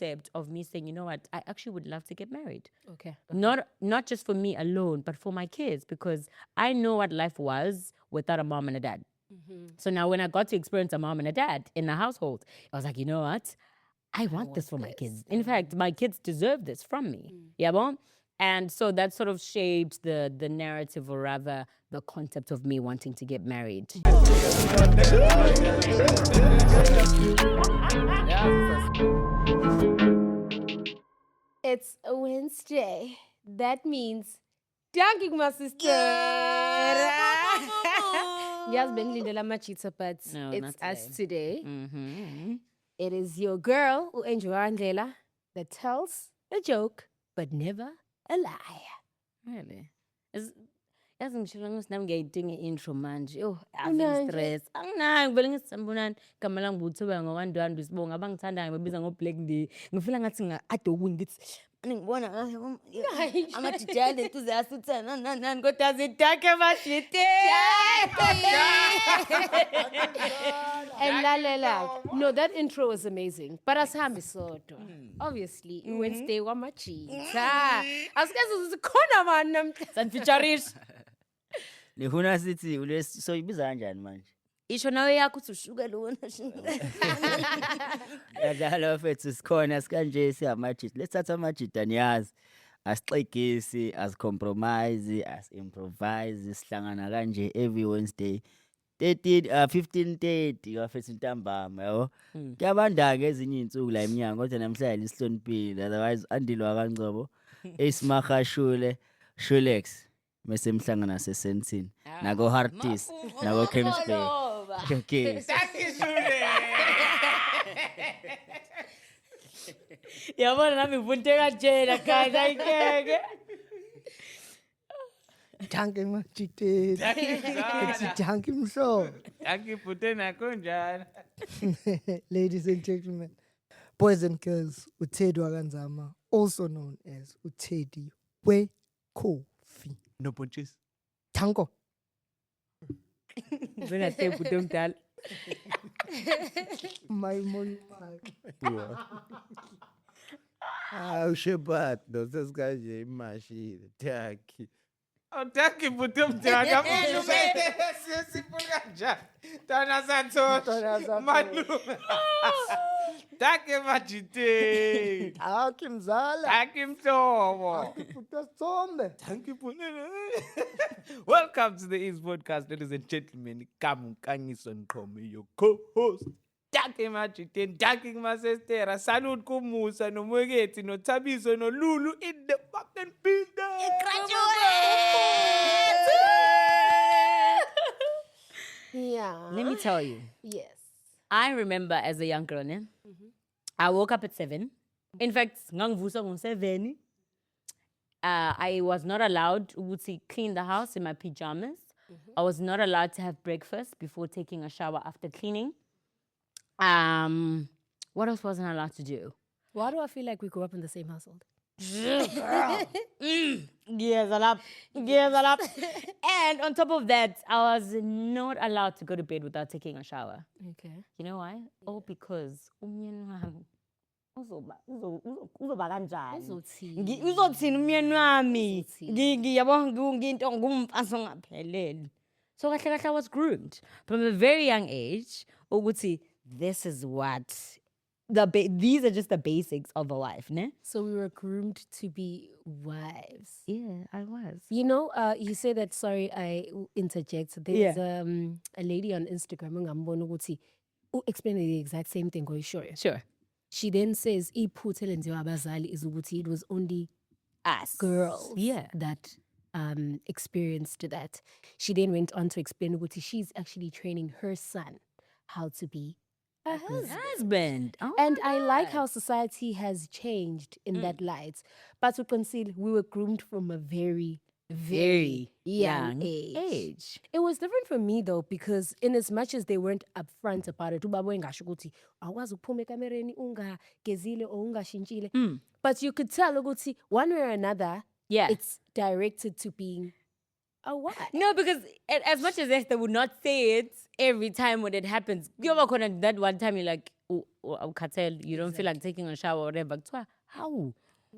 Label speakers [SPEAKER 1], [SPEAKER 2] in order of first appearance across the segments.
[SPEAKER 1] concept of me saying, you know what, I actually would love to get married.
[SPEAKER 2] Okay.
[SPEAKER 1] Not just for me alone, but for my kids, because I know what life was without a mom and a dad. So now when I got to experience a mom and a dad in a household, I was like, you know what? I want this for my kids. In fact, my kids deserve this from me. Yeah, bon? And so that sort of shaped the narrative, or rather the concept of me wanting to get married.
[SPEAKER 2] It's a Wednesday. That means dunking my sister. Yes, Benilindela Machita, but
[SPEAKER 1] No,
[SPEAKER 2] it's
[SPEAKER 1] not
[SPEAKER 2] us today.
[SPEAKER 1] Mm-hmm.
[SPEAKER 2] It is your girl, Angel Andlela, that tells a joke, but never a lie.
[SPEAKER 1] Really? Yazi ngisho ukuthi nami ngiyayidinga i-intro manje. Yo,
[SPEAKER 2] Unanje?
[SPEAKER 1] stress. Anginayo ngivele ngisambonani igama lami nguthiba ngokwandwandwe Sibonga abangithandayo babiza ngo-Black D. Ngifila ngathi nga-ade okunye ngithi ngibona ama-DJ enthusiast uthena nani kodwa azidake amashiti.
[SPEAKER 2] And Lalela. No, that intro was amazing. But asihambi sodwa. Obviously, Wednesday wamachita. Asikaze uzikhona mani namhlanje.
[SPEAKER 1] Sanfeaturisha.
[SPEAKER 3] Nifuna sithi so ibiza kanjani manje?
[SPEAKER 1] Isho nawe yakho uthi ushuka lona.
[SPEAKER 3] Yadala mfethu sikhona sikanje siyamajita. Lethatha amajita niyazi. Asixegisi, asicompromise, asimprovise, sihlangana kanje every Wednesday. 15:30 wafethu ntambama yabo. Kuyabanda ke ezinye insuku la eminyango kodwa namhlanje isihloniphile, otherwise andilwa kaNgcobo. Esimahashule, Shulex. Mase mhlangana seSentin. Nako Hartis, nako Camps Bay. Okay.
[SPEAKER 1] Yabona nami ngivunte kanjena guys, ayikeke.
[SPEAKER 4] Danke machiteni. Danke mhlobo.
[SPEAKER 5] Akipute nakho njalo.
[SPEAKER 4] Ladies and gentlemen, boys and girls, uTeddy Wakanzama, also known as uTeddy Coffee.
[SPEAKER 5] No punches.
[SPEAKER 4] Tanko.
[SPEAKER 1] Wena tepu domdala.
[SPEAKER 4] My.
[SPEAKER 6] Ushebat doseskanje imashini taki.
[SPEAKER 5] Awutaki pute mdaka. Sipula kanjani? Tana Santos. Malume. Take majite.
[SPEAKER 4] Aki mzala.
[SPEAKER 5] Taki mhlobo.
[SPEAKER 4] Puta sombe.
[SPEAKER 5] Thank you. Welcome to the East Podcast, ladies and gentlemen. Kamunkangiso Nqome, your co-host. Take majite, taking my sister. Salute kumusa no Mwegeti no Tabiso no Lulu in the fucking building.
[SPEAKER 2] Yeah.
[SPEAKER 1] Let me tell you.
[SPEAKER 2] Yes.
[SPEAKER 1] I remember as a young girl, I woke up at 7. In fact, ngangivusa ngo-7. I was not allowed to clean the house in my pajamas. I was not allowed to have breakfast before taking a shower after cleaning. What else wasn't I allowed to do?
[SPEAKER 2] Why do I feel like we grew up in the same household?
[SPEAKER 1] Gears all up. And on top of that, I was not allowed to go to bed without taking a shower.
[SPEAKER 2] Okay.
[SPEAKER 1] You know why? All because umyeni wami uzoba kanjani?
[SPEAKER 2] Uzothini?
[SPEAKER 1] Uzothini umyeni wami?
[SPEAKER 2] Uzothini?
[SPEAKER 1] Ngiyabona ngiyinto ngumfazi ongaphelele. So kahle I was groomed from a very young age ukuthi this is what these are just the basics of a wife, ne?
[SPEAKER 2] So we were groomed to be wives.
[SPEAKER 1] Yeah, I was.
[SPEAKER 2] You know, you say that, sorry, I interject. There's a lady on Instagram, who explained the exact same thing. Go sure.
[SPEAKER 1] Sure.
[SPEAKER 2] She then says, iphuthe lenziwa abazali is ukuthi it was only
[SPEAKER 1] Us.
[SPEAKER 2] girls
[SPEAKER 1] Yeah.
[SPEAKER 2] that experienced that. She then went on to explain ukuthi she's actually training her son how to be a
[SPEAKER 1] Husband. Oh
[SPEAKER 2] and
[SPEAKER 1] my
[SPEAKER 2] I like
[SPEAKER 1] God.
[SPEAKER 2] how society has changed in that light. But to conceal, we were groomed from a very, very young age. It was different for me though, because in as much as they weren't upfront about it, ubaba engasho ukuthi awukwazi ukuphuma ekamereni ungagezile or ungashintshile. But you could tell ukuthi one way or another,
[SPEAKER 1] Yeah.
[SPEAKER 2] it's directed to being a wife.
[SPEAKER 1] No, because as much as Esther would not say it every time when it happens, you ever that one time you're like, ukhathele, you don't feel like taking a shower or whatever. Kuthiwa, hawu,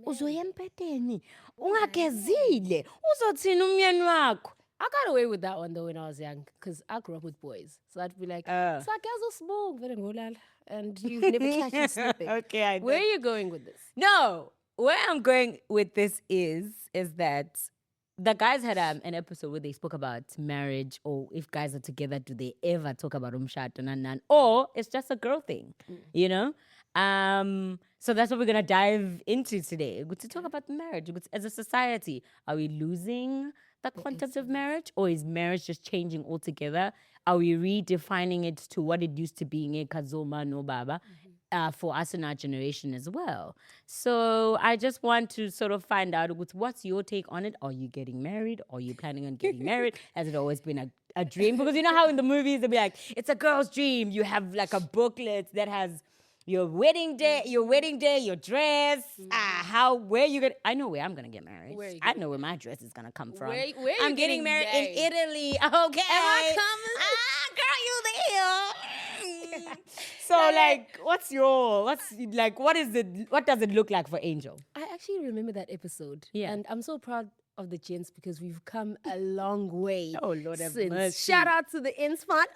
[SPEAKER 1] uzoya empedeni, ungagezile, uzothini umyeni wakho?
[SPEAKER 2] I got away with that one though when I was young because I grew up with boys. So I'd be like, and you've never catch me sleeping.
[SPEAKER 1] Okay, I
[SPEAKER 2] Where are you going with this?
[SPEAKER 1] No, where I'm going with this is that the guys had an episode where they spoke about marriage, or if guys are together, do they ever talk about umshato and or it's just a girl thing, you know? So that's what we're gonna dive into today. To talk about marriage as a society. Are we losing the concept of marriage, or is marriage just changing altogether? Are we redefining it to what it used to be in Kazoma no Baba? For us in our generation as well. So I just want to sort of find out what's your take on it. Are you getting married? Are you planning on getting married? Has it always been a dream? Because you know how in the movies they'll be like, it's a girl's dream. You have like a booklet that has your wedding day, your dress, where you gonna, I know where I'm gonna get married. I know where my dress is gonna come from.
[SPEAKER 2] Where
[SPEAKER 1] I'm
[SPEAKER 2] you
[SPEAKER 1] getting married in Italy. Okay.
[SPEAKER 2] Am I coming?
[SPEAKER 1] Girl, you there. So what does it look like for Angel?
[SPEAKER 2] I actually remember that episode.
[SPEAKER 1] Yeah.
[SPEAKER 2] And I'm so proud of the gents because we've come a long way.
[SPEAKER 1] Oh, Lord have
[SPEAKER 2] since.
[SPEAKER 1] mercy.
[SPEAKER 2] Shout out to the Inspot.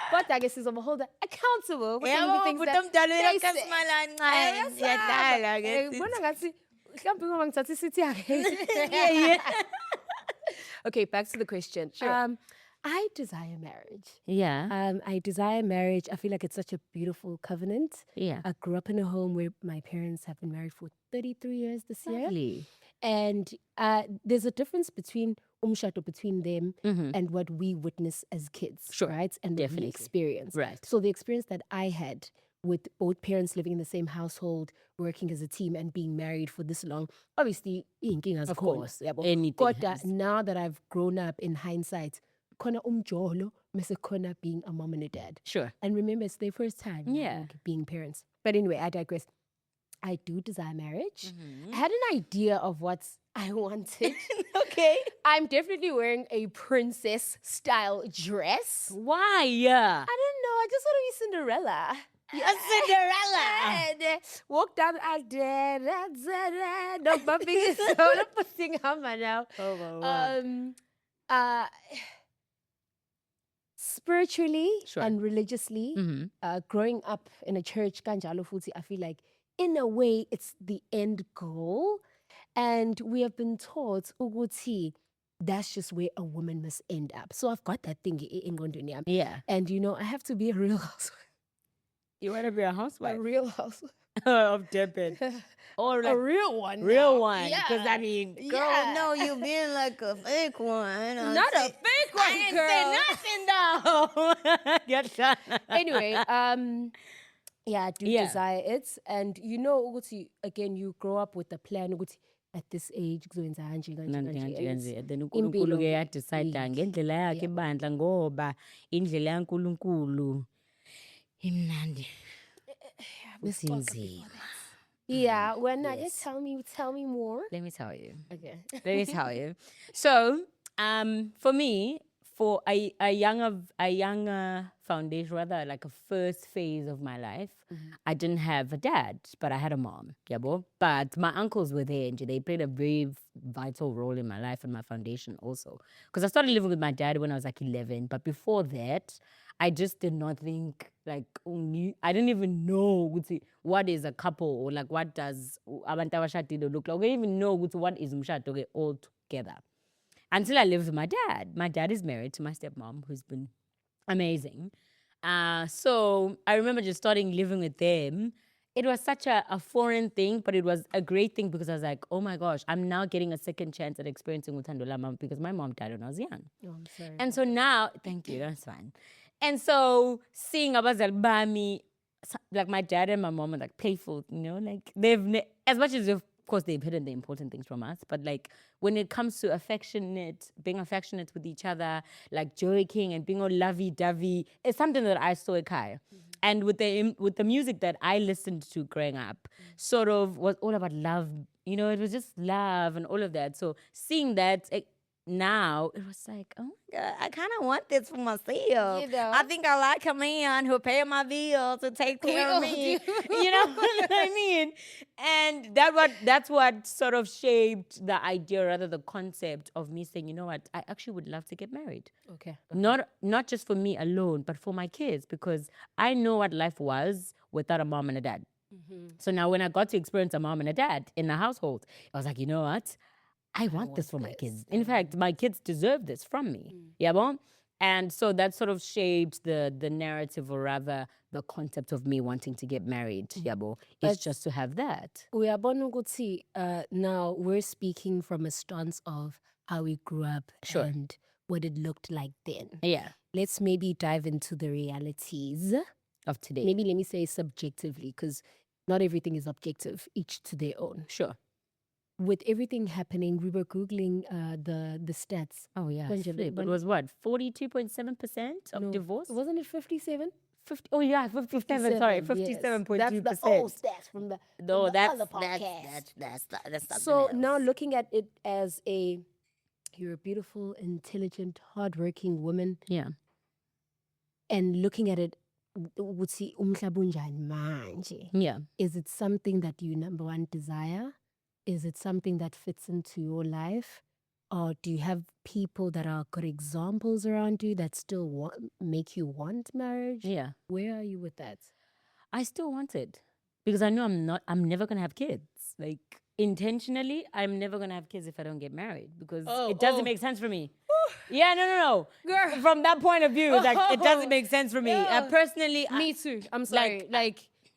[SPEAKER 2] But I guess I'm hold accountable for some of the things that they say. Okay, back to the question.
[SPEAKER 1] Sure.
[SPEAKER 2] I desire marriage.
[SPEAKER 1] Yeah.
[SPEAKER 2] I desire marriage. I feel like it's such a beautiful covenant.
[SPEAKER 1] Yeah.
[SPEAKER 2] I grew up in a home where my parents have been married for 33 years this year.
[SPEAKER 1] Lovely.
[SPEAKER 2] And there's a difference between umshato between them and what we witness as kids,
[SPEAKER 1] Sure.
[SPEAKER 2] right? And what we
[SPEAKER 1] Definitely.
[SPEAKER 2] experience.
[SPEAKER 1] Right.
[SPEAKER 2] So the experience that I had with both parents living in the same household, working as a team and being married for this long, obviously,
[SPEAKER 1] Of course. Anything
[SPEAKER 2] Kodwa,
[SPEAKER 1] has-
[SPEAKER 2] now that I've grown up in hindsight, khona umjolo, mese khona being a mom and a dad.
[SPEAKER 1] Sure.
[SPEAKER 2] And remember, it's their first time
[SPEAKER 1] Yeah.
[SPEAKER 2] being parents. But anyway, I digress. I do desire marriage.
[SPEAKER 1] Mm-hmm.
[SPEAKER 2] I had an idea of what I wanted.
[SPEAKER 1] Okay.
[SPEAKER 2] I'm definitely wearing a princess style dress.
[SPEAKER 1] Why? Yeah.
[SPEAKER 2] I don't know. I just want to be Cinderella.
[SPEAKER 1] A Cinderella.
[SPEAKER 2] And walk down no bumping is all putting hammer now.
[SPEAKER 1] Oh my word.
[SPEAKER 2] Spiritually
[SPEAKER 1] Sure.
[SPEAKER 2] and religiously,
[SPEAKER 1] Mm-hmm.
[SPEAKER 2] growing up in a church, kanjalo futhi, I feel like in a way it's the end goal. And we have been taught ukuthi that's just where a woman must end up. So I've got that thing in Gondonia.
[SPEAKER 1] Yeah.
[SPEAKER 2] And I have to be a real housewife.
[SPEAKER 1] You want to be a housewife
[SPEAKER 2] A real housewife.
[SPEAKER 1] of Durban, or
[SPEAKER 2] A real one.
[SPEAKER 1] real
[SPEAKER 2] now.
[SPEAKER 1] one? Because
[SPEAKER 2] Yeah.
[SPEAKER 1] I mean, girl,
[SPEAKER 2] Yeah.
[SPEAKER 1] no, you being like a fake one.
[SPEAKER 2] Not a fake one,
[SPEAKER 1] I didn't
[SPEAKER 2] girl.
[SPEAKER 1] say nothing though. Get shot.
[SPEAKER 2] Anyway, yeah, I do
[SPEAKER 1] Yeah.
[SPEAKER 2] desire it. And ukuthi, again, you grow up with the plan ukuthi at this age kuzoyenza kanje, kanje, kanje. And it's
[SPEAKER 1] Then
[SPEAKER 2] impilo
[SPEAKER 1] uNkulunkulu ke yadecide
[SPEAKER 2] yethu.
[SPEAKER 1] ngendlela yakhe ibandla ngoba indlela yaNkulunkulu imnandi. Usinzima.
[SPEAKER 2] Yeah, when I just tell me more.
[SPEAKER 1] Let me tell you.
[SPEAKER 2] Okay.
[SPEAKER 1] Let me tell you. So, for me, for a younger foundation, rather like a first phase of my life, I didn't have a dad, but I had a mom. Yabo. But my uncles were there and they played a very vital role in my life and my foundation also. Because I started living with my dad when I was like 11. But before that, I just did not think I didn't even know what is a couple or like what does abantu abashadile look like. I didn't even know what is umshado all together. Until I lived with my dad. My dad is married to my stepmom, who's been amazing. So I remember just starting living with them. It was such a foreign thing, but it was a great thing because I was like, oh my gosh, I'm now getting a second chance at experiencing Uthando Lama because my mom died when I was young.
[SPEAKER 2] Oh, I'm sorry.
[SPEAKER 1] And so now, thank you, that's fine. And so seeing Abazal Bami, like my dad and my mom are like playful, like as much as of course they've hidden the important things from us, but like when it comes to being affectionate with each other, like joking and being all lovey-dovey, it's something that I saw at Kai. And with the music that I listened to growing up, sort of was all about love. It was just love and all of that. So seeing that, now it was like, oh my God, I kind of want this for myself.
[SPEAKER 2] You know?
[SPEAKER 1] I think I like a man who'll pay my bills, who'll take care
[SPEAKER 2] all
[SPEAKER 1] of me.
[SPEAKER 2] do.
[SPEAKER 1] You know what I mean? And that's what sort of shaped the idea, rather the concept of me saying, you know what, I actually would love to get married.
[SPEAKER 2] Okay.
[SPEAKER 1] Not just for me alone, but for my kids, because I know what life was without a mom and a dad. So now when I got to experience a mom and a dad in a household, I was like, you know what? I want this for my kids. In fact, my kids deserve this from me. Yeah, bon? And so that sort of shaped the narrative, or rather the concept of me wanting to get married. Yabo. It's just to have that.
[SPEAKER 2] Uyabona ukuthi now we're speaking from a stance of how we grew up and what it looked like then.
[SPEAKER 1] Yeah.
[SPEAKER 2] Let's maybe dive into the realities.
[SPEAKER 1] Of today.
[SPEAKER 2] Maybe let me say subjectively, because not everything is objective, each to their own.
[SPEAKER 1] Sure.
[SPEAKER 2] With everything happening, we were Googling the stats.
[SPEAKER 1] Oh yeah.
[SPEAKER 2] When you-
[SPEAKER 1] Flip. It
[SPEAKER 2] when-
[SPEAKER 1] was what? 42.7% of
[SPEAKER 2] No,
[SPEAKER 1] divorce?
[SPEAKER 2] Wasn't it 57?
[SPEAKER 1] 50, oh yeah, 57. Sorry, 57.2%.
[SPEAKER 2] That's the old stats from the,
[SPEAKER 1] No,
[SPEAKER 2] from the
[SPEAKER 1] that's
[SPEAKER 2] other podcast.
[SPEAKER 1] that's something
[SPEAKER 2] So
[SPEAKER 1] else.
[SPEAKER 2] now looking at it as you're a beautiful, intelligent, hardworking woman,
[SPEAKER 1] Yeah.
[SPEAKER 2] and looking at it, ukuthi umhlaba unjani manje?
[SPEAKER 1] Yeah.
[SPEAKER 2] Is it something that you number one desire? Is it something that fits into your life? Or do you have people that are good examples around you that still make you want marriage?
[SPEAKER 1] Yeah.
[SPEAKER 2] Where are you with that?
[SPEAKER 1] I still want it because I know I'm never going to have kids. Like intentionally, I'm never going to have kids if I don't get married because it doesn't make sense for me. Yeah, no.
[SPEAKER 2] Girl.
[SPEAKER 1] From that point of view, like it doesn't make sense for me.
[SPEAKER 2] Yeah.
[SPEAKER 1] Personally,
[SPEAKER 2] Me too. I'm sorry.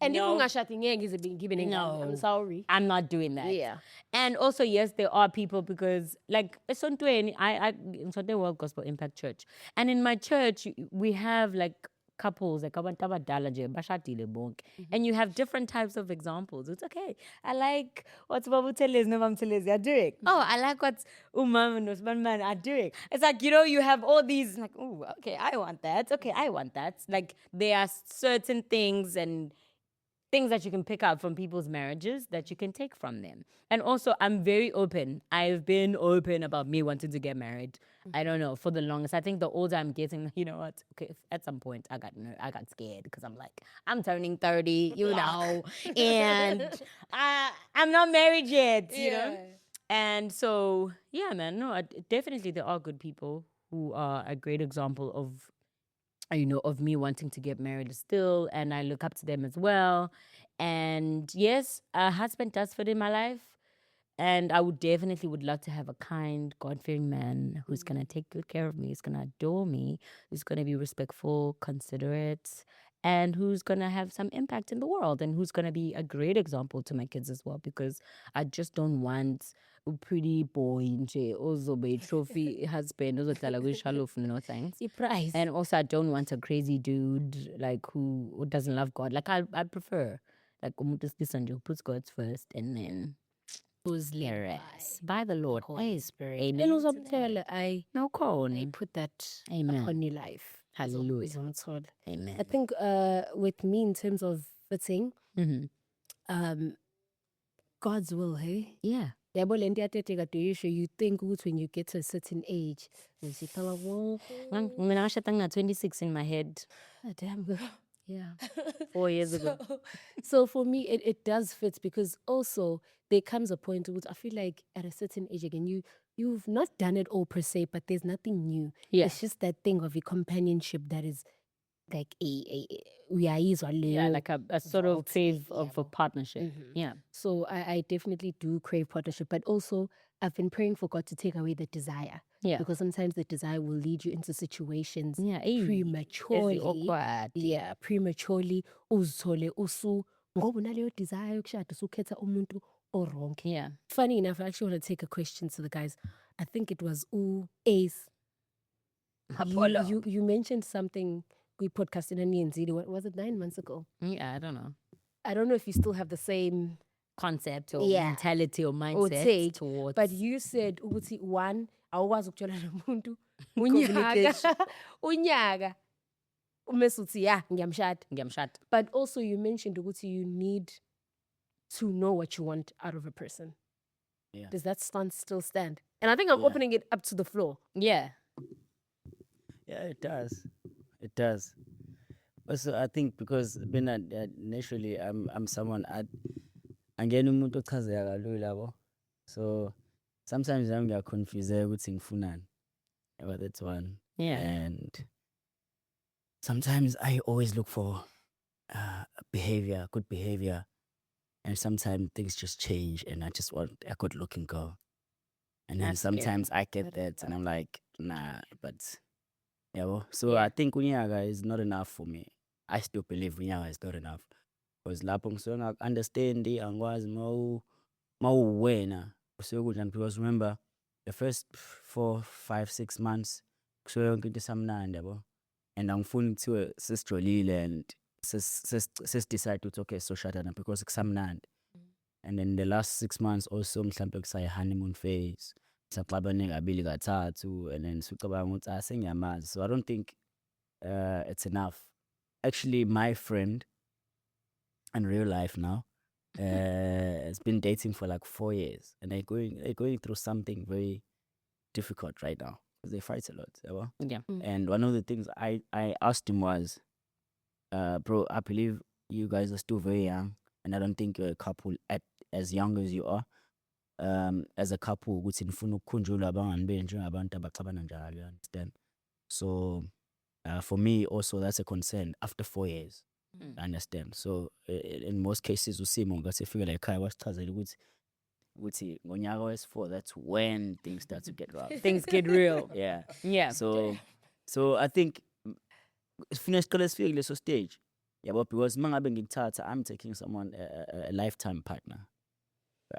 [SPEAKER 2] And
[SPEAKER 1] no.
[SPEAKER 2] if ungashadi is being given
[SPEAKER 1] No.
[SPEAKER 2] I'm sorry.
[SPEAKER 1] I'm not doing that.
[SPEAKER 2] Yeah.
[SPEAKER 1] And also, yes, there are people because, like, Esontweni, I Esontweni World Gospel Impact Church, and in my church we have like couples, like abantu abadala nje, bashadile bonke, and you have different types of examples. It's okay. I like what Babu Telezi no Mam Telezi are doing. Oh, I like what Umam and Usman Man are doing. It's like, you know, you have all these like, oh, okay, I want that. Okay, I want that. Like there are certain things and things that you can pick up from people's marriages that you can take from them. And also, I'm very open. I've been open about me wanting to get married. I don't know, for the longest. I think the older I'm getting, you know what? Okay, at some point, I got scared because I'm like, I'm turning 30, you know, and I'm not married yet, you know? And so, yeah, man, no, definitely there are good people who are a great example of, you know, of me wanting to get married still, and I look up to them as well. And yes, a husband does fit in my life, and I would love to have a kind, God-fearing man who's gonna take good care of me, who's gonna adore me, who's gonna be respectful, considerate, and who's gonna have some impact in the world, and who's gonna be a great example to my kids as well. Because I just don't want a pretty boy nje ozobe trophy husband ozodlala kwishalofu, no thanks.
[SPEAKER 2] Surprise.
[SPEAKER 1] And also, I don't want a crazy dude like who doesn't love God. Like I prefer like umuntu wesilisa nje who puts God first and then who's led by the Lord. Holy Spirit.
[SPEAKER 2] And
[SPEAKER 1] Amen.
[SPEAKER 2] uzomthela, I
[SPEAKER 1] No
[SPEAKER 2] put that
[SPEAKER 1] Amen.
[SPEAKER 2] upon your life.
[SPEAKER 1] Hallelujah.
[SPEAKER 2] Uzomthola.
[SPEAKER 1] Amen.
[SPEAKER 2] I think with me in terms of fitting,
[SPEAKER 1] Mm-hmm.
[SPEAKER 2] God's will, hey?
[SPEAKER 1] Yeah.
[SPEAKER 2] Yabo le nto iyateteka to you you think ukuthi when you get to a certain age, uziphela wonke.
[SPEAKER 1] Mina ngashada ngina 26 in my head.
[SPEAKER 2] Ah, damn girl.
[SPEAKER 1] Yeah. 4 years ago.
[SPEAKER 2] So for me, it does fit because also there comes a point which I feel like at a certain age again, you've not done it all per se, but there's nothing new.
[SPEAKER 1] Yeah.
[SPEAKER 2] It's just that thing of a companionship that is like
[SPEAKER 1] Yeah, like a sort of crave of a partnership.
[SPEAKER 2] Mhm.
[SPEAKER 1] Yeah.
[SPEAKER 2] So I definitely do crave partnership, but also I've been praying for God to take away the desire.
[SPEAKER 1] Yeah.
[SPEAKER 2] Because sometimes the desire will lead you into situations
[SPEAKER 1] Yeah.
[SPEAKER 2] prematurely.
[SPEAKER 1] It's awkward.
[SPEAKER 2] Yeah, prematurely. Uzithole ngoba unaleyo desire yokushada usukhetha umuntu o-wrong.
[SPEAKER 1] Yeah.
[SPEAKER 2] Funny enough, I actually want to take a question to the guys. I think it was Ace. You mentioned something we podcasted in Nzidi. What was it, 9 months ago?
[SPEAKER 1] Yeah, I don't know.
[SPEAKER 2] I don't know if you still have the same
[SPEAKER 1] Concept or
[SPEAKER 2] Yeah.
[SPEAKER 1] mentality or mindset
[SPEAKER 2] or take,
[SPEAKER 1] towards.
[SPEAKER 2] but you said ukuthi one, awukwazi ukutshela nomuntu
[SPEAKER 1] Communication.
[SPEAKER 2] unyaka umese uthi yeah ngiyamshada.
[SPEAKER 1] Ngiyamshada.
[SPEAKER 2] But also you mentioned ukuthi you need to know what you want out of a person.
[SPEAKER 3] Yeah.
[SPEAKER 2] Does that stance still stand? And I think I'm
[SPEAKER 3] Yeah.
[SPEAKER 2] opening it up to the floor.
[SPEAKER 1] Yeah.
[SPEAKER 3] Yeah, it does. It does. Also, I think because naturally I'm someone angena umuntu ochazeka kalula yabo. So sometimes nami ngiyaconfuse ukuthi ngifunani. But that's one.
[SPEAKER 1] Yeah.
[SPEAKER 3] And sometimes I always look for behavior, good behavior. And sometimes things just change and I just want a good looking girl. And then
[SPEAKER 1] That's scary.
[SPEAKER 3] sometimes I get that and I'm like, nah, but yeah. Well, so I think Unyaga is not enough for me. I still believe Unyaga is not enough. Because lapho ngisuke understand angwazi mawuwena kusuke kunjani because remember the first 4, 5, 6 months kusuke yonke into isamnandi yabo. And angifuni kuthiwe sesijolile and decide ukuthi okay so shadana because kusamnandi. And then the last 6 months also mhlambe kusayi honeymoon phase. Saxabane kabili kathathu and then sicabanga ukuthi sengiyamazi. So I don't think it's enough. Actually my friend in real life now has been dating for like 4 years and they're going through something very difficult right now because they fight a lot. Yabo?
[SPEAKER 1] Yeah.
[SPEAKER 3] And one of the things I asked him was, bro, I believe you guys are still very young and I don't think you're a couple as young as you are. As a couple, ukuthi nifuna ukukhunjulwa abangani benu njengabantu abaxabana njalo, you understand? So for me also that's a concern after 4 years. I understand. So in most cases usimo ngasefika la ekhaya wasichazela ukuthi ngonyaka wes4 that's when things start to get rough.
[SPEAKER 1] Things get real.
[SPEAKER 3] Yeah.
[SPEAKER 1] Yeah.
[SPEAKER 3] So I think finish sifike leso stage. Yeah, but because mangabe ngikuthatha I'm taking someone a lifetime partner.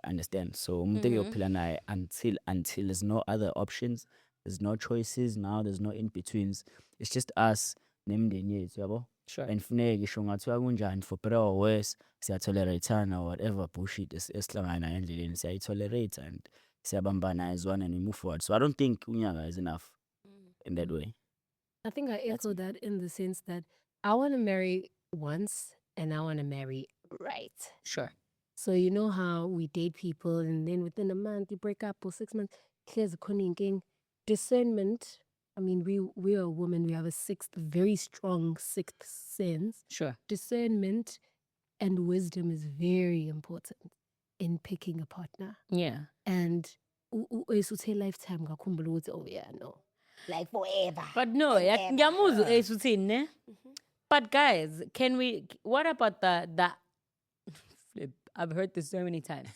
[SPEAKER 3] Understand? So umuntu engiyophila naye until there's no other options, there's no choices now, there's no in betweens. It's just us nemndeni yethu, yabo?
[SPEAKER 1] Sure.
[SPEAKER 3] And funeke ngisho ngathiwa kunjani for better or worse siyatolerate or whatever bullshit esihlangana endleleni siyayitolerate and siyabambana as one and we move forward. So I don't think Unyaga is enough in that way.
[SPEAKER 2] I think I echo that in the sense that I want to marry once and I want to marry right.
[SPEAKER 1] Sure.
[SPEAKER 2] So you know how we date people and then within a month you break up or 6 months. Here's a king. Discernment. I mean, we are a woman. We have a very strong sixth sense.
[SPEAKER 1] Sure.
[SPEAKER 2] Discernment and wisdom is very important in picking a partner.
[SPEAKER 1] Yeah.
[SPEAKER 2] And usuthe lifetime ngakhumbula ukuthi oh yeah no, like forever.
[SPEAKER 1] But no, ngiyamuzwa esuthini ne? But guys, what about the flip? I've heard this so many times.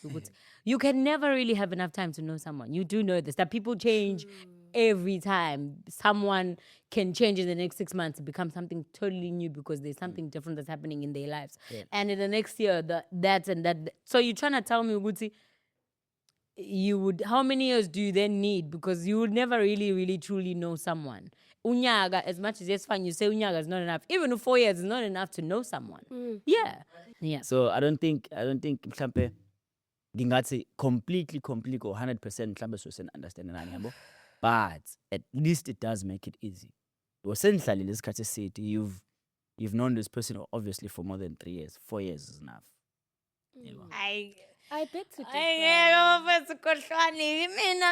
[SPEAKER 1] You can never really have enough time to know someone. You do know this, that people change every time. Someone can change in the next 6 months to become something totally new because there's something different that's happening in their lives.
[SPEAKER 3] Yeah.
[SPEAKER 1] And in the next year, that and that. So you're trying to tell me, Uguti, how many years do you then need? Because you would never really, really, truly know someone. Unyaga, as much as it's fine, you say Unyaga is not enough. Even 4 years is not enough to know someone. Yeah. Yeah.
[SPEAKER 3] So I don't think mhlambe ngingathi completely or 100% mhlambe so understand nani yabo. But at least it does make it easy. Wasendlalile isikhathi eside you've known this person obviously for more than 3 years. 4 years is enough. Yebo.
[SPEAKER 2] I beg to
[SPEAKER 1] differ.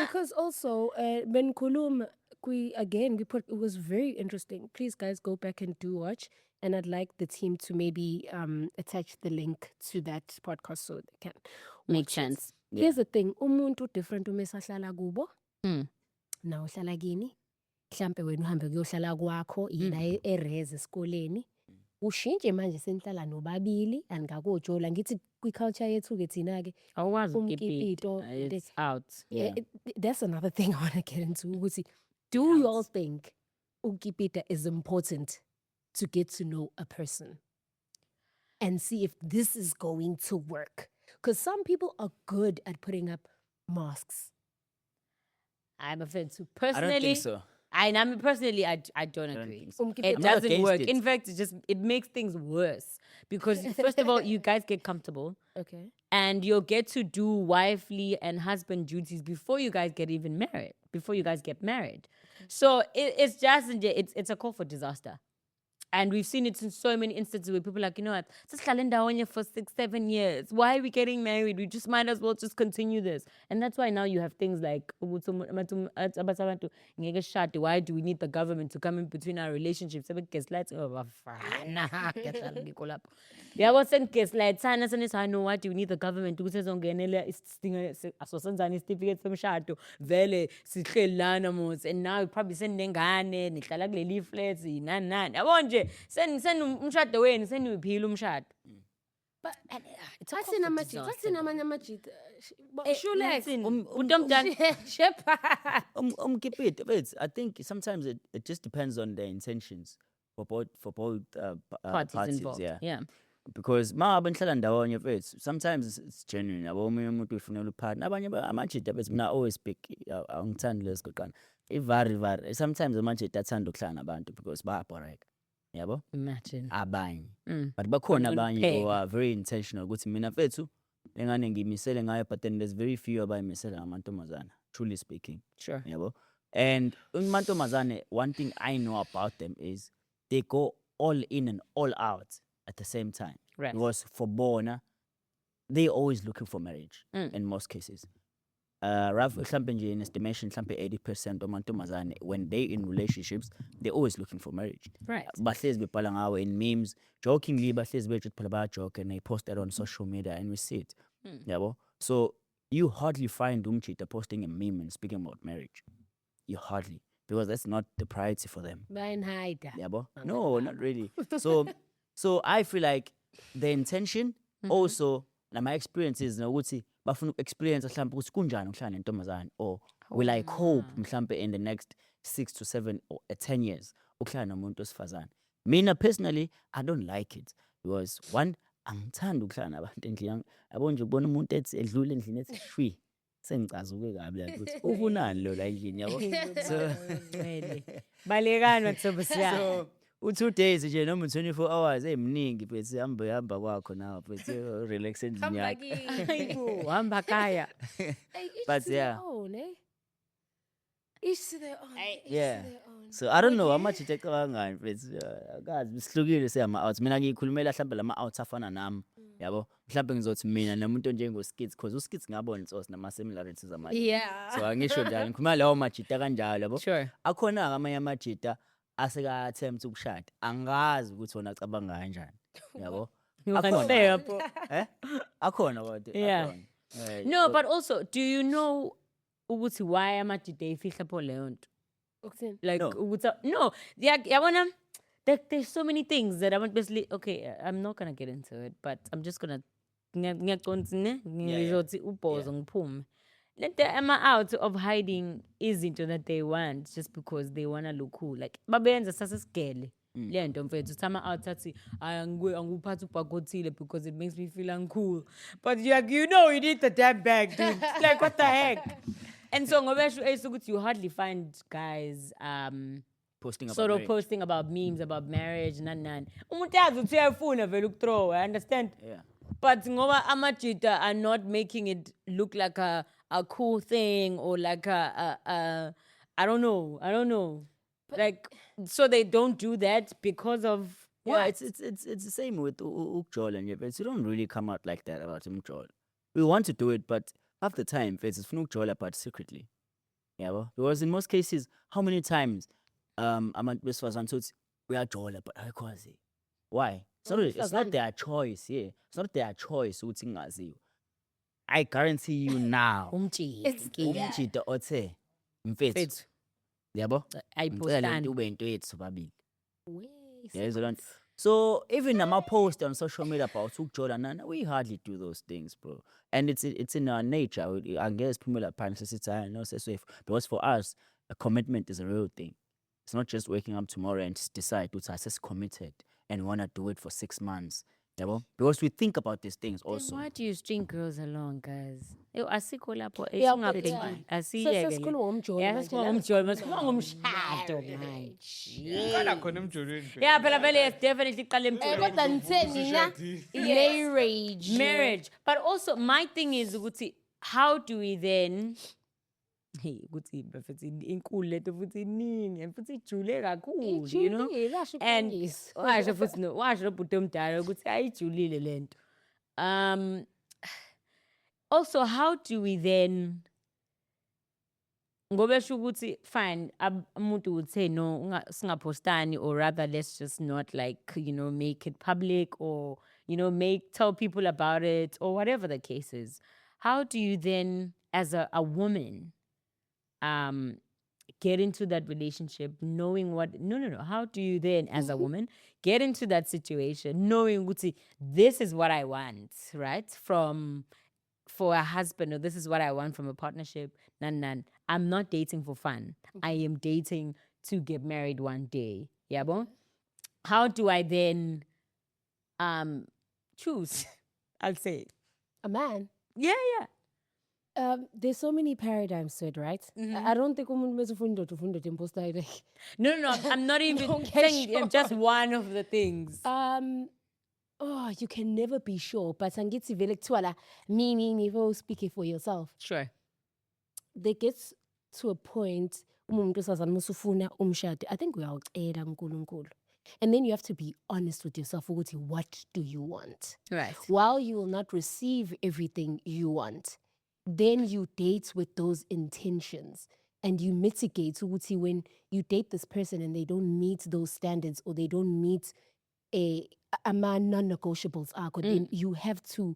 [SPEAKER 2] because also Ben Kulum we put it was very interesting. Please guys go back and do watch. And I'd like the team to maybe attach the link to that podcast so they can
[SPEAKER 1] Make
[SPEAKER 2] watch it.
[SPEAKER 1] sense.
[SPEAKER 2] Here's the thing, umuntu different umesahlala kubo.
[SPEAKER 1] Mm.
[SPEAKER 2] Na uhlala kini. Mhlambe wena uhambe kuyohlala kwakho, yena ereze esikoleni. Ushintshe manje senihlala nobabili angakojola ngithi kwi-culture yethu ke thina ke
[SPEAKER 1] Awazi
[SPEAKER 2] umkipito,
[SPEAKER 1] ukipita. It's out.
[SPEAKER 3] Yeah.
[SPEAKER 2] that's another thing I want to get into. ukuthi, do you all think ukipita is important to get to know a person and see if this is going to work? Because some people are good at putting up masks.
[SPEAKER 1] I'm afraid to.
[SPEAKER 3] I
[SPEAKER 1] Personally,
[SPEAKER 3] don't think so.
[SPEAKER 1] I don't
[SPEAKER 3] don't
[SPEAKER 1] agree.
[SPEAKER 3] think so.
[SPEAKER 1] It
[SPEAKER 3] I'm not
[SPEAKER 1] doesn't
[SPEAKER 3] against
[SPEAKER 1] work.
[SPEAKER 3] it.
[SPEAKER 1] In fact, it makes things worse because first of all, you guys get comfortable
[SPEAKER 2] Okay.
[SPEAKER 1] and you'll get to do wifely and husband duties before you guys get even married. Before you guys get married, so it's just it's a call for disaster. And we've seen it in so many instances where people are like, you know what, sesihlale ndawonye for 6-7 years. Why are we getting married? We just might as well just continue this. And that's why now you have things like, why do we need the government to come in between our relationships? Yeah, what's in case like I know what you need the government to say certificate somshado vele sihlelana mos and now probably senengane nihlala kuleli flats nani yabo nje umshado wenu seniphila umshado.
[SPEAKER 2] But
[SPEAKER 1] it's a
[SPEAKER 2] asina
[SPEAKER 1] constant
[SPEAKER 2] amajita,
[SPEAKER 1] disaster,
[SPEAKER 2] asina amanye amajita.
[SPEAKER 1] Shulex,
[SPEAKER 2] Shulex.
[SPEAKER 1] uNtomjani.
[SPEAKER 2] Shepherd.
[SPEAKER 3] Keep it. But I think sometimes it just depends on the intentions for both parties.
[SPEAKER 1] involved.
[SPEAKER 3] Yeah. Because ma abanihlala ndawonye mfethu, sometimes it's genuine. Yabo omunye umuntu uyifunela upartner. Abanye amajita bese mina always speak angithandi lesigoqana. Ivari. Sometimes amajita athanda ukuhlala nabantu because bayaboreka. Yabo?
[SPEAKER 1] Imagine.
[SPEAKER 3] Abanye.
[SPEAKER 1] Mm.
[SPEAKER 3] But bakhona
[SPEAKER 1] Khona
[SPEAKER 3] abanye
[SPEAKER 1] ukupheka.
[SPEAKER 3] who are very intentional ukuthi mina mfethu lengane ngimisele ngayo, but then there's very few abayimisela ngamantombazana, truly speaking.
[SPEAKER 1] Sure.
[SPEAKER 3] Yabo? And umantombazane, one thing I know about them is they go all in and all out at the same time.
[SPEAKER 1] Right.
[SPEAKER 3] Because for Bona, they're always looking for marriage
[SPEAKER 1] Mm.
[SPEAKER 3] in most cases. Rough mhlampe nje in estimation mhlampe 80% omantombazane when they in relationships, they're always looking for marriage.
[SPEAKER 1] Right.
[SPEAKER 3] Bahlezi bebhala ngawo in memes, jokingly bahlezi bethi phela bayajoke and they post that on social media and we see it. Yabo? So you hardly find umchita posting a meme and speaking about marriage. You hardly, because that's not the priority for them.
[SPEAKER 2] Bayinhida.
[SPEAKER 3] Yabo? No, not really. So I feel like the intention also, na my experience is nokuthi bafuna experience mhlambe ukuthi kunjani ukuhlala nentombazane, or will I cope mhlambe in the next 6 to 7 or 10 years ukuhlala nomuntu osifazane. Mina personally, I don't like it because one, angithandi ukuhlala nabantu endlini yami. Yabo nje ukubona umuntu ethi edlula endlini ethi shwi sengicazuke kabi la ukuthi ufunani lo la endlini yabo.
[SPEAKER 1] Balekani wathobisiya.
[SPEAKER 3] So u2 days nje noma 24 hours emningi bese hamba kwakho nawe bese relax endlini yakhe.
[SPEAKER 1] Hayibo, hamba kaya.
[SPEAKER 3] But yeah.
[SPEAKER 2] Each to their own.
[SPEAKER 3] Yeah. So I don't know how much iteka kangani mfethu. Akazi sihlukile seyama outs. Mina ngikhulumela mhlambe lama outs afana nami. Yabo? Mhlambe ngizothi mina nomuntu njengo Skits because uSkits ngabona insosi nama similarities amanye.
[SPEAKER 2] Yeah.
[SPEAKER 3] So angisho njalo ngikhuluma lawo majita kanjalo yabo.
[SPEAKER 1] Sure.
[SPEAKER 3] Akhona amanye amajita aseka attempt ukushada. Angazi ukuthi wona acabanga kanjani. Yabo?
[SPEAKER 1] Akhona.
[SPEAKER 3] Akhona kodwa.
[SPEAKER 1] Yeah.
[SPEAKER 3] akhona.
[SPEAKER 1] No, but also, do you know ukuthi why amajita ifihla pho leyo nto? Like
[SPEAKER 3] No.
[SPEAKER 1] No, yabona, there's so many things that I want basically. Okay, I'm not gonna get into it, but I'm just gonna ngizothi upause ngiphume. Let them out of hiding izinto that they want just because they wanna look cool. Like babenza sasesigele. Le nto mfethu uthama out athi anguphatha ubhakothile because it makes me feel uncool. But you know you need the damn bag, dude. Like what the heck? And so ngoba you hardly find guys
[SPEAKER 3] Posting about
[SPEAKER 1] sort of
[SPEAKER 3] marriage.
[SPEAKER 1] posting about memes about marriage nani. Umuntu yazi uthi uyafuna vele ukuthrow, I understand.
[SPEAKER 3] Yeah.
[SPEAKER 1] But ngoba amajita are not making it look like a cool thing or like a I don't know. Like so they don't do that because of
[SPEAKER 3] Yeah,
[SPEAKER 1] what?
[SPEAKER 3] it's the same with Ukjol and Yepes. You don't really come out like that about Ukjol. We want to do it, but half the time it's Ukjol apart secretly. Yeah, well, because in most cases, how many times this was on we are Jola, but I cause it. Why? It's not their choice, yeah. It's not their choice. I guarantee you now. Umchita othe mfethu. Yabo?
[SPEAKER 1] Ayipostani.
[SPEAKER 3] Ube into yethu sobabili. So even my post on social media about Jordan, we hardly do those things, bro. And it's in our nature. I guess people like parents because for us, a commitment is a real thing. It's not just waking up tomorrow and just decide to assess committed and want to do it for 6 months. Because we think about these things also.
[SPEAKER 1] Why do you string girls along, guys? Asikho lapho
[SPEAKER 2] Yeah,
[SPEAKER 1] esingabheki.
[SPEAKER 2] Sesikhuluma ngomjolo
[SPEAKER 1] Yeah,
[SPEAKER 2] manje,
[SPEAKER 1] sesikhuluma ngomjolo, masikhuluma ngomshado manje.
[SPEAKER 5] Iqala khona emjolweni.
[SPEAKER 1] Yeah, phela vele yes, definitely iqale emjolweni.
[SPEAKER 2] kodwa ngitheni na marriage.
[SPEAKER 1] Marriage. But also my thing is ukuthi how do we then hey ukuthi futhi inkulu leto futhi iningi and futhi ijule kakhulu, you know,
[SPEAKER 2] Ijulile, asho
[SPEAKER 1] and
[SPEAKER 2] uqondisi.
[SPEAKER 1] washo futhi washo ubhuti omdala ukuthi ayijulile lento. Also, how do we then ngoba esho ukuthi fine umuntu would say no singapostani, or rather let's just not like, you know, make it public, or, you know, tell people about it, or whatever the case is. How do you then as a woman get into that relationship knowing what no how do you then as a woman get into that situation knowing ukuthi this is what I want, right, for a husband, or this is what I want from a partnership. Nan. I'm not dating for fun. I am dating to get married one day. Yabo? How do I then choose? I'll say.
[SPEAKER 2] A man.
[SPEAKER 1] Yeah.
[SPEAKER 2] There's so many paradigms to it, right? I don't think umuntu mase ufunda imposter like.
[SPEAKER 1] No, I'm not even
[SPEAKER 2] Don't get
[SPEAKER 1] saying just one of the things.
[SPEAKER 2] You can never be sure, but angithi vele kuthiwa la me for speaking for yourself.
[SPEAKER 1] Sure.
[SPEAKER 2] They get to a point umuntu sazana musufuna umshado. I think uyawucela uNkulunkulu. And then you have to be honest with yourself ukuthi what do you want?
[SPEAKER 1] Right.
[SPEAKER 2] While you will not receive everything you want, then you date with those intentions and you mitigate ukuthi when you date this person and they don't meet those standards, or they don't meet a non-negotiables akho, then you have to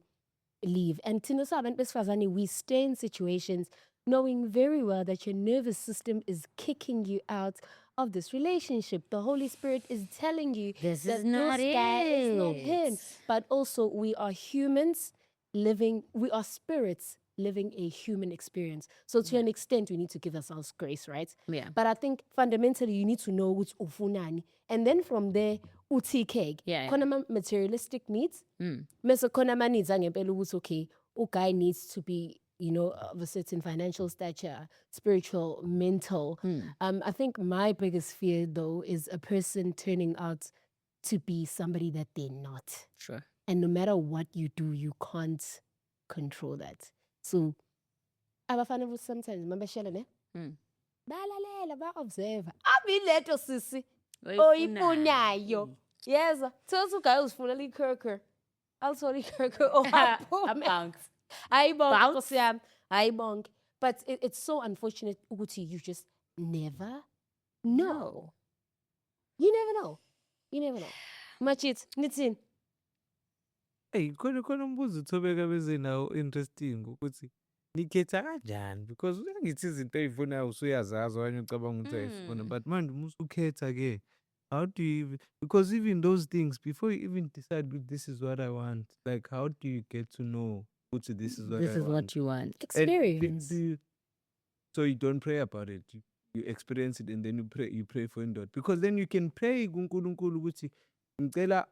[SPEAKER 2] leave. And thina sabantu besifazane, we stay in situations knowing very well that your nervous system is kicking you out of this relationship. The Holy Spirit is telling you
[SPEAKER 1] This
[SPEAKER 2] that
[SPEAKER 1] is not
[SPEAKER 2] this guy is not him.
[SPEAKER 1] it.
[SPEAKER 2] But also, we are humans we are spirits living a human experience. So to an extent, we need to give ourselves grace, right?
[SPEAKER 1] Yeah.
[SPEAKER 2] But I think fundamentally, you need to know what's ufunani. And then from there, utikeg.
[SPEAKER 1] Yeah.
[SPEAKER 2] Khona materialistic needs. Mese khona ma needs angempela ukuthi okay, guy needs to be, you know, of a certain financial stature, spiritual, mental. I think my biggest fear though is a person turning out to be somebody that they're not.
[SPEAKER 1] Sure.
[SPEAKER 2] And no matter what you do, you can't control that. So, abafana futhi sometimes mabeshela ne? Balalela, ba-observe. Abileto sisi. Oyifunayo. Yezwa. Thola ugayi uzifunela ikhurkhur. Alithola ikhurkhur. Oh, aphume.
[SPEAKER 1] Bounce.
[SPEAKER 2] Ayibonke Nkosi yami. Ayibonke. But it's so unfortunate ukuthi you just never know. You never know. You never know. Machit, nithini?
[SPEAKER 5] Hey, khona umbuzo uthobeka bezenawo interesting ukuthi nikhetha kanjani, because uyangithi izinto ezifunayo usuyazazi okanye ucabanga ukuthi ayifuna, but manje musukhetha ke, how do you because even those things before you even decide this is what I want, like how do you get to know ukuthi this is what
[SPEAKER 1] This
[SPEAKER 5] I
[SPEAKER 1] is
[SPEAKER 5] want?
[SPEAKER 1] what you want.
[SPEAKER 5] And
[SPEAKER 2] Experience.
[SPEAKER 5] so you don't pray about it. You experience it and then you pray for indot. Because then you can pray kuNkulunkulu ukuthi ngicela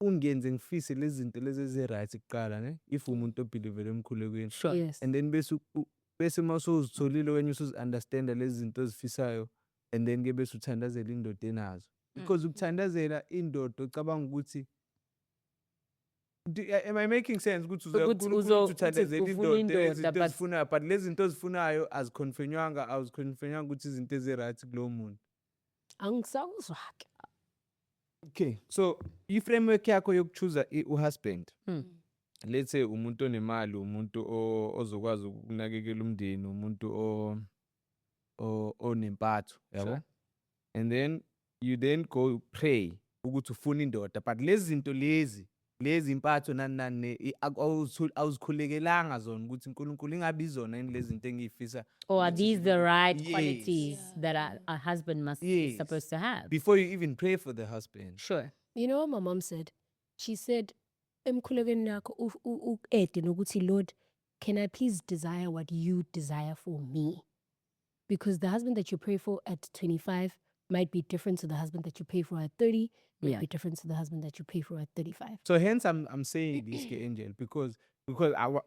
[SPEAKER 5] ungenze ngifise lezi zinto lezi ezi-right kuqala ne, if umuntu obhilivele emkhulekweni.
[SPEAKER 1] Sure.
[SPEAKER 2] Yes.
[SPEAKER 5] And then bese mawusuzitholile when usuzi-understanda lezi zinto ozifisayo, and then ke bese uthandazela indoda enazo. Because ukuthandazela indoda ocabanga ukuthi am I making sense ukuthi uthandazela indoda izinto ezifunayo, but lezi zinto ozifunayo azikhonfenywanga ukuthi izinto ezi-right kulowo muntu.
[SPEAKER 2] Angisakuzwa-ke.
[SPEAKER 5] Okay, so i-framework yakho yokuchoose uhusband, let's say umuntu onemali, umuntu ozokwazi ukunakekela umndeni, umuntu onempatho, yabo. And then you then go pray ukuthi ufuna indoda, but lezi zinto lezi impatho nani awuzikhulekelanga zona ukuthi uNkulunkulu ingabi zona yini lezi zinto engiyifisa.
[SPEAKER 1] Or are these the right
[SPEAKER 5] Yes.
[SPEAKER 1] qualities that a husband must be supposed to have?
[SPEAKER 5] Before you even pray for the husband.
[SPEAKER 1] Sure.
[SPEAKER 2] You know what my mom said? She said, emkhulekweni nakho u-ede nokuthi, Lord, can I please desire what you desire for me? Because the husband that you pray for at 25 might be different to the husband that you pay for at 30, might
[SPEAKER 1] Yeah.
[SPEAKER 2] be different to the husband that you pay for at 35.
[SPEAKER 5] So hence I'm saying this ke Angel because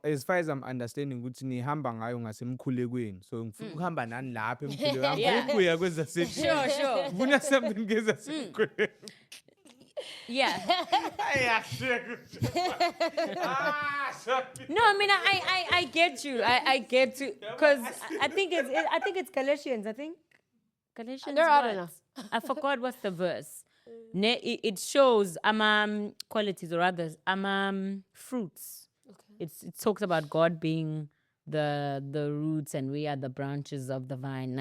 [SPEAKER 5] as far as I'm understanding ukuthi nihamba ngayo ngasemkhulekweni, so ngifuna ukuhamba nani lapha emkhulekweni,
[SPEAKER 1] Yeah.
[SPEAKER 5] ukuya kwezase
[SPEAKER 1] Sure.
[SPEAKER 5] ngifuna something ngezasemkhulekweni.
[SPEAKER 1] Yeah.
[SPEAKER 5] Sorry.
[SPEAKER 1] No, I mean I get you. I get you because I think it's Galatians. I think Galatians.
[SPEAKER 2] Girl, I don't
[SPEAKER 1] what? I forgot what's the verse. It shows qualities or others fruits. It talks about God being the roots and we are the branches of the vine.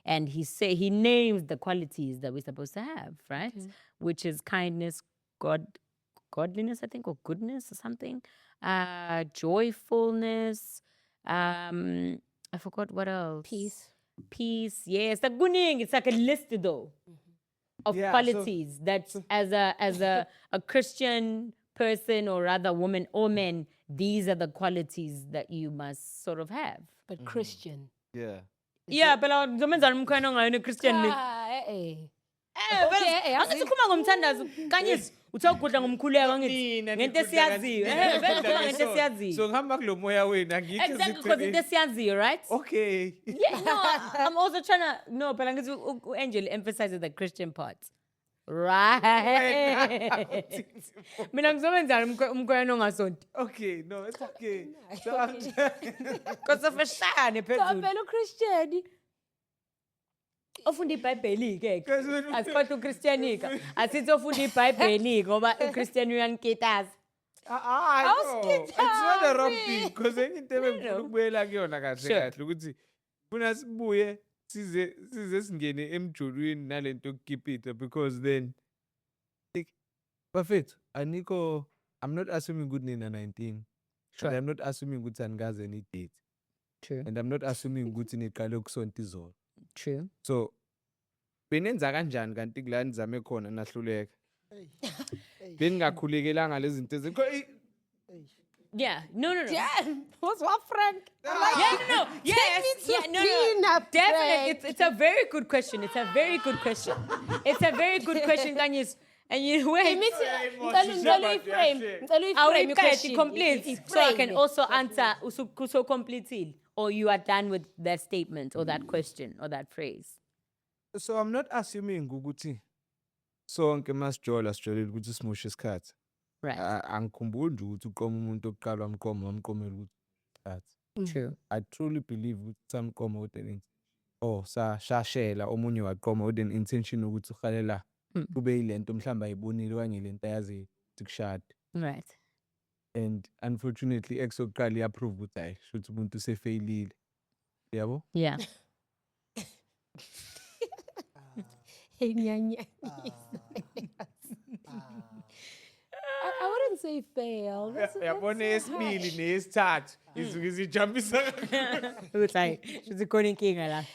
[SPEAKER 1] And he names the qualities that we're supposed to have, right? Which is kindness, godliness, I think, or goodness or something. Joyfulness. I forgot what else. Peace. Yes, the kuning. It's like a list though of
[SPEAKER 5] Yeah,
[SPEAKER 1] qualities that as a Christian person or rather woman or man, these are the qualities that you must sort of have.
[SPEAKER 2] But Christian.
[SPEAKER 5] Yeah.
[SPEAKER 1] Yeah, phela ngizomenza umkhwena ngayo Christian ni. Angisikhuluma ngomthandazo kanyisi uthokudla ngomkhuleko ngithi ngento esiyaziyo. Vele ukhuluma ngento esiyaziyo.
[SPEAKER 5] So ngihamba kulo moya wenu angikho
[SPEAKER 1] Exactly because into esiyaziyo, right?
[SPEAKER 5] Okay.
[SPEAKER 1] Yeah, no, I'm also trying to no, phela ngithi Angel emphasizes the Christian part. Right. Mina ngizomenzana umkhwena ongasonto.
[SPEAKER 5] Okay, no, it's okay. So
[SPEAKER 1] Because of a shane phezulu.
[SPEAKER 2] Fellow Christian.
[SPEAKER 1] Ofunda iBhayibheli ke.
[SPEAKER 5] Because when-
[SPEAKER 1] Asiqoqa uChristianika. Asithi ofunda iBhayibheli ngoba uChristian uyanikitaza.
[SPEAKER 5] no. It's not a wrong thing because into ebengifuna ukubuyela kuyona kahle
[SPEAKER 1] Sure.
[SPEAKER 5] kahle ukuthi funa sibuye size singene emjulweni nalento yokukipita because then bafethu anikho I'm not assuming ukuthi nina 19
[SPEAKER 1] Sure.
[SPEAKER 5] and I'm not assuming ukuthi anikaze ni date
[SPEAKER 1] True.
[SPEAKER 5] and I'm not assuming ukuthi niqale ukusonta izolo
[SPEAKER 1] True.
[SPEAKER 5] so benenza kanjani kanti kula nizame khona nahluleka beningakhulekelanga lezi zinto
[SPEAKER 1] Yeah. No.
[SPEAKER 2] What's what, Frank?
[SPEAKER 1] Yeah, no. Yes. Yeah, no. Definitely. It's a very good question. It's a very good question. Kanyis. And you wait. I'll refresh it complete so I can also answer so completely. Or you are done with that statement or that question or that phrase.
[SPEAKER 5] So I'm not assuming ukuthi sonke masijola sijolile ukuthi simushe isikhathi.
[SPEAKER 1] Right.
[SPEAKER 5] Angikhumbuli nje ukuthi uqoma umuntu oqala wamqomela ukuthi isikhathi.
[SPEAKER 1] True.
[SPEAKER 5] I truly believe ukuthi samqoma with an sashashela omunye waqoma with an intention ukuthi uhalela kube yilento mhlamba ayibonile okanye lento ayazi ukushada.
[SPEAKER 1] Right.
[SPEAKER 5] And unfortunately exoqala iapprove ukuthi hayi shothi umuntu usefailile. Yabo?
[SPEAKER 1] Yeah.
[SPEAKER 2] I wouldn't say fail.
[SPEAKER 5] Yabona esibili nesithathu izuke izijampisa
[SPEAKER 1] It's like she's khona inkinga la.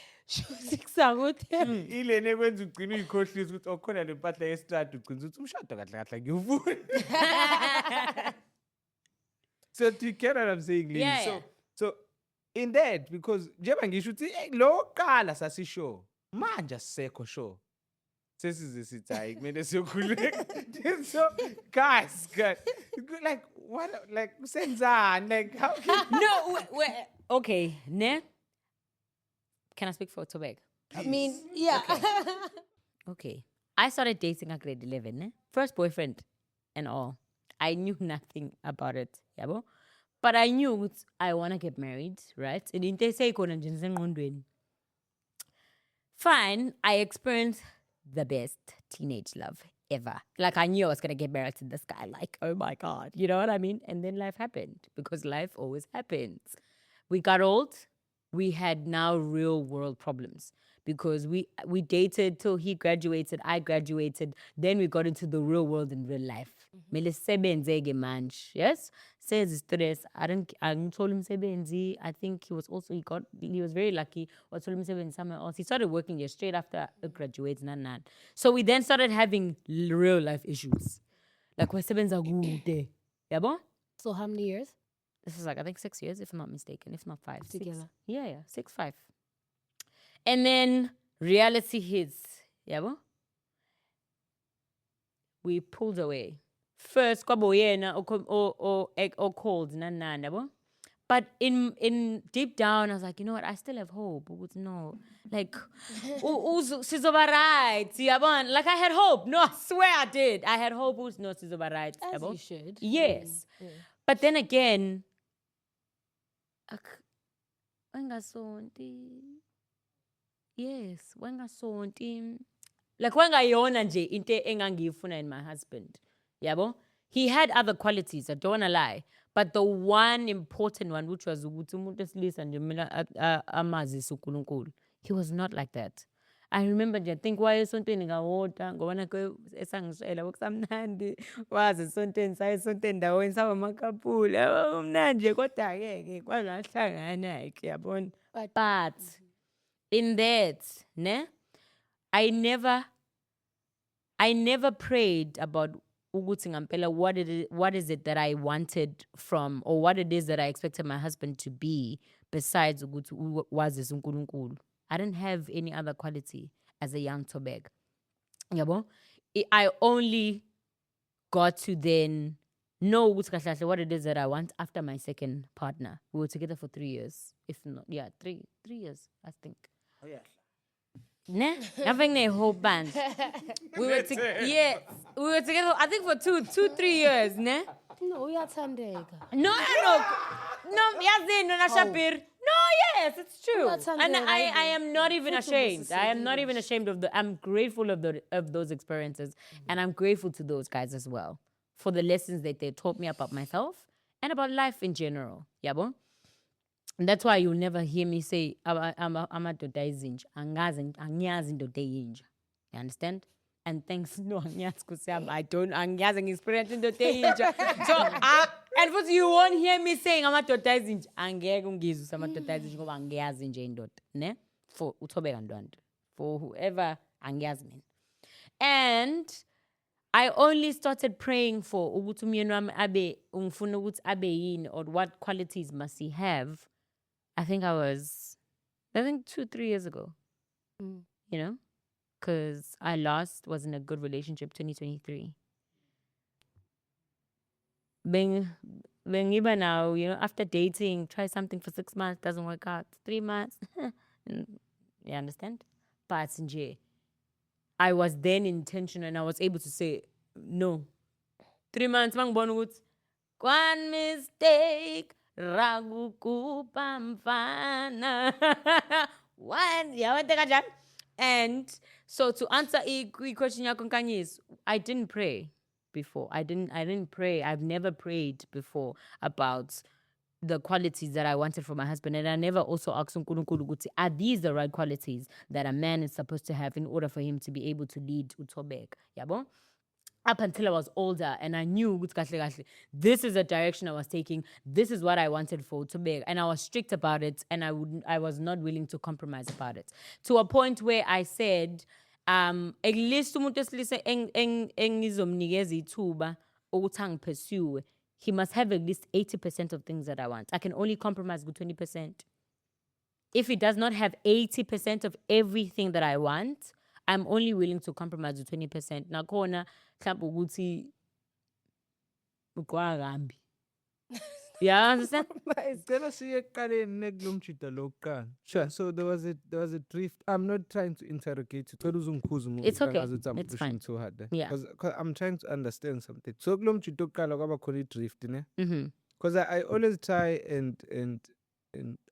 [SPEAKER 5] ilene ekwenza ugcina uyikhohlisa ukuthi okhona le mpahla yestrada ugcina ukuthi umshado kahle kahle ngiyuvuna. So do you get what I'm saying, Lily?
[SPEAKER 1] Yeah.
[SPEAKER 5] So in that because njengoba ngisho ukuthi lo qala sasisho manje asisekho sure. Sesize sithi hayi kumele siyokhuleka. So guys, like what like usenzani like how can
[SPEAKER 1] No, okay, ne? Can I speak for Tobek?
[SPEAKER 2] I mean, yeah.
[SPEAKER 1] Okay. I started dating at grade 11, ne? First boyfriend and all. I knew nothing about it, yabo. But I knew I want to get married, right? And in say fine, I experienced the best teenage love ever. Like I knew I was going to get married to this guy. Like, oh my God, you know what I mean? And then life happened because life always happens. We got old. We had now real world problems because we dated till he graduated, I graduated, then we got into the real world in real life. Mele sebenzeke manje. Yes? Says stress. I told him sebenzi. I think he was very lucky. I told him sebenzi somewhere else. He started working here straight after I graduated. So we then started having real life issues. Like we sebenza kude. Yabo?
[SPEAKER 2] So how many years?
[SPEAKER 1] This is like, I think 6 years, if I'm not mistaken. If not 5.
[SPEAKER 2] Together.
[SPEAKER 1] 6. Yeah, 6, 5. And then reality hits. Yeah, we pulled away. First, kwabo yena or called nanana, But in deep down, I was like, you know what? I still have hope. No, like, sizoba right. Yabon. Like I had hope. No, I swear I did. I had hope. No, sizoba right.
[SPEAKER 2] As
[SPEAKER 1] Yabon.
[SPEAKER 2] you should.
[SPEAKER 1] Yes. But then again, wengasonti. Yes, wengasonti. Like wengayona nje into engangiyifuna in my husband. Yabo? He had other qualities, I don't want to lie. But the one important one, which was ukuthi umuntu wesilisa nje mina amazise uNkulunkulu. He was not like that. I remember nje, I think why esontweni ngawota ngoba nakho esangishela okusamnandi wazi esontweni saye esontweni ndaweni saba makapula umnandi nje kodwa ke kwalahlangana ke yabona. But in that, ne? I never prayed about ukuthi ngampela what is it that I wanted from, or what it is that I expected my husband to be besides ukuthi wazise uNkulunkulu. I didn't have any other quality as a young Tobek. Yabo? I only got to then know ukuthi kahle kahle what it is that I want after my second partner. We were together for 3 years. If not, yeah, 3 years, I think.
[SPEAKER 3] Oh yeah.
[SPEAKER 1] Ne? Having a whole band. We were together, I think for 3 years, ne?
[SPEAKER 2] No, uyathandeka.
[SPEAKER 1] No, yazini na Shapir. No, yes, it's true. And I am not even ashamed. I am not even ashamed I'm grateful of those experiences. And I'm grateful to those guys as well for the lessons that they taught me about myself and about life in general. Yabo? And that's why you'll never hear me say, I'm a doda izinja. Angiyazi indoda eyinja. You understand? And thanks, no, I don't, angiyazi experience indoda eyinja. So, and first you won't hear me saying, I'm a doda izinja. Angeke ungizwe ama doda izinja ngoba angiyazi nje indoda. Ne? For uThobeka Ndwandwe. For whoever, angiyazi mina. And I only started praying for ukuthi umyeni wami abe, ungifuna ukuthi abe yini, or what qualities must he have. I think 2-3 years ago, you know, because I was in a good relationship, 2023. Being now, you know, after dating, try something for 6 months, doesn't work out. 3 months, you understand? But I was then intentional and I was able to say, no. 3 months, one mistake. Ragukupa mfana. And so to answer a question is, I didn't pray before. I didn't pray. I've never prayed before about the qualities that I wanted from my husband. And I never also asked uNkulunkulu, are these the right qualities that a man is supposed to have in order for him to be able to lead uThobeka? Yabo? Up until I was older and I knew this is the direction I was taking. This is what I wanted for uThobeka. And I was strict about it and I was not willing to compromise about it. To a point where I said, at least umuntu wesilisa engizomnikeza ithuba ukuthi angipursue, he must have at least 80% of things that I want. I can only compromise with 20%. If he does not have 80% of everything that I want, I'm only willing to compromise with 20%. Nakhona mhlawumbe ukuthi ukwakambi. Yeah, understand?
[SPEAKER 6] Sicela siye ekuqaleni nekulomjida lokuqala. Sure. So there was a drift. I'm not trying to interrogate you.
[SPEAKER 1] It's okay. It's fine.
[SPEAKER 6] Too hard there.
[SPEAKER 1] Yeah.
[SPEAKER 6] Because I'm trying to understand something. So kulomjida lokuqala kwaba khona drift, ne?
[SPEAKER 1] Mm-hmm.
[SPEAKER 6] I always try and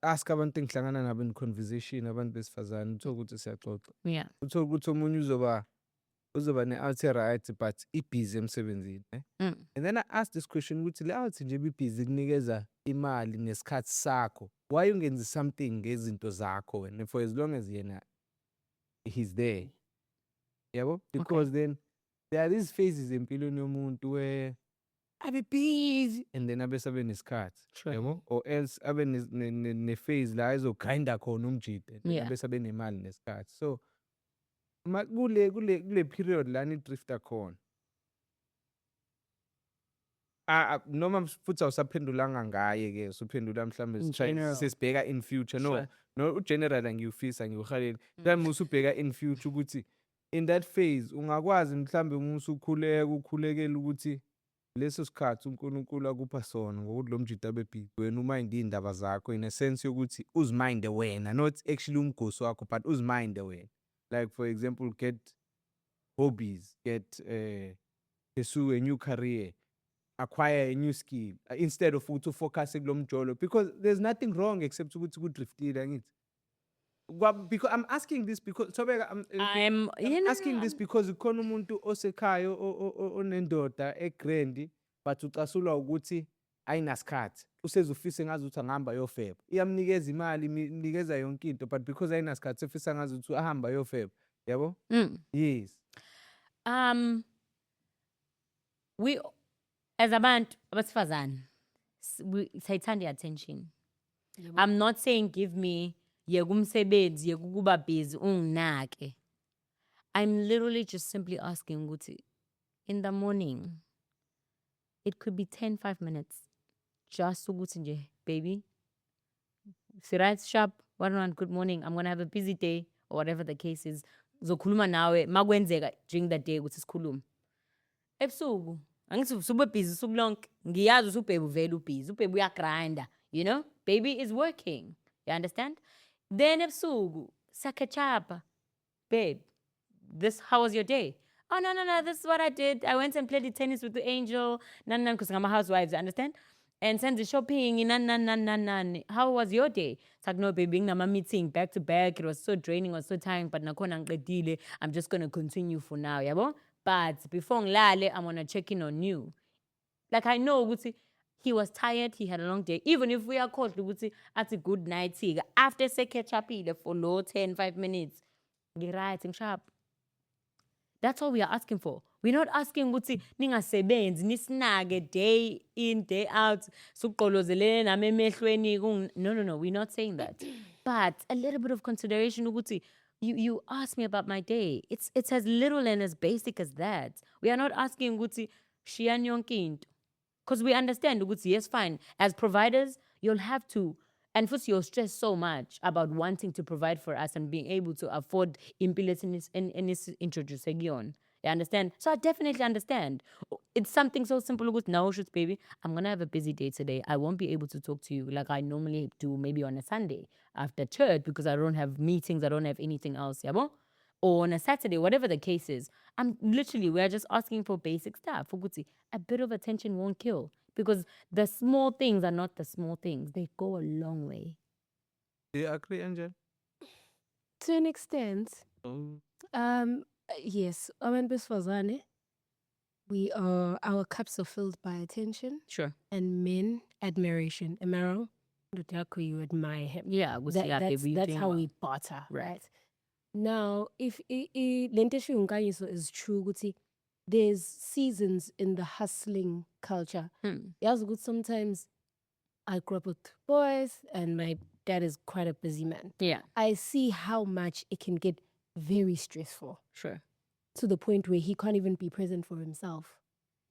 [SPEAKER 6] ask abantu engihlangana nabo in conversation, abantu besifazane, uthola ukuthi siyaxoxa.
[SPEAKER 1] Yeah.
[SPEAKER 6] Uthola ukuthi omunye uzoba ne-out right but ibhizi emsebenzini. And then I asked this question ukuthi le-out nje ibhizi kunikeza imali nesikhathi sakho. Why ungenzi something ngezinto zakho wena for as long as yena he's there? Yabo? Because then there are these phases empilweni yomuntu where abe busy and then abe sabe nesikhathi. Yabo? Or else abe ne phase la ezogrinda khona umjide abe sabe nemali nesikhathi. So kule period lana idrifta khona noma futhi awusaphendulanga ngaye ke usuphendula mhlambe sesibheka in future no general angiyufisa ngiyohalela mhlambe usubheka in future ukuthi in that phase ungakwazi mhlambe ukhulekela ukuthi leso sikhathi uNkulunkulu akupha sona ngokuthi lo mjito abebhizi wena umayinde iy'ndaba zakho in a sense yokuthi uziminde wena, not actually umgosi wakho but uziminde wena. Like for example, get hobbies, pursue a new career, acquire a new skill instead of ukuthi ufocus kulo mjolo, because there's nothing wrong except ukuthi kudriftile angithi. Because I'm asking this because Thobeka, I'm asking this because ukhona umuntu osekhaya onendoda egrandi but ucasulwa ukuthi ayinasikhathi, usezufisa ngazi ukuthi angihamba yofeba, iyamnikeza imali, imnikeza yonke into, but because ayinasikhathi ufisa ngazi ukuthi ahamba yofeba, yabo. Yes.
[SPEAKER 1] We as abantu abasifazane sayithanda attention. I'm not saying give me yekumsebenzi yekukuba busy unginake. I'm literally just simply asking ukuthi in the morning it could be 5 minutes just ukuthi nje baby right sharp 1 good morning, I'm going to have a busy day or whatever the case is, zokhuluma nawe makwenzeka during the day ukuthi sikhulume ebusuku. Angithi super busy usuku lonke, ngiyazi ukuthi ubhebe uvela ubusy, ubhebe uyagrinda, you know, baby is working, you understand. Then ebusuku sakechapa, babe, how was your day? Oh no, this is what I did, I went and played tennis with the Angel, because I'm a housewife, you understand, and send the shopping, how was your day? It's like, no baby, ngama meeting back to back, it was so draining, it was so tiring, but nakhona ngiqedile, I'm just going to continue for now, yabo. But before ngilale, I'm gonna check in on you. Like I know ukuthi he was tired, he had a long day. Even if we are called ukuthi at a good night, after se catch up for low 5 minutes, ngi-right, sharp. That's all we are asking for. We're not asking ukuthi ningasebenzi nisinake day in day out. Suqolozelene nami emehlweni. No, we're not saying that. But a little bit of consideration ukuthi you ask me about my day. It's as little and as basic as that. We are not asking ukuthi shiyani yonke into. Because we understand ukuthi yes, fine. As providers, you'll have to, and first you'll stress so much about wanting to provide for us and being able to afford impilets in this introduce on. You understand? So I definitely understand. It's something so simple. Now, baby, I'm going to have a busy day today. I won't be able to talk to you like I normally do maybe on a Sunday after church because I don't have meetings. I don't have anything else. Yabo? Or on a Saturday, whatever the case is. We're just asking for basic stuff. A bit of attention won't kill. Because the small things are not the small things. They go a long way.
[SPEAKER 6] Do you agree, Angel?
[SPEAKER 2] To an extent. Yes, besifazane, our cups are filled by attention.
[SPEAKER 1] Sure.
[SPEAKER 2] And men, admiration. Am I wrong? You admire him.
[SPEAKER 1] Yeah,
[SPEAKER 2] that's how we barter, right? Now, if lenteshu unkanyiso is true, there's seasons in the hustling culture. Yes, good. Sometimes I grew up with boys, and my dad is quite a busy man.
[SPEAKER 1] Yeah,
[SPEAKER 2] I see how much it can get very stressful.
[SPEAKER 1] Sure.
[SPEAKER 2] To the point where he can't even be present for himself,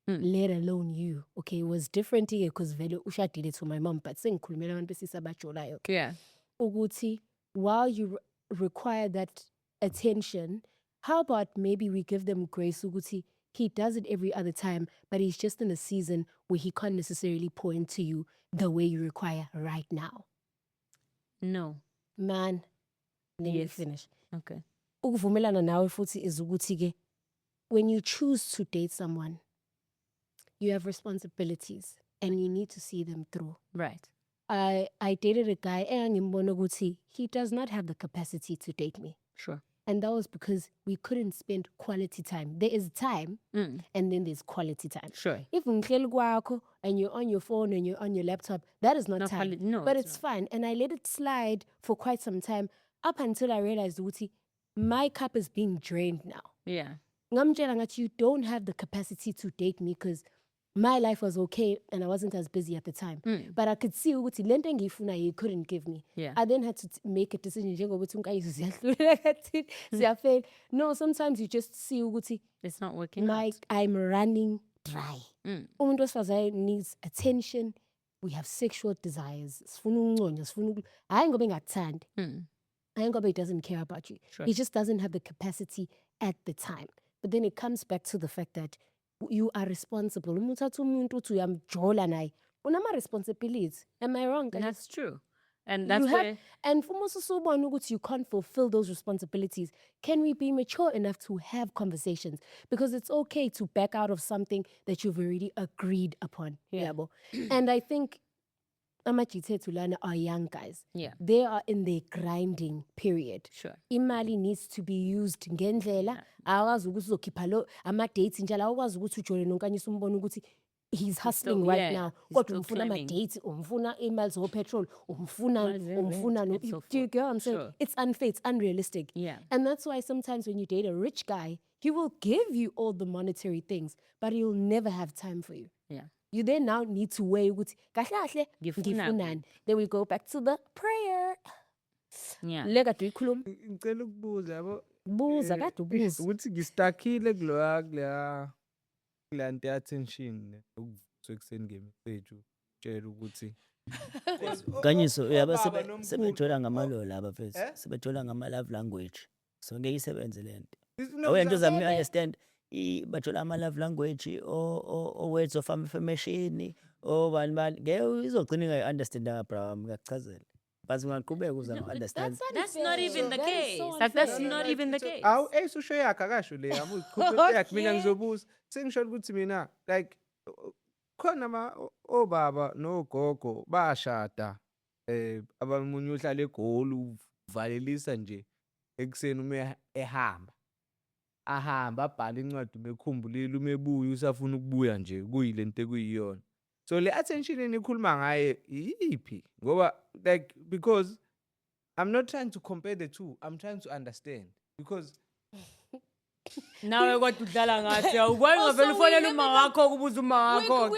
[SPEAKER 2] let alone you. Okay, it was different here because vele ushadile to my mom, but sengikhulumela abantu besisa abajolayo.
[SPEAKER 1] Yeah.
[SPEAKER 2] Ukuthi, while you require that attention, how about maybe we give them grace? Ukuthi, he does it every other time, but he's just in a season where he can't necessarily pour into you the way you require right now.
[SPEAKER 1] No.
[SPEAKER 2] Man, let me finish.
[SPEAKER 1] Okay.
[SPEAKER 2] Ukuvumelana nawe futhi is ukuthi ke, when you choose to date someone, you have responsibilities and you need to see them through.
[SPEAKER 1] Right.
[SPEAKER 2] I dated a guy engangimbona ukuthi he does not have the capacity to date me.
[SPEAKER 1] Sure.
[SPEAKER 2] And that was because we couldn't spend quality time. There is time and then there's quality time.
[SPEAKER 1] Sure.
[SPEAKER 2] If ngihleli kwakho and you're on your phone and you're on your laptop, that is not time. But it's fine. And I let it slide for quite some time up until I realized ukuthi my cup is being drained now.
[SPEAKER 1] Yeah.
[SPEAKER 2] Ngamtshela ngathi you don't have the capacity to date me because my life was okay and I wasn't as busy at the time. But I could see ukuthi lento engiyifuna you couldn't give me.
[SPEAKER 1] Yeah.
[SPEAKER 2] I then had to make a decision njengokuthi unkayizo ziyahlulela kathini ziyafail. No, sometimes you just see ukuthi
[SPEAKER 1] it's not working.
[SPEAKER 2] I'm running dry. Umuntu wesifazane needs attention. We have sexual desires. Sifuna ukunconywa, sifuna hayi ngoba engakuthandi. Hayi ngoba he doesn't care about you.
[SPEAKER 1] Sure.
[SPEAKER 2] He just doesn't have the capacity at the time. But then it comes back to the fact that you are responsible. Uma uthatha umuntu uthi uyamjola naye, unama responsibilities. Am I wrong? guys?
[SPEAKER 1] That's true. And
[SPEAKER 2] You
[SPEAKER 1] that's
[SPEAKER 2] have,
[SPEAKER 1] where
[SPEAKER 2] and for most of you can't fulfill those responsibilities. Can we be mature enough to have conversations? Because it's okay to back out of something that you've already agreed upon. Yabo. And I think amajithe tulana are young guys.
[SPEAKER 1] Yeah.
[SPEAKER 2] They are in their grinding period.
[SPEAKER 1] Sure.
[SPEAKER 2] Imali needs to be used ngendlela. Awazi ukuthi uzokhipha lo ama dates njalo awazi ukuthi ujole nonkanyisa umbone ukuthi he's hustling right now.
[SPEAKER 1] he's
[SPEAKER 2] Kodwa
[SPEAKER 1] still
[SPEAKER 2] umfuna ama
[SPEAKER 1] claiming.
[SPEAKER 2] dates, umfuna imali zo petrol, umfuna no.
[SPEAKER 1] and so
[SPEAKER 2] Do you
[SPEAKER 1] forth.
[SPEAKER 2] get what I'm saying?
[SPEAKER 1] Sure.
[SPEAKER 2] It's unfair, it's unrealistic.
[SPEAKER 1] Yeah.
[SPEAKER 2] And that's why sometimes when you date a rich guy, he will give you all the monetary things, but he'll never have time for you.
[SPEAKER 1] Yeah.
[SPEAKER 2] You then now need to weigh ukuthi kahle kahle
[SPEAKER 1] Ngifuna
[SPEAKER 2] ngifunani. Then we go back to the prayer.
[SPEAKER 1] Yeah.
[SPEAKER 2] Le kade uyikhuluma.
[SPEAKER 6] Ngicela ukubuza yabo.
[SPEAKER 2] Buza kade ubuza.
[SPEAKER 6] Ukuthi ngistakile kuleya nto attention ukuvuswa ekseni ngemessage utshela ukuthi
[SPEAKER 3] Kanyiso uyaba
[SPEAKER 6] Obaba nomkhulu.
[SPEAKER 3] sebejola ngamalo laba mfethu.
[SPEAKER 6] Eh?
[SPEAKER 3] Sebejola ngama love language. So ngeke isebenze lento.
[SPEAKER 6] No,
[SPEAKER 3] Awento zami understand bajola ama love language o words of affirmation o bani ngeke izogcina inga understand Abraham ngiyachazela. But ungaqhubeka uza understand.
[SPEAKER 1] That's not even the
[SPEAKER 2] That is
[SPEAKER 1] case.
[SPEAKER 2] so
[SPEAKER 1] Like, that's
[SPEAKER 2] unfair.
[SPEAKER 1] not even the case.
[SPEAKER 6] Awu usho yakhe akasho le yabo uzikhuphe yakhe mina ngizobuza sengisho ukuthi mina like khona obaba nogogo bashada abamunye uhlala eGoli uvalelisa nje ekseni uma ehamba ahamba abhala incwadi umekhumbulile umebuya usafuna ukubuya nje kuyilento ekuyiyona so le attention enikhuluma ngaye yipi ngoba like because I'm not trying to compare the two I'm trying to understand because
[SPEAKER 1] Nawe kodwa udlala ngathi awukwazi ngavela ufonela uma wakho ukubuza uma wakho.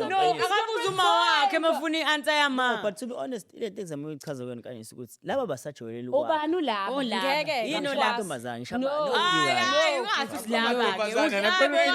[SPEAKER 1] No, akabuza uma wakhe emafuna i-answer
[SPEAKER 3] No,
[SPEAKER 1] yama.
[SPEAKER 3] but to be honest, ile things zami uyichaza kwena kanyisi ukuthi laba basajoyela
[SPEAKER 2] Ubani ulaba?
[SPEAKER 1] Olaba.
[SPEAKER 2] Ngeke.
[SPEAKER 1] Yini
[SPEAKER 2] ngikwazi.
[SPEAKER 1] olaba?
[SPEAKER 3] intombazane ngishaba
[SPEAKER 2] No.
[SPEAKER 1] Hayi, ungathi usilaba ke.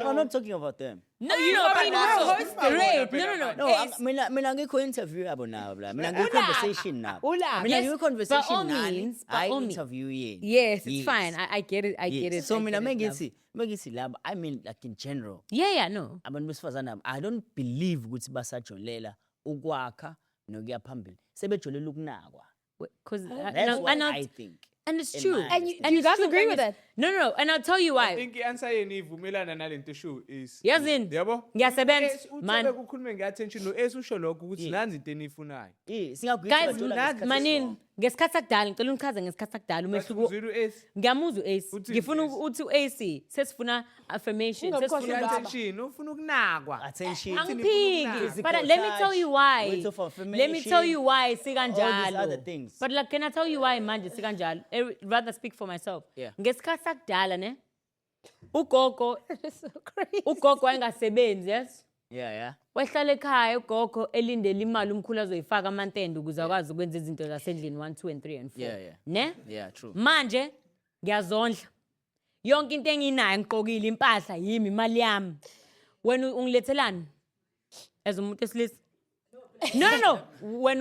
[SPEAKER 3] I'm not talking about them.
[SPEAKER 1] No, but also great. No.
[SPEAKER 3] No, mina ngikho interview yabo nabo la. Mina ngikho conversation nabo.
[SPEAKER 2] Ulaba.
[SPEAKER 3] Mina
[SPEAKER 1] Yes,
[SPEAKER 3] ngikho
[SPEAKER 1] by all
[SPEAKER 3] conversation nani.
[SPEAKER 1] means, by
[SPEAKER 3] I
[SPEAKER 1] all means.
[SPEAKER 3] interview yena.
[SPEAKER 1] Yes, it's fine. I get it. I get
[SPEAKER 3] Yes.
[SPEAKER 1] it.
[SPEAKER 3] So
[SPEAKER 1] I
[SPEAKER 3] mina
[SPEAKER 1] get it, love.
[SPEAKER 3] mengithi laba I mean like in general.
[SPEAKER 1] Yeah, no.
[SPEAKER 3] Abantu besifazana I don't believe ukuthi basajolela ukwakha nokuya phambili. Sebejolela ukunakwa.
[SPEAKER 1] Because
[SPEAKER 3] That's what I think.
[SPEAKER 1] and it's
[SPEAKER 3] in
[SPEAKER 1] true.
[SPEAKER 3] my
[SPEAKER 2] And you
[SPEAKER 1] And it's
[SPEAKER 2] guys
[SPEAKER 1] true,
[SPEAKER 2] agree
[SPEAKER 1] and
[SPEAKER 2] with
[SPEAKER 1] it's-
[SPEAKER 2] that?
[SPEAKER 1] No. And I'll tell you
[SPEAKER 6] I
[SPEAKER 1] why.
[SPEAKER 6] think i-answer yeni ivumelana nalento show is
[SPEAKER 1] Yazini.
[SPEAKER 6] yabo
[SPEAKER 1] Ngiyasebenza, man.
[SPEAKER 6] kukhulume nge-attention no-es usho lokho ukuthi nanzi into eniyifunayo
[SPEAKER 3] Singagwisa
[SPEAKER 1] Guys, manini, ngesikhathi sakudala ngicela unichaze ngesikhathi sakudala umehluko.
[SPEAKER 6] uzwile u-es
[SPEAKER 1] Ngiyamuzwa u-AC.
[SPEAKER 6] Uthini
[SPEAKER 1] Ngifuna
[SPEAKER 6] u-AC?
[SPEAKER 1] uthi u-AC sesifuna affirmation.
[SPEAKER 2] Ungakhohlwa
[SPEAKER 1] Sesifuna
[SPEAKER 6] i-attention ufuna ukunakwa
[SPEAKER 3] attention.
[SPEAKER 1] Angiphiki. But let me tell you
[SPEAKER 3] Physical
[SPEAKER 1] why.
[SPEAKER 3] touch, words of
[SPEAKER 1] Let me tell you why
[SPEAKER 3] All these other
[SPEAKER 1] sikanjalo.
[SPEAKER 3] things.
[SPEAKER 1] But like, can I tell you why manje sikanjalo? Rather speak for myself.
[SPEAKER 3] Yeah.
[SPEAKER 1] Ngesikhathi sakudala ne. Ugogo
[SPEAKER 2] So crazy.
[SPEAKER 1] ugogo wayengasebenzi, yes?
[SPEAKER 3] Yeah.
[SPEAKER 1] Wehlala ekhaya ugogo elindele imali umkhulu azoyifaka amantende ukuze akwazi ukwenza izinto zasendlini 1 2 and 3 and 4.
[SPEAKER 3] Yeah.
[SPEAKER 1] Ne?
[SPEAKER 3] Yeah, true.
[SPEAKER 1] Manje ngiyazondla. Yonke into enginayo ngiqokile impahla yimi imali yami. Wena ungilethelani? As umuntu esilisa. No. When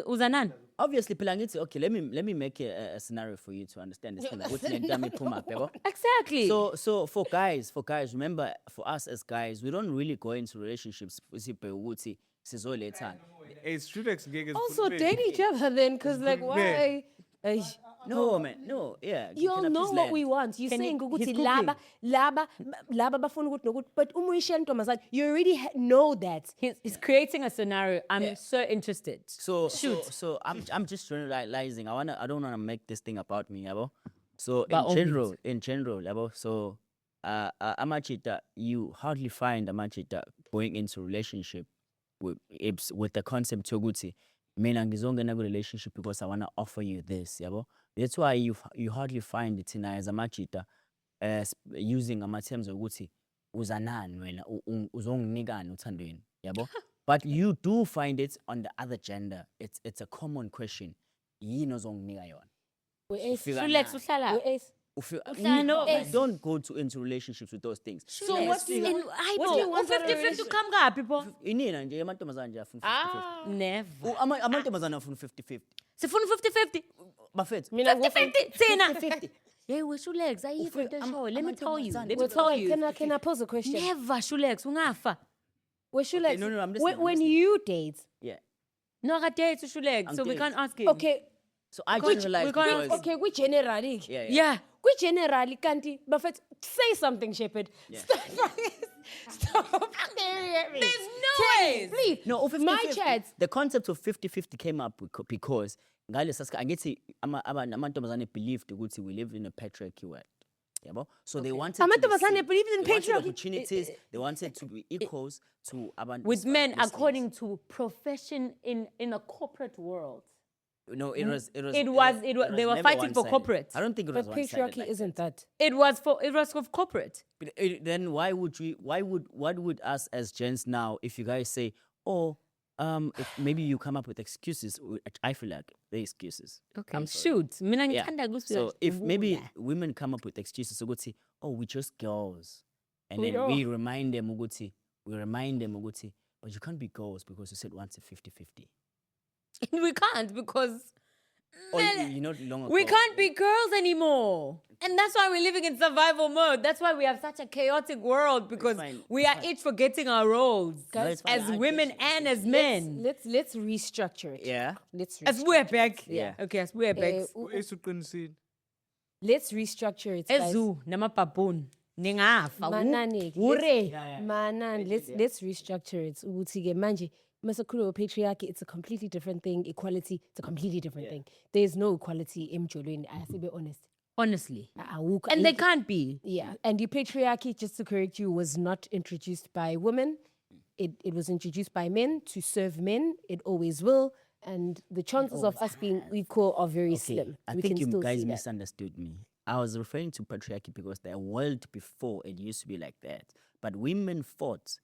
[SPEAKER 1] uzanani?
[SPEAKER 3] Obviously, phela ngithi okay, let me make a scenario for you to understand this thing. Ukuthi lento yami iphuma phela.
[SPEAKER 1] Exactly.
[SPEAKER 3] So for guys, remember for us as guys, we don't really go into relationships sibhe ukuthi sizolethana.
[SPEAKER 6] students ngeke
[SPEAKER 2] Also date each other then, because like why?
[SPEAKER 3] No, man. No, yeah.
[SPEAKER 2] You all
[SPEAKER 3] can
[SPEAKER 2] know
[SPEAKER 3] please
[SPEAKER 2] what
[SPEAKER 3] land?
[SPEAKER 2] we want. You're
[SPEAKER 1] Can
[SPEAKER 2] saying
[SPEAKER 1] you-
[SPEAKER 2] ukuthi
[SPEAKER 1] he's
[SPEAKER 2] laba bafuna ukuthi nokuthi, but uma uyishiya intombazane, you already know that.
[SPEAKER 1] He's creating a scenario. I'm so interested.
[SPEAKER 3] So I'm just realizing I don't wanna make this thing about me, yabo. So
[SPEAKER 1] By all
[SPEAKER 3] in general, yabo. So amachita, you hardly find amachita going into relationship with the concept yokuthi mina ngizongena ku relationship because I wanna offer you this, yabo. That's why you hardly find it in as amachita using ama terms ukuthi uzanani wena uzonginikani uthandweni, yabo. But you do find it on the other gender. It's a common question. Yini ozonginika yona? Ufika
[SPEAKER 1] Flex
[SPEAKER 3] nani?
[SPEAKER 1] uhlala.
[SPEAKER 3] You don't go into relationships with those things.
[SPEAKER 2] So what do you want?
[SPEAKER 1] What
[SPEAKER 2] do you want out of a
[SPEAKER 1] 50-50 come ngaphi pho?
[SPEAKER 3] Inina nje amantombazane nje afuna 50-50.
[SPEAKER 1] Never.
[SPEAKER 3] Amantombazane afuna 50-50.
[SPEAKER 1] Sifuna 50-50.
[SPEAKER 3] Bafethu.
[SPEAKER 2] Mina
[SPEAKER 1] 50-50 thina.
[SPEAKER 3] 50.
[SPEAKER 1] Hey, Shulex, I even the show. Let me tell you. Let me
[SPEAKER 2] Wait,
[SPEAKER 1] tell
[SPEAKER 2] wait,
[SPEAKER 1] you.
[SPEAKER 2] can I pose a question?
[SPEAKER 1] Never Shulex, ungafa.
[SPEAKER 2] Where Shulex,
[SPEAKER 3] no, I'm listening, I'm
[SPEAKER 2] when
[SPEAKER 3] listening.
[SPEAKER 2] you date,
[SPEAKER 3] Yeah.
[SPEAKER 1] No, I date to Shulex,
[SPEAKER 3] I'm
[SPEAKER 1] so we
[SPEAKER 3] dead.
[SPEAKER 1] can't ask him.
[SPEAKER 2] okay,
[SPEAKER 3] So I
[SPEAKER 1] Which-
[SPEAKER 3] generalize
[SPEAKER 1] we can't-
[SPEAKER 3] because
[SPEAKER 2] okay, we generally.
[SPEAKER 3] yeah.
[SPEAKER 1] Yeah.
[SPEAKER 2] We generally can't. Buffett, say something, Shepherd. Stop staring at me.
[SPEAKER 1] There's no
[SPEAKER 2] Tell me,
[SPEAKER 1] ways.
[SPEAKER 2] please.
[SPEAKER 3] No, oh, 50,
[SPEAKER 2] my
[SPEAKER 3] 50.
[SPEAKER 2] chat.
[SPEAKER 3] The concept of 50-50 came up because ngale angithi amantombazane believed ukuthi we live in a patriarchy world. Yabo? So they wanted
[SPEAKER 2] Amantombazane
[SPEAKER 3] to be
[SPEAKER 2] believed in
[SPEAKER 3] they wanted
[SPEAKER 2] patriarchy.
[SPEAKER 3] opportunities, they wanted to be equals to abantu
[SPEAKER 1] With men,
[SPEAKER 3] listeners.
[SPEAKER 1] according to profession in a corporate world.
[SPEAKER 3] No, it was
[SPEAKER 1] They were
[SPEAKER 3] never
[SPEAKER 1] fighting for
[SPEAKER 3] one-sided.
[SPEAKER 1] corporate.
[SPEAKER 3] I don't think it was
[SPEAKER 2] But
[SPEAKER 3] one-sided
[SPEAKER 2] patriarchy
[SPEAKER 3] like
[SPEAKER 2] isn't that.
[SPEAKER 1] It was for corporate.
[SPEAKER 3] But, then why would us as gents now, if you guys say, oh, if maybe you come up with excuses, I feel like they're excuses.
[SPEAKER 1] Okay.
[SPEAKER 3] I'm sorry.
[SPEAKER 1] Shoot. Mina
[SPEAKER 3] Yeah.
[SPEAKER 1] ngithanda ukuthi
[SPEAKER 3] So if maybe
[SPEAKER 1] uvula.
[SPEAKER 3] women come up with excuses, so go say, oh, we just girls, and
[SPEAKER 2] We
[SPEAKER 3] then
[SPEAKER 2] are.
[SPEAKER 3] we remind them, Uguti, but you can't be girls because you said once a 50-50.
[SPEAKER 1] We can't because
[SPEAKER 3] Or
[SPEAKER 1] man,
[SPEAKER 3] you're not longer.
[SPEAKER 1] we can't be girls anymore. And that's why we're living in survival mode. That's why we have such a chaotic world because
[SPEAKER 3] fine,
[SPEAKER 1] we are each forgetting our roles
[SPEAKER 3] No, it's fine,
[SPEAKER 1] as
[SPEAKER 3] I
[SPEAKER 1] women
[SPEAKER 3] get you,
[SPEAKER 1] and as men.
[SPEAKER 2] Let's restructure it.
[SPEAKER 3] Yeah.
[SPEAKER 2] Let's
[SPEAKER 1] As
[SPEAKER 2] restructure
[SPEAKER 1] we're back.
[SPEAKER 3] Yeah.
[SPEAKER 1] Okay, as we're back.
[SPEAKER 6] Esuqinisile.
[SPEAKER 2] Let's restructure it, guys.
[SPEAKER 1] Ezu namapapun. Ningafa.
[SPEAKER 2] Manani,
[SPEAKER 1] Ure.
[SPEAKER 2] Manan, let's restructure it. Ukuthi-ke manje masakhuluma patriarchy, it's a completely different thing. Equality, it's a completely different thing. There's no equality emjolweni. I have to be honest.
[SPEAKER 1] Honestly.
[SPEAKER 2] Awukho.
[SPEAKER 1] And they can't be.
[SPEAKER 2] Yeah, and the patriarchy, just to correct you, was not introduced by women. It was introduced by men to serve men. It always will. And the chances of us being equal are very slim.
[SPEAKER 3] I
[SPEAKER 2] We
[SPEAKER 3] think
[SPEAKER 2] can
[SPEAKER 3] you
[SPEAKER 2] still
[SPEAKER 3] guys
[SPEAKER 2] see that.
[SPEAKER 3] misunderstood me. I was referring to patriarchy because the world before it used to be like that. But women fought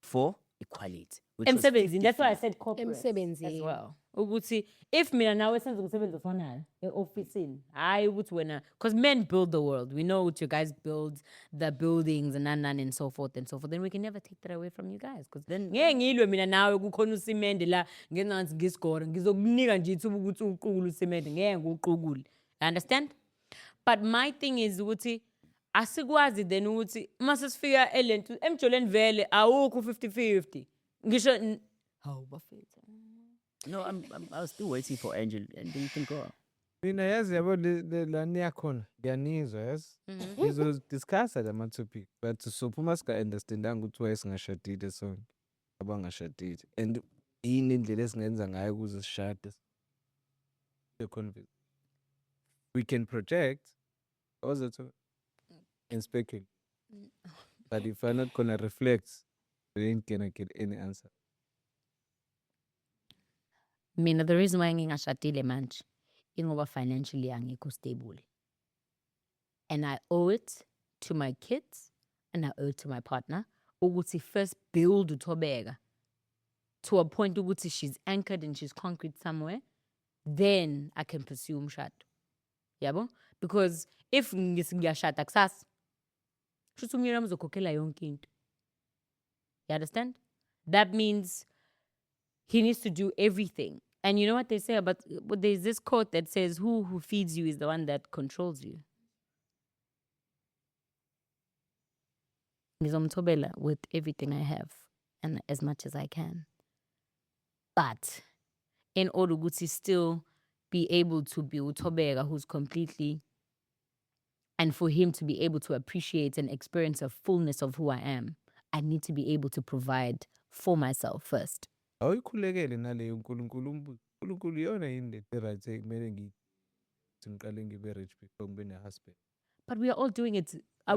[SPEAKER 3] for equality. which was
[SPEAKER 1] Emsebenzini. That's why I
[SPEAKER 3] 50-50.
[SPEAKER 1] said corporate as
[SPEAKER 2] Emsebenzini.
[SPEAKER 1] well. Ukuthi if mina nawe senza umsebenzi ofanayo e-ofisini, hayi ukuthi wena, because men build the world. We know what you guys build the buildings and so forth and so forth. Then we can never take that away from you guys. Because then ngeke ngilwe mina nawe kukhona usimende la ngenza ngathi ngisigora ngizokunika nje ithuba ukuthi uqukule usimende ngeke ngiwuqukule. Understand? But my thing is ukuthi asikwazi then ukuthi mase sifika elento emjoleni vele awukho 50-50. Ngisho hawu bafethu.
[SPEAKER 3] No, I was still waiting for Angel, and then you can go.
[SPEAKER 6] Mina yazi yabo la niyakhona ngiyanizwa yazi ngizodiscussa lama topic but sophuma singa-understandanga ukuthi why singashadile sonke abangashadile and yini indlela esingenza ngayo ukuze sishade we can project also and speculate but if I'm not gonna reflect we ain't gonna get any answer.
[SPEAKER 1] Mina the reason why ngingashadile manje ingoba financially angikho stable. And I owe it to my kids and I owe it to my partner ukuthi first build uthobeka to a point ukuthi she's anchored and she's concrete somewhere, then I can pursue umshado. Yabo? Because if ngiyashada kusasa shuthi umyeni wami uzokhokhela yonke into. You understand? That means he needs to do everything. And you know what they say about, but there's this quote that says, who feeds you is the one that controls you. Ngizomthobela with everything I have and as much as I can. But in order to still be able to be uthobeka who's completely, and for him to be able to appreciate and experience a fullness of who I am, I need to be able to provide for myself first.
[SPEAKER 6] Awuyikhulekele naleyo uNkulunkulu iyona yini le right kumele ngiqale ngibe rich before ngibe ne-husband.
[SPEAKER 1] But we are all doing it.
[SPEAKER 6] No,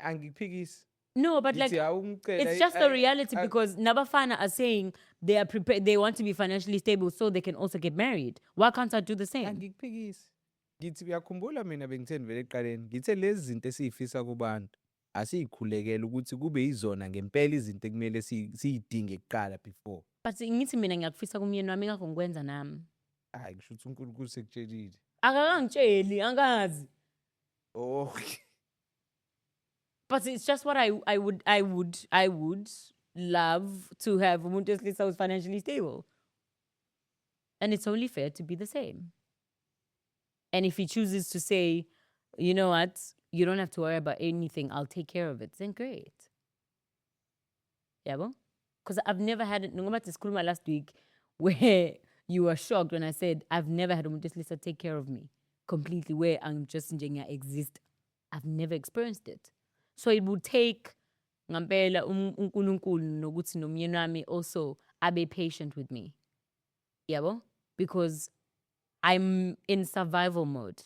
[SPEAKER 6] angiphikisi.
[SPEAKER 1] No, but like,
[SPEAKER 6] Ngithi awungicela,
[SPEAKER 1] it's just a reality because Nabafana are saying they are prepared, they want to be financially stable so they can also get married. Why can't I do the same?
[SPEAKER 6] Angikuphikisi. Ngithi uyakhumbula mina bengitheni vele eqaleni ngithe lezi zinto esiyifisa kubantu asiyikhulekela ukuthi kube yizona ngempela izinto ekumele siyidinge kuqala before.
[SPEAKER 1] But ngithi mina ngiyakufisa kumyeni wami ngakho ngikwenza nami.
[SPEAKER 6] Hayi ngisho ukuthi uNkulunkulu sekutshelile.
[SPEAKER 1] Akakangitsheli, angazi.
[SPEAKER 6] Oh.
[SPEAKER 1] But it's just what I would love to have umuntu wesilisa who's financially stable. And it's only fair to be the same. And if he chooses to say, you know what, you don't have to worry about anything, I'll take care of it, then great. Yeah, because I've never had it. No matter to school last week, where you were shocked when I said I've never had umuntu wesilisa take care of me completely, where I'm just njenga exist. I've never experienced it. So it would take ngampela uNkulunkulu nokuthi nomyeni wami also abe patient with me. Yabo? Because I'm in survival mode.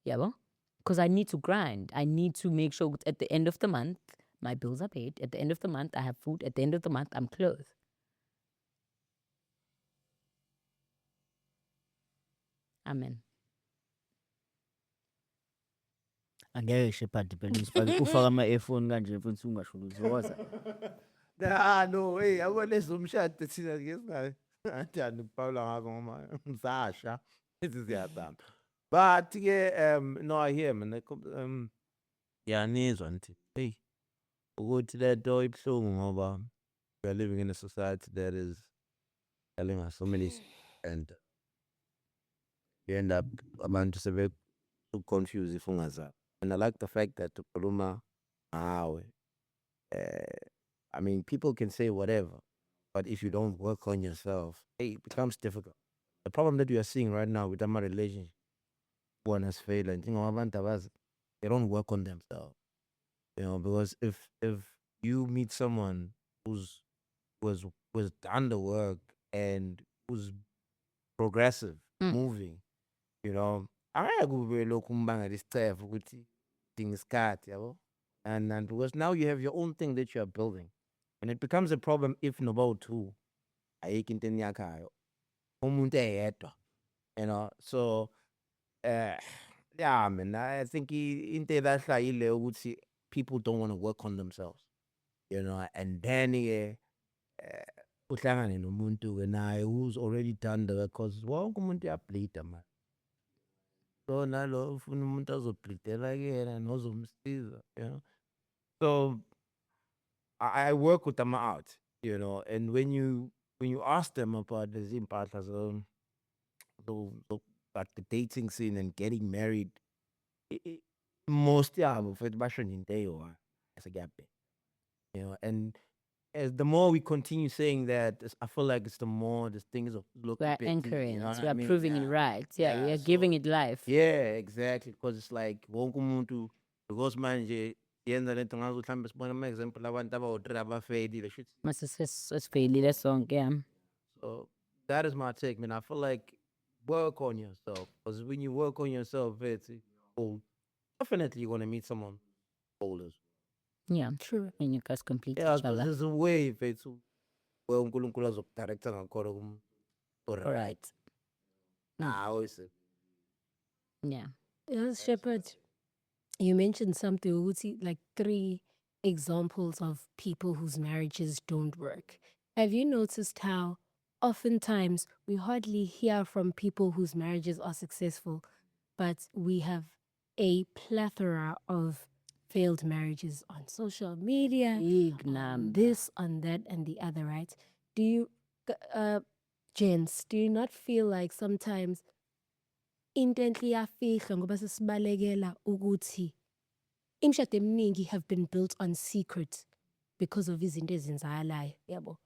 [SPEAKER 1] Yabo? Because I need to grind. I need to make sure at the end of the month, my bills are paid. At the end of the month, I have food. At the end of the month, I'm clothed. Amen.
[SPEAKER 3] Angeke Shepherd phela usifake ufaka ama-earphone kanje mfethu ungasho uzokwaza.
[SPEAKER 6] No, hey, akwalezi umshado thina ke singathanda ukubhawula ngako ngoba msasha lezi ziyazama. But ke no, I hear man, yanizwa nti hey ukuthi lento ibhlungu ngoba we are living in a society that is telling us so many and you end up abantu sebe too confused if ungazazi. And I like the fact that ukhuluma ngawe. I mean, people can say whatever, but if you don't work on yourself, hey, it becomes difficult. The problem that we are seeing right now with our relationship, one has failed, and they don't work on themselves. You know, because if you meet someone who's was done the work and who's progressive, moving, you know, angeke kube lokhu umbanga lesicefo ukuthi dinga isikhathi yabo. And because now you have your own thing that you are building. And it becomes a problem if noba two ayikho into eniyakhayo umuntu eyedwa, you know. So yeah man, I think into elahlwa yile ukuthi people don't want to work on themselves, you know. And then uhlangane nomuntu ke naye who's already done the work, because wonke umuntu uyableeda man. So nalo ufuna umuntu azobleedela kuyena nozomsiza, you know. So I work with them out, you know, and when you ask them about the impahla, like the dating scene and getting married, most yabo futhi basho nje into eyi-one esekuyaphela, you know. And as the more we continue saying that, I feel like it's the more this thing is looking
[SPEAKER 1] We're
[SPEAKER 3] bit,
[SPEAKER 1] anchoring
[SPEAKER 3] you know
[SPEAKER 1] it.
[SPEAKER 3] what
[SPEAKER 1] We're
[SPEAKER 3] I mean?
[SPEAKER 1] proving it
[SPEAKER 3] Yeah.
[SPEAKER 1] right. Yeah,
[SPEAKER 3] Yeah,
[SPEAKER 1] we are
[SPEAKER 3] so-
[SPEAKER 1] giving it life.
[SPEAKER 6] Yeah, exactly, because it's like wonke umuntu, because manje yenza lento ngazi mhlambe sibona ama-example abantu abawu-3 abafeyilile shuthi.
[SPEAKER 1] Mase sesifeyilile sonke, yeah.
[SPEAKER 6] So that is my take, man. I feel like work on yourself, because when you work on yourself, it's old. Definitely you're gonna meet someone older.
[SPEAKER 1] Yeah, true. And you guys complete
[SPEAKER 6] Yeah,
[SPEAKER 1] each
[SPEAKER 6] because
[SPEAKER 1] other.
[SPEAKER 6] there's a way mfethu where uNkulunkulu azokudirecta ngakhona
[SPEAKER 1] All right.
[SPEAKER 6] always.
[SPEAKER 1] Yeah.
[SPEAKER 2] Yes, Shepherd, you mentioned something, ukuthi, like 3 examples of people whose marriages don't work. Have you noticed how oftentimes we hardly hear from people whose marriages are successful, but we have a plethora of failed marriages on social media,
[SPEAKER 1] Big
[SPEAKER 2] on
[SPEAKER 1] number.
[SPEAKER 2] this, on that, and the other, right? Do you, gents, do you not feel like sometimes into enhle iyafihla ngoba sesibalekela ukuthi imishado eminingi have been built on secret because of izinto ezenzakalayo, yabo?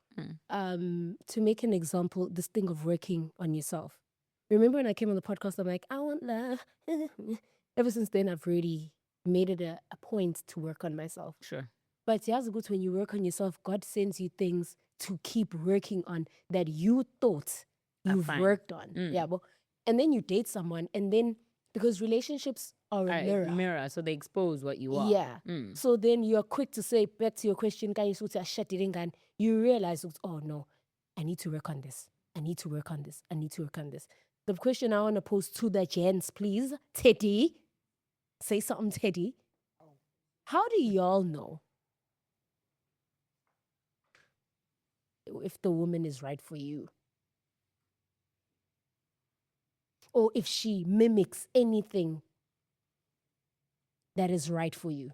[SPEAKER 2] To make an example, this thing of working on yourself. Remember when I came on the podcast, I'm like, I want love. Ever since then, I've really made it a point to work on myself.
[SPEAKER 1] Sure.
[SPEAKER 2] But yeah, good when you work on yourself, God sends you things to keep working on that you thought you've
[SPEAKER 1] fine.
[SPEAKER 2] worked on. Yeah, but and then you date someone, and then because relationships are a mirror.
[SPEAKER 1] So they expose what you are.
[SPEAKER 2] Yeah. So then you're quick to say, back to your question, can you shut it in? You realize, oh no, I need to work on this. I need to work on this. I need to work on this. The question I want to pose to the gents, please, Teddy, say something, Teddy. How do y'all know if the woman is right for you? Or if she mimics anything that is right for you?